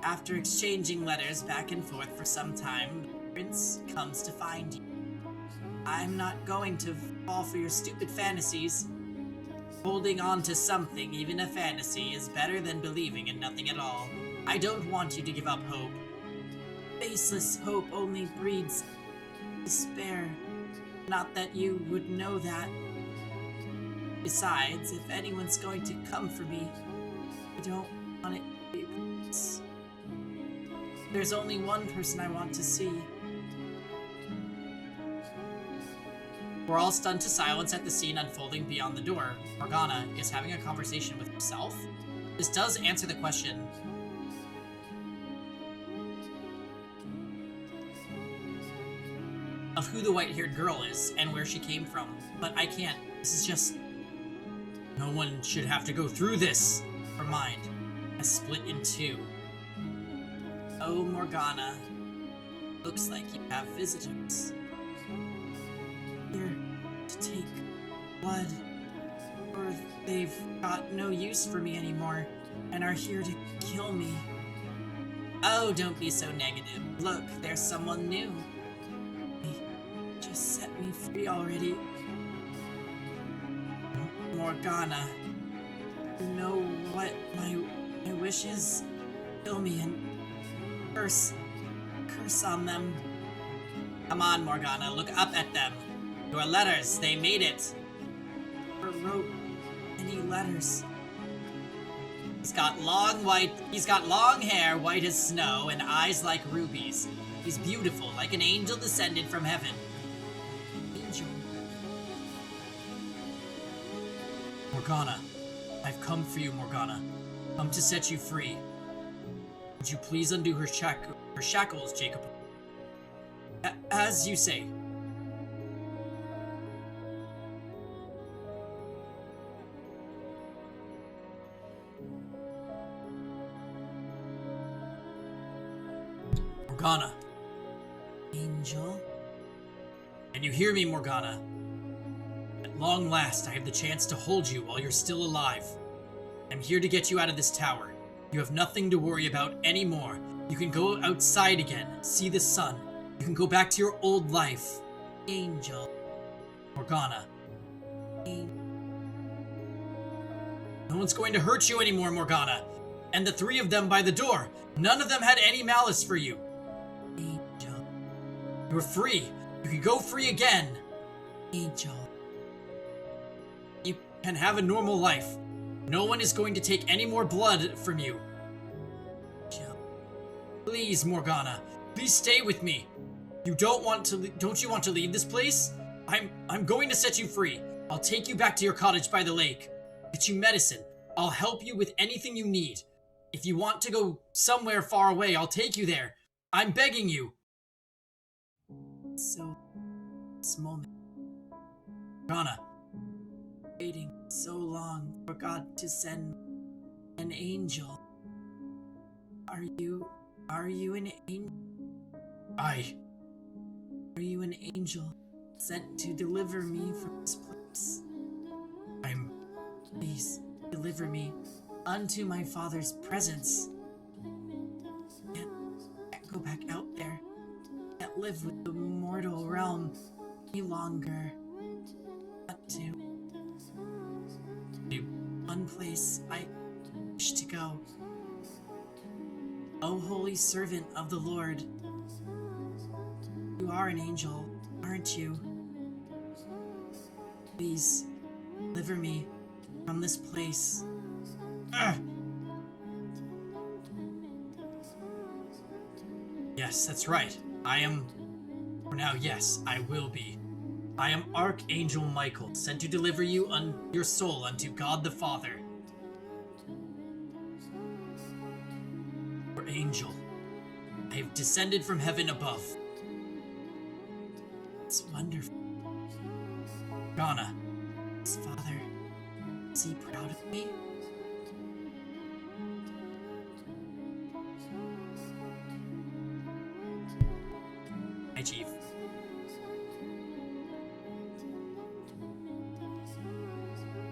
After exchanging letters back and forth for some time, the prince comes to find you. I'm not going to fall for your stupid fantasies. Holding on to something, even a fantasy, is better than believing in nothing at all. I don't want you to give up hope. Baseless hope only breeds despair. Not that you would know that. Besides, if anyone's going to come for me, I don't want it to be a prince. There's only one person I want to see. We're all stunned to silence at the scene unfolding beyond the door. Morgana is having a conversation with herself. This does answer the question. Of who the white-haired girl is and where she came from. But I can't. This is just... No one should have to go through this. Her mind has split in two. Oh, Morgana. Looks like you have visitors. Here to take blood, or they've got no use for me anymore and are here to kill me. Oh, don't be so negative. Look, there's someone new. Just set me free already. Morgana, you know what my wish is? Kill me and curse on them. Come on, Morgana, look up at them. Your letters, they made it. Never wrote any letters. He's got long hair, white as snow, and eyes like rubies. He's beautiful, like an angel descended from heaven. Morgana, I've come for you, Morgana. Come to set you free. Would you please undo her shackles, Jacob? As you say. Morgana. Angel? Can you hear me, Morgana? At long last, I have the chance to hold you while you're still alive. I'm here to get you out of this tower. You have nothing to worry about anymore. You can go outside again, see the sun. You can go back to your old life. Angel. Morgana. No one's going to hurt you anymore, Morgana. And the three of them by the door, none of them had any malice for you. Angel. You're free. You can go free again. Angel. You can have a normal life. No one is going to take any more blood from you. Angel. Please, Morgana. Please stay with me. You don't you want to leave this place? I'm going to set you free. I'll take you back to your cottage by the lake. Get you medicine. I'll help you with anything you need. If you want to go somewhere far away, I'll take you there. I'm begging you. So, this moment. Morgana. Waiting so long for God to send an angel. Are you an angel? Are you an angel sent to deliver me from this place? Please, deliver me unto my father's presence. Can't go back out there. Can't live with the mortal realm any longer. But to one place I wish to go. O holy servant of the Lord, you are an angel, aren't you? Please, deliver me from this place. Yes, that's right. For now, yes, I will be. I am Archangel Michael, sent to deliver your soul unto God the Father. Or angel, I have descended from heaven above. It's wonderful. Morgana, his father, is he proud of me? Hi, Chief.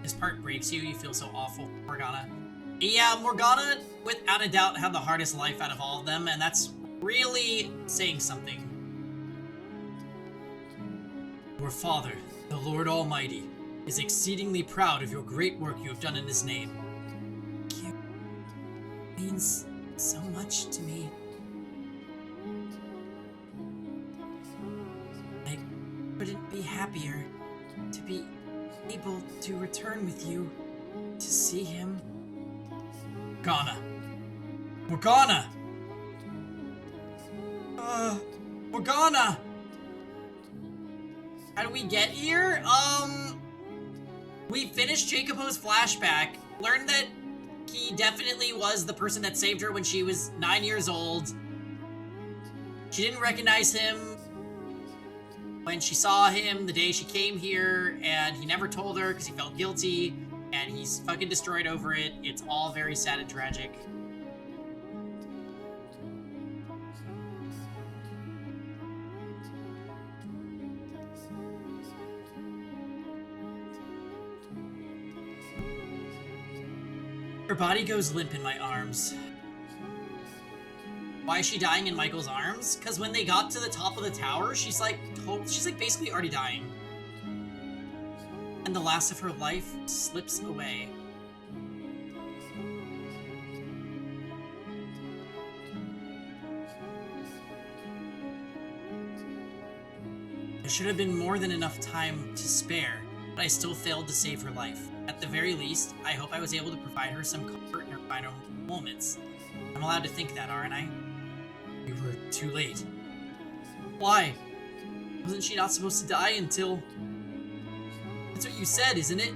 This part breaks you. You feel so awful, Morgana. Yeah, Morgana, without a doubt, had the hardest life out of all of them, and that's really saying something. Your father, the Lord Almighty, is exceedingly proud of your great work you have done in his name. Thank you. It means so much to me. I couldn't be happier to be able to return with you to see him. Morgana! Morgana! Morgana! How do we get here? We finished Jacopo's flashback, learned that he definitely was the person that saved her when she was 9 years old. She didn't recognize him when she saw him the day she came here, and he never told her because he felt guilty, and he's fucking destroyed over it. It's all very sad and tragic. Her body goes limp in my arms. Why is she dying in Michael's arms? Because when they got to the top of the tower, she's like basically already dying. And the last of her life slips away. There should have been more than enough time to spare, but I still failed to save her life. At the very least, I hope I was able to provide her some comfort in her final moments. I'm allowed to think that, aren't I? You were too late. Why? Wasn't she not supposed to die until... That's what you said, isn't it?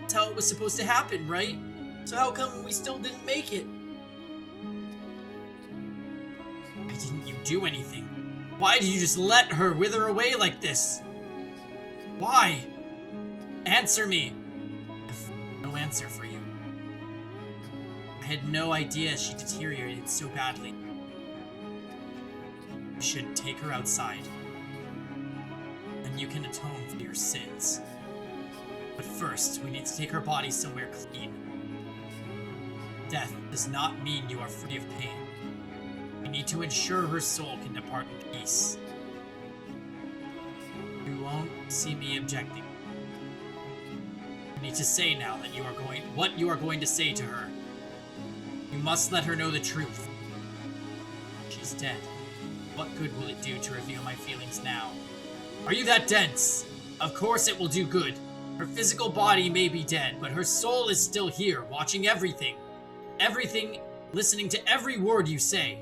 That's how it was supposed to happen, right? So how come we still didn't make it? Why didn't you do anything? Why did you just let her wither away like this? Why? Answer me! I have no answer for you. I had no idea she deteriorated so badly. You should take her outside. And you can atone for your sins. But first, we need to take her body somewhere clean. Death does not mean you are free of pain. We need to ensure her soul can depart in peace. You won't see me objecting. You need to say now that what you are going to say to her. You must let her know the truth. She's dead. What good will it do to reveal my feelings now? Are you that dense? Of course it will do good. Her physical body may be dead, but her soul is still here, watching everything. Everything, listening to every word you say.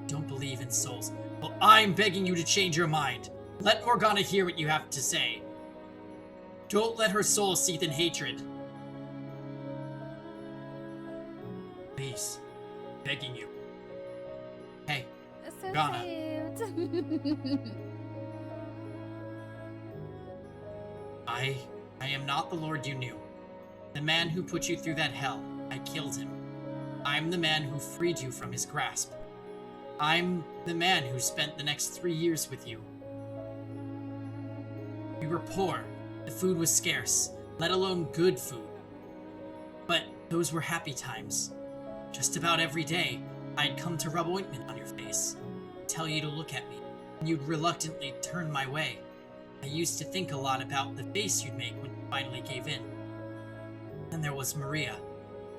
Don't believe in souls. Well, I'm begging you to change your mind. Let Morgana hear what you have to say. Don't let her soul seethe in hatred. Please. Begging you. Hey, So Morgana. cute. I am not the Lord you knew. The man who put you through that hell. I killed him. I'm the man who freed you from his grasp. I'm the man who spent the next 3 years with you. We were poor. The food was scarce, let alone good food. But those were happy times. Just about every day, I'd come to rub ointment on your face, tell you to look at me, and you'd reluctantly turn my way. I used to think a lot about the face you'd make when you finally gave in. Then there was Maria.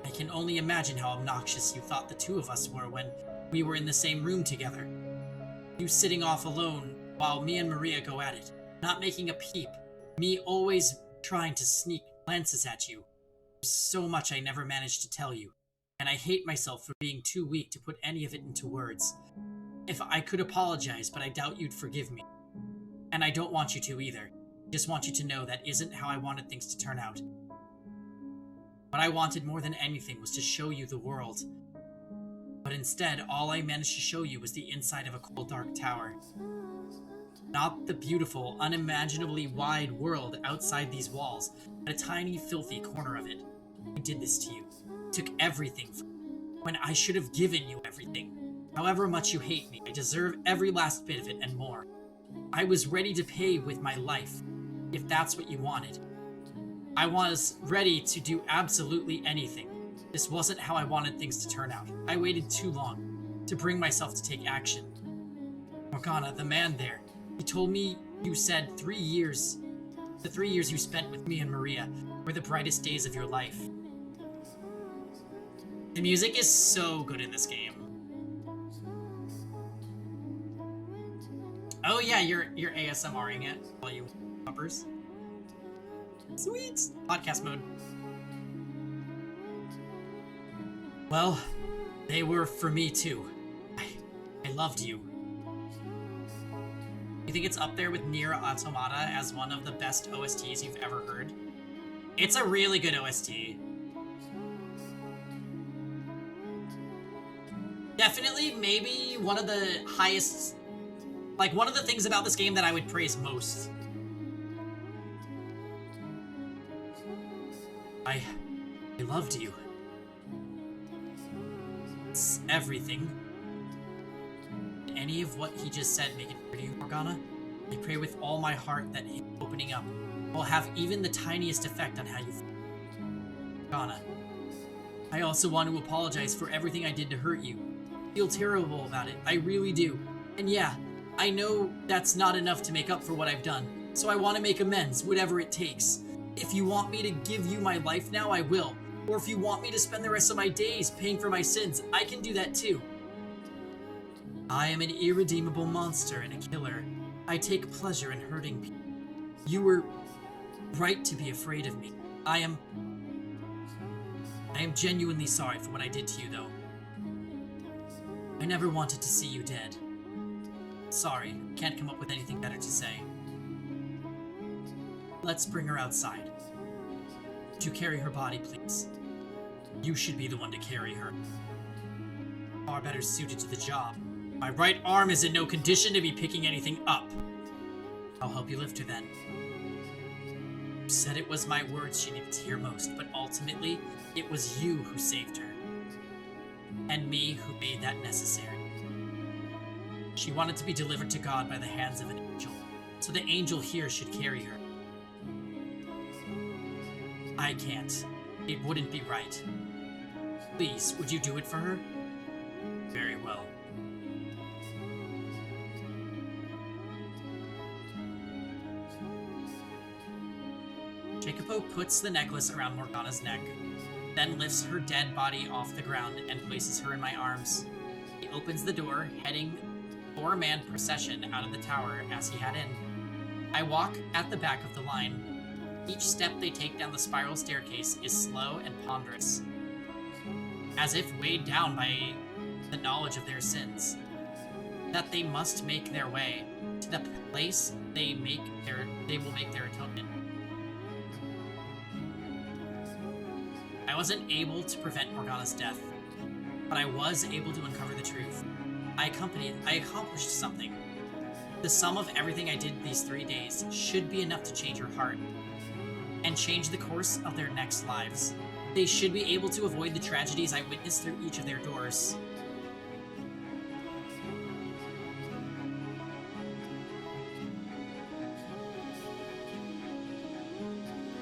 I can only imagine how obnoxious you thought the two of us were when we were in the same room together. You sitting off alone while me and Maria go at it, not making a peep. Me always trying to sneak glances at you. There's so much I never managed to tell you, and I hate myself for being too weak to put any of it into words. If I could apologize, but I doubt you'd forgive me. And I don't want you to either. I just want you to know that isn't how I wanted things to turn out. What I wanted more than anything was to show you the world. But instead, all I managed to show you was the inside of a cold, dark tower. Not the beautiful, unimaginably wide world outside these walls, but a tiny, filthy corner of it. I did this to you. Took everything from you, when I should have given you everything. However much you hate me, I deserve every last bit of it and more. I was ready to pay with my life, if that's what you wanted. I was ready to do absolutely anything. This wasn't how I wanted things to turn out. I waited too long to bring myself to take action. Morgana, the man there, he told me you said 3 years. The 3 years you spent with me and Maria were the brightest days of your life. The music is so good in this game. Oh yeah, you're ASMRing it while you bumpers. Sweet! Podcast mode. Well, they were for me too. I loved you. You think it's up there with Nier Automata as one of the best OSTs you've ever heard? It's a really good OST. Definitely, maybe one of the highest, like one of the things about this game that I would praise most. I loved you. It's everything. Did any of what he just said make it clear to you, Morgana? I pray with all my heart that him opening up will have even the tiniest effect on how you feel. Morgana, I also want to apologize for everything I did to hurt you. I feel terrible about it, I really do. And yeah, I know that's not enough to make up for what I've done, so I want to make amends, whatever it takes. If you want me to give you my life now, I will. Or if you want me to spend the rest of my days paying for my sins, I can do that too. I am an irredeemable monster and a killer. I take pleasure in hurting people. You were right to be afraid of me. I am genuinely sorry for what I did to you, though. I never wanted to see you dead. Sorry, can't come up with anything better to say. Let's bring her outside. Would you carry her body, please? You should be the one to carry her. Far better suited to the job. My right arm is in no condition to be picking anything up. I'll help you lift her then. You said it was my words she needed to hear most, but ultimately, it was you who saved her. And me who made that necessary. She wanted to be delivered to God by the hands of an angel, so the angel here should carry her. I can't. It wouldn't be right. Please, would you do it for her? Very well. Jacopo puts the necklace around Morgana's neck, then lifts her dead body off the ground and places her in my arms. He opens the door, heading four-man procession out of the tower as he had in. I walk at the back of the line. Each step they take down the spiral staircase is slow and ponderous, as if weighed down by the knowledge of their sins, that they must make their way to the place they will make their atonement. I wasn't able to prevent Morgana's death, but I was able to uncover the truth. I accomplished something. The sum of everything I did these 3 days should be enough to change her heart and change the course of their next lives. They should be able to avoid the tragedies I witnessed through each of their doors.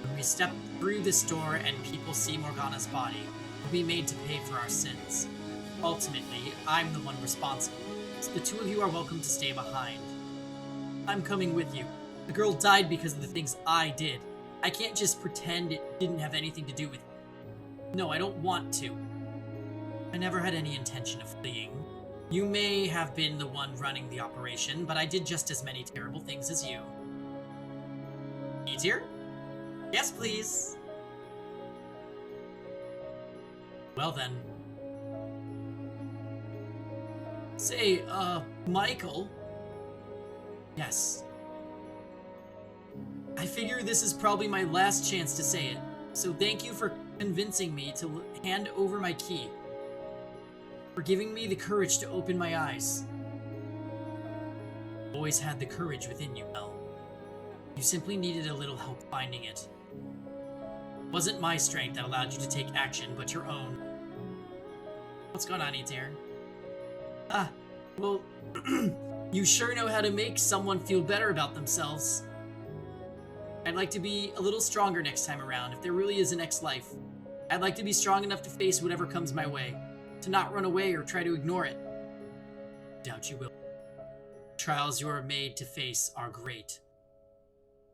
When we step through this door and people see Morgana's body, we'll be made to pay for our sins. Ultimately, I'm the one responsible, so the two of you are welcome to stay behind. I'm coming with you. The girl died because of the things I did. I can't just pretend it didn't have anything to do with it. No, I don't want to. I never had any intention of fleeing. You may have been the one running the operation, but I did just as many terrible things as you. Easier? Yes, please. Well then. Say, Michael? Yes. I figure this is probably my last chance to say it, so thank you for convincing me to hand over my key. For giving me the courage to open my eyes. You always had the courage within you, Mel. You simply needed a little help finding it. It wasn't my strength that allowed you to take action, but your own. What's going on, Etir? Well, you sure know how to make someone feel better about themselves. I'd like to be a little stronger next time around, if there really is a next life. I'd like to be strong enough to face whatever comes my way, to not run away or try to ignore it. Doubt you will. Trials you are made to face are great,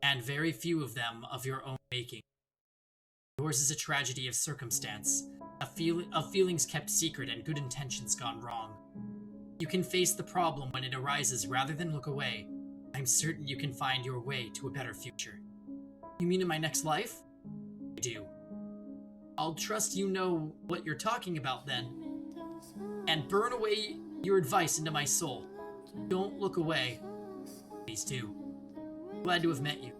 and very few of them of your own making. Yours is a tragedy of circumstance, of feelings kept secret and good intentions gone wrong. You can face the problem when it arises rather than look away. I'm certain you can find your way to a better future. You mean in my next life? I do. I'll trust you know what you're talking about then, and burn away your advice into my soul. Don't look away. Please do. Glad to have met you.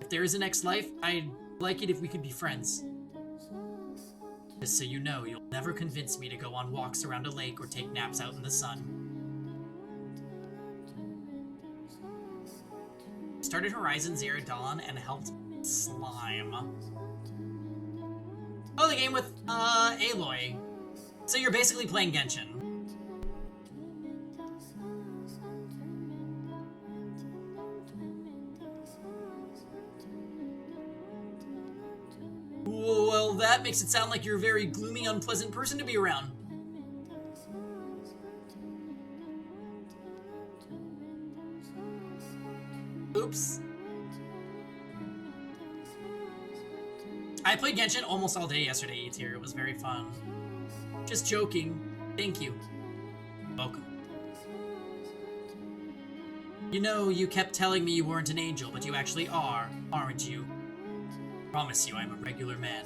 If there is a next life, I'd like it if we could be friends. Just so you know, you'll never convince me to go on walks around a lake or take naps out in the sun. Started Horizon Zero Dawn and helped Slime. Oh, the game with, Aloy. So you're basically playing Genshin. Well, that makes it sound like you're a very gloomy, unpleasant person to be around. Oops. I played Genshin almost all day yesterday, Etir. It was very fun. Just joking. Thank you. Welcome. You know, you kept telling me you weren't an angel, but you actually are, aren't you? Promise you I'm a regular man.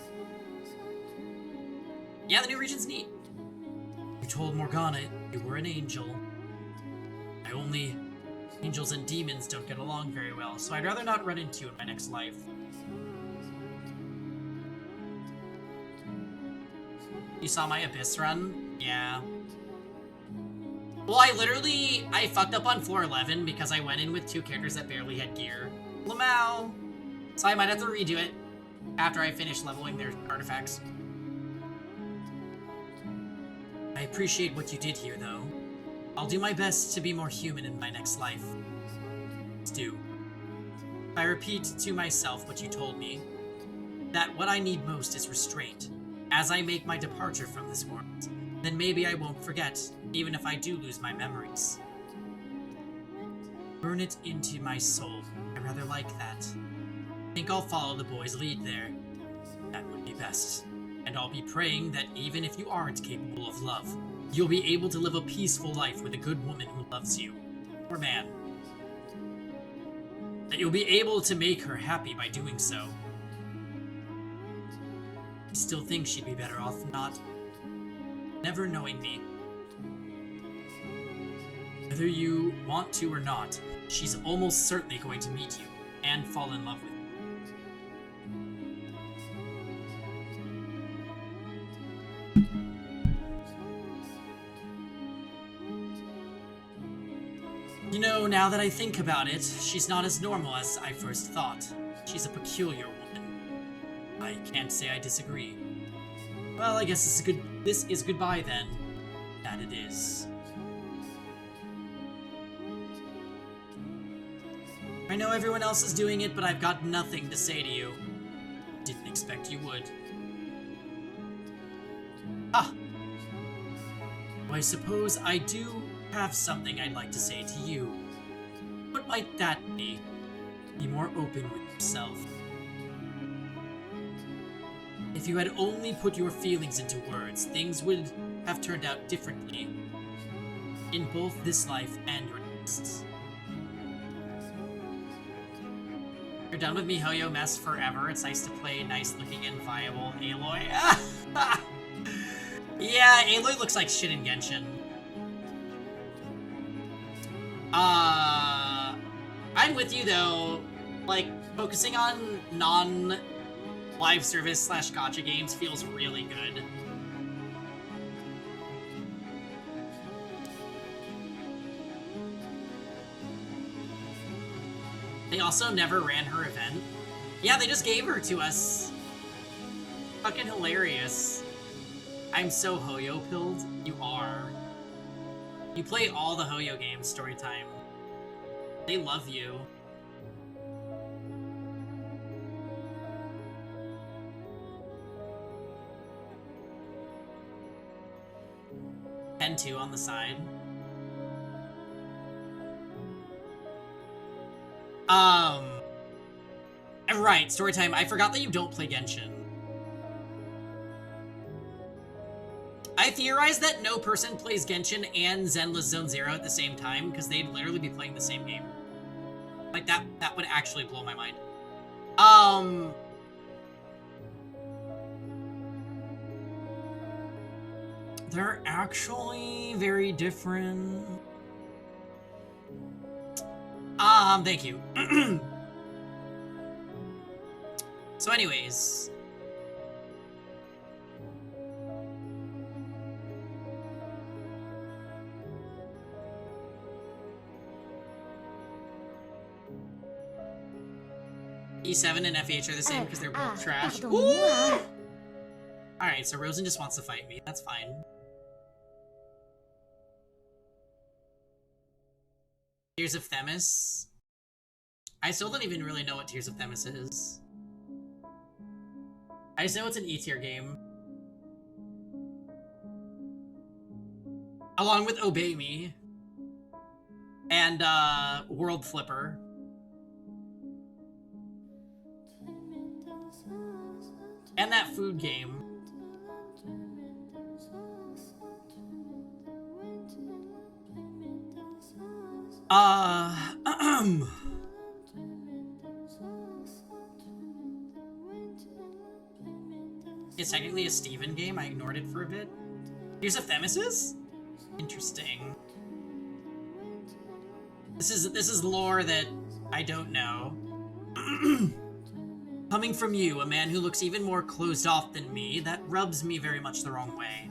Yeah, the new region's neat. You told Morgana you were an angel. Angels and demons don't get along very well, so I'd rather not run into you in my next life. You saw my Abyss run? Yeah. Well, I fucked up on floor 11 because I went in with 2 characters that barely had gear. Lamau! So I might have to redo it after I finish leveling their artifacts. I appreciate what you did here, though. I'll do my best to be more human in my next life. Stu. I repeat to myself what you told me, that what I need most is restraint. As I make my departure from this world, then maybe I won't forget, even if I do lose my memories. Burn it into my soul. I rather like that. I think I'll follow the boy's lead there. That would be best. And I'll be praying that even if you aren't capable of love, you'll be able to live a peaceful life with a good woman who loves you. Or man. That you'll be able to make her happy by doing so. I still think she'd be better off not. Never knowing me. Whether you want to or not, she's almost certainly going to meet you and fall in love with you. You know, now that I think about it, she's not as normal as I first thought. She's a peculiar woman. I can't say I disagree. Well, I guess this is goodbye then. That it is. I know everyone else is doing it, but I've got nothing to say to you. Didn't expect you would. Ah! Well, I suppose I do have something I'd like to say to you. What might that be? Be more open with yourself. If you had only put your feelings into words, things would have turned out differently. In both this life and your next. You're done with MiHoYo mess forever. It's nice to play nice-looking and viable Aloy. Yeah, Aloy looks like shit in Genshin. I'm with you though. Like, focusing on non-live service / gacha games feels really good. They also never ran her event. Yeah, they just gave her to us. Fucking hilarious. I'm so Hoyo-pilled. You are. You play all the Hoyo games, Storytime. They love you. Pen 2 on the side. Right, Storytime. I forgot that you don't play Genshin. I theorize that no person plays Genshin and Zenless Zone Zero at the same time, because they'd literally be playing the same game. Like, that would actually blow my mind. They're actually very different. Thank you. So anyways. E7 and FH are the same because they're both trash. Alright, so Rosen just wants to fight me. That's fine. Tears of Themis. I still don't even really know what Tears of Themis is. I just know it's an E-tier game. Along with Obey Me. And, World Flipper. And that food game. It's technically a Steven game. I ignored it for a bit. Here's a Themis? Interesting. This is lore that I don't know. Coming from you, a man who looks even more closed off than me, that rubs me very much the wrong way.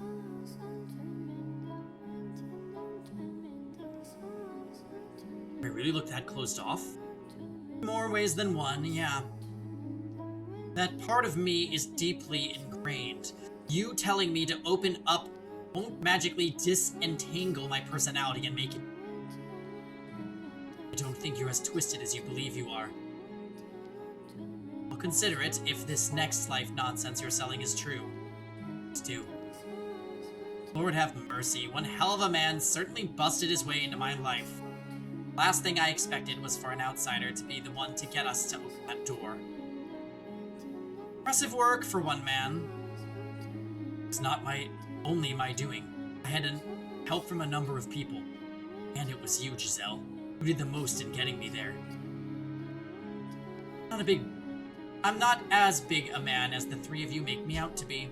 I really look that closed off? More ways than one, yeah. That part of me is deeply ingrained. You telling me to open up won't magically disentangle my personality and make it. I don't think you're as twisted as you believe you are. I'll consider it if this next life nonsense you're selling is true. Please do. Lord have mercy, one hell of a man certainly busted his way into my life. Last thing I expected was for an outsider to be the one to get us to open that door. Impressive work for one man. It's not only my doing. I had help from a number of people. And it was you, Giselle, who did the most in getting me there. I'm not as big a man as the three of you make me out to be.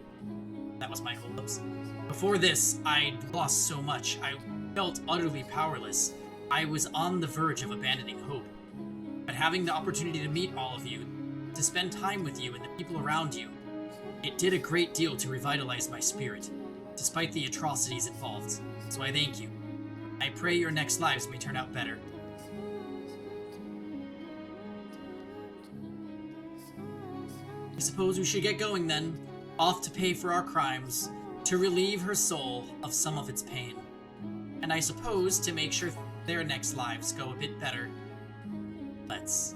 That was my holdups. Before this, I'd lost so much. I felt utterly powerless. I was on the verge of abandoning hope. But having the opportunity to meet all of you, to spend time with you and the people around you, it did a great deal to revitalize my spirit, despite the atrocities involved. So I thank you. I pray your next lives may turn out better. I suppose we should get going then. Off to pay for our crimes, to relieve her soul of some of its pain. And I suppose to make sure their next lives go a bit better. Let's.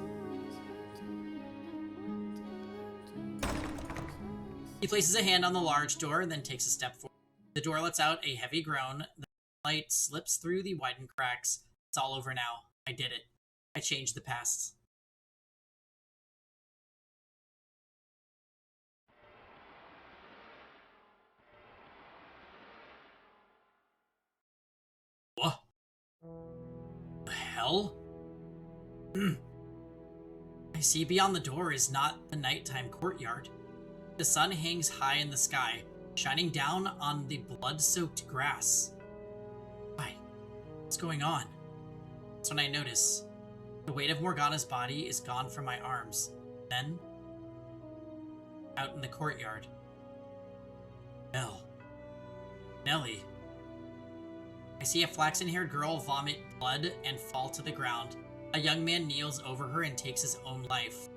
He places a hand on the large door and then takes a step forward. The door lets out a heavy groan. The light slips through the widened cracks. It's all over now. I did it. I changed the past. What? The hell? I see beyond the door is not the nighttime courtyard. The sun hangs high in the sky, shining down on the blood-soaked grass. Why? What's going on? That's when I notice. The weight of Morgana's body is gone from my arms. Then, out in the courtyard. Nellie. I see a flaxen-haired girl vomit blood and fall to the ground. A young man kneels over her and takes his own life.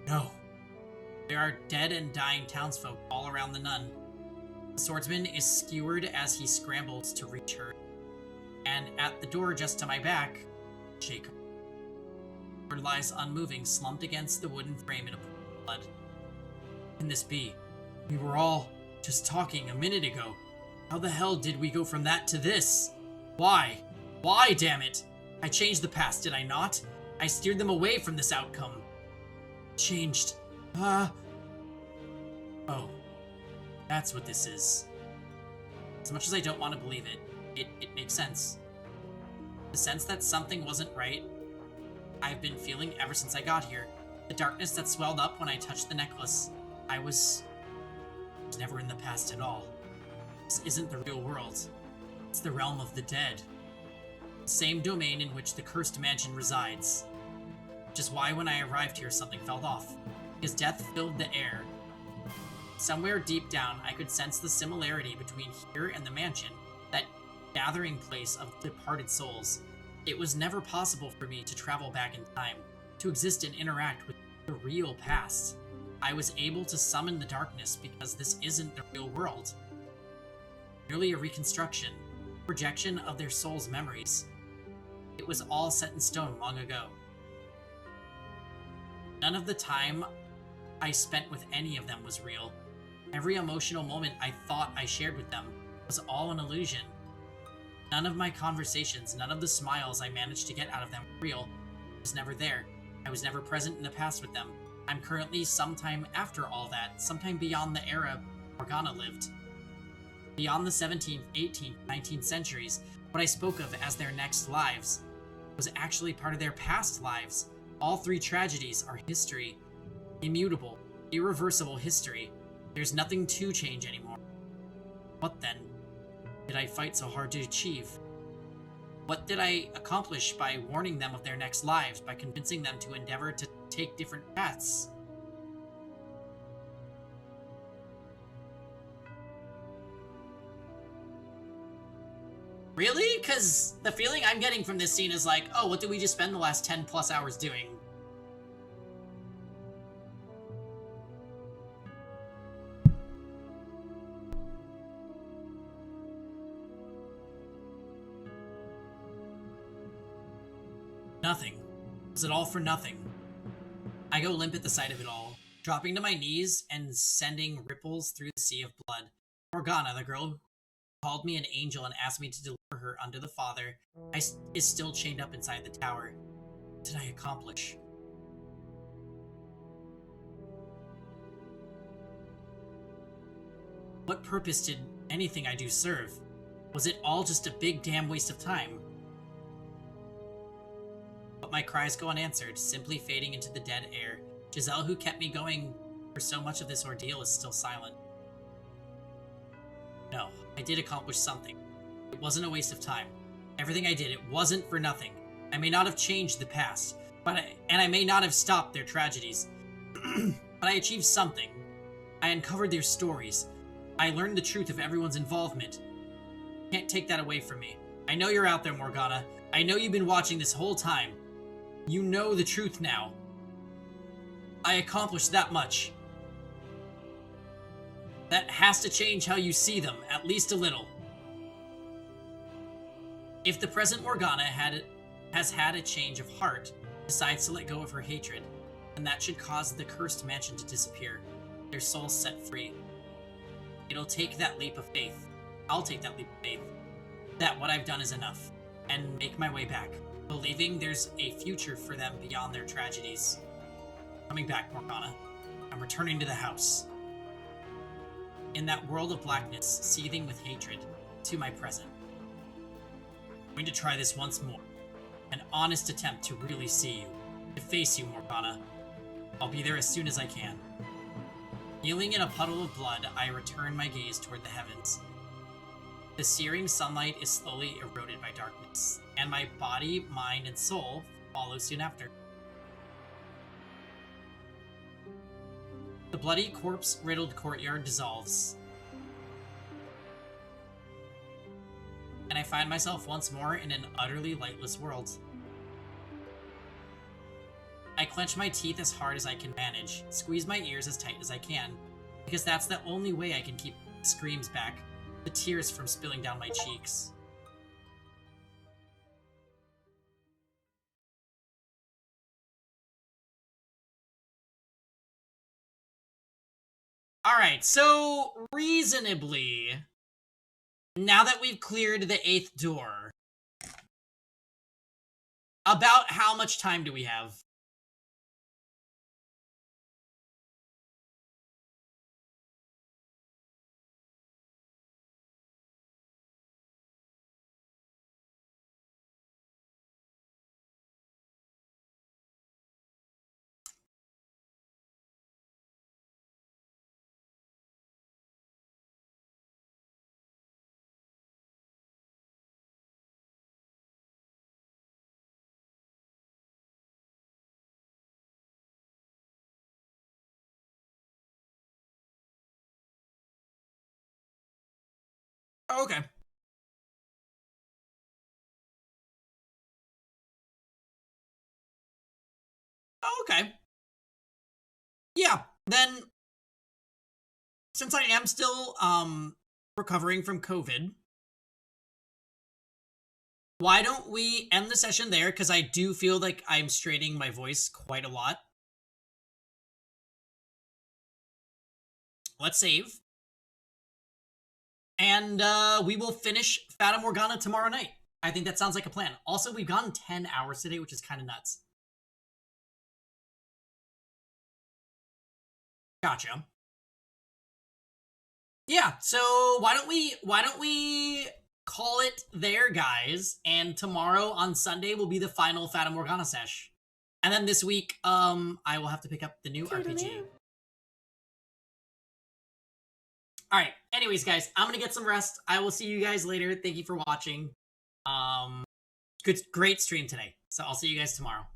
No. There are dead and dying townsfolk all around the nun. The swordsman is skewered as he scrambles to reach her. And at the door just to my back, Jacob. The sword lies unmoving, slumped against the wooden frame in a pool of blood. How can this be? We were all just talking a minute ago. How the hell did we go from that to this? Why? Why, damn it? I changed the past, did I not? I steered them away from this outcome. Changed. Oh. That's what this is. As much as I don't want to believe it, it makes sense. The sense that something wasn't right, I've been feeling ever since I got here. The darkness that swelled up when I touched the necklace. I was never in the past at all. This isn't the real world. It's the realm of the dead. The same domain in which the cursed mansion resides. Which is why when I arrived here something fell off. Because death filled the air. Somewhere deep down, I could sense the similarity between here and the mansion, that gathering place of departed souls. It was never possible for me to travel back in time, to exist and interact with the real past. I was able to summon the darkness because this isn't the real world. Merely a reconstruction, projection of their souls' memories. It was all set in stone long ago. None of the time I spent with any of them was real. Every emotional moment I thought I shared with them was all an illusion. None of my conversations, none of the smiles I managed to get out of them were real. I was never there. I was never present in the past with them. I'm currently sometime after all that, sometime beyond the era Morgana lived. Beyond the 17th, 18th, 19th centuries, what I spoke of as their next lives was actually part of their past lives. All three tragedies are history. Immutable, irreversible history. There's nothing to change anymore. What then did I fight so hard to achieve? What did I accomplish by warning them of their next lives, by convincing them to endeavor to take different paths? Really? Because the feeling I'm getting from this scene is like, oh, what did we just spend the last 10 plus hours doing? Nothing. Was it all for nothing? I go limp at the sight of it all, dropping to my knees and sending ripples through the sea of blood. Morgana, the girl who called me an angel and asked me to deliver her unto the Father, is still chained up inside the tower. What did I accomplish? What purpose did anything I do serve? Was it all just a big damn waste of time? But my cries go unanswered, simply fading into the dead air. Giselle, who kept me going for so much of this ordeal, is still silent. No, I did accomplish something. It wasn't a waste of time. Everything I did, it wasn't for nothing. I may not have changed the past, and I may not have stopped their tragedies, but I achieved something. I uncovered their stories. I learned the truth of everyone's involvement. Can't take that away from me. I know you're out there, Morgana. I know you've been watching this whole time. You know the truth now. I accomplished that much. That has to change how you see them, at least a little. If the present Morgana has had a change of heart, decides to let go of her hatred, then that should cause the cursed mansion to disappear, their souls set free. It'll take that leap of faith. I'll take that leap of faith. That what I've done is enough, and make my way back, believing there's a future for them beyond their tragedies. Coming back, Morgana. I'm returning to the house. In that world of blackness, seething with hatred, to my present. I'm going to try this once more. An honest attempt to really see you, to face you, Morgana. I'll be there as soon as I can. Kneeling in a puddle of blood, I return my gaze toward the heavens. The searing sunlight is slowly eroded by darkness, and my body, mind, and soul follow soon after. The bloody corpse-riddled courtyard dissolves, and I find myself once more in an utterly lightless world. I clench my teeth as hard as I can manage, squeeze my ears as tight as I can, because that's the only way I can keep screams back, the tears from spilling down my cheeks. Alright, so reasonably, now that we've cleared the 8th door, about how much time do we have? Okay. Okay. Yeah, then, since I am still, recovering from COVID, why don't we end the session there, because I do feel like I'm straining my voice quite a lot. Let's save. And, we will finish Fata Morgana tomorrow night. I think that sounds like a plan. Also, we've gone 10 hours today, which is kind of nuts. Gotcha. Yeah, so why don't we call it there, guys, and tomorrow on Sunday will be the final Fata Morgana sesh. And then this week, I will have to pick up the new RPG. Alright, anyways, guys, I'm gonna get some rest. I will see you guys later. Thank you for watching. Great stream today. So I'll see you guys tomorrow.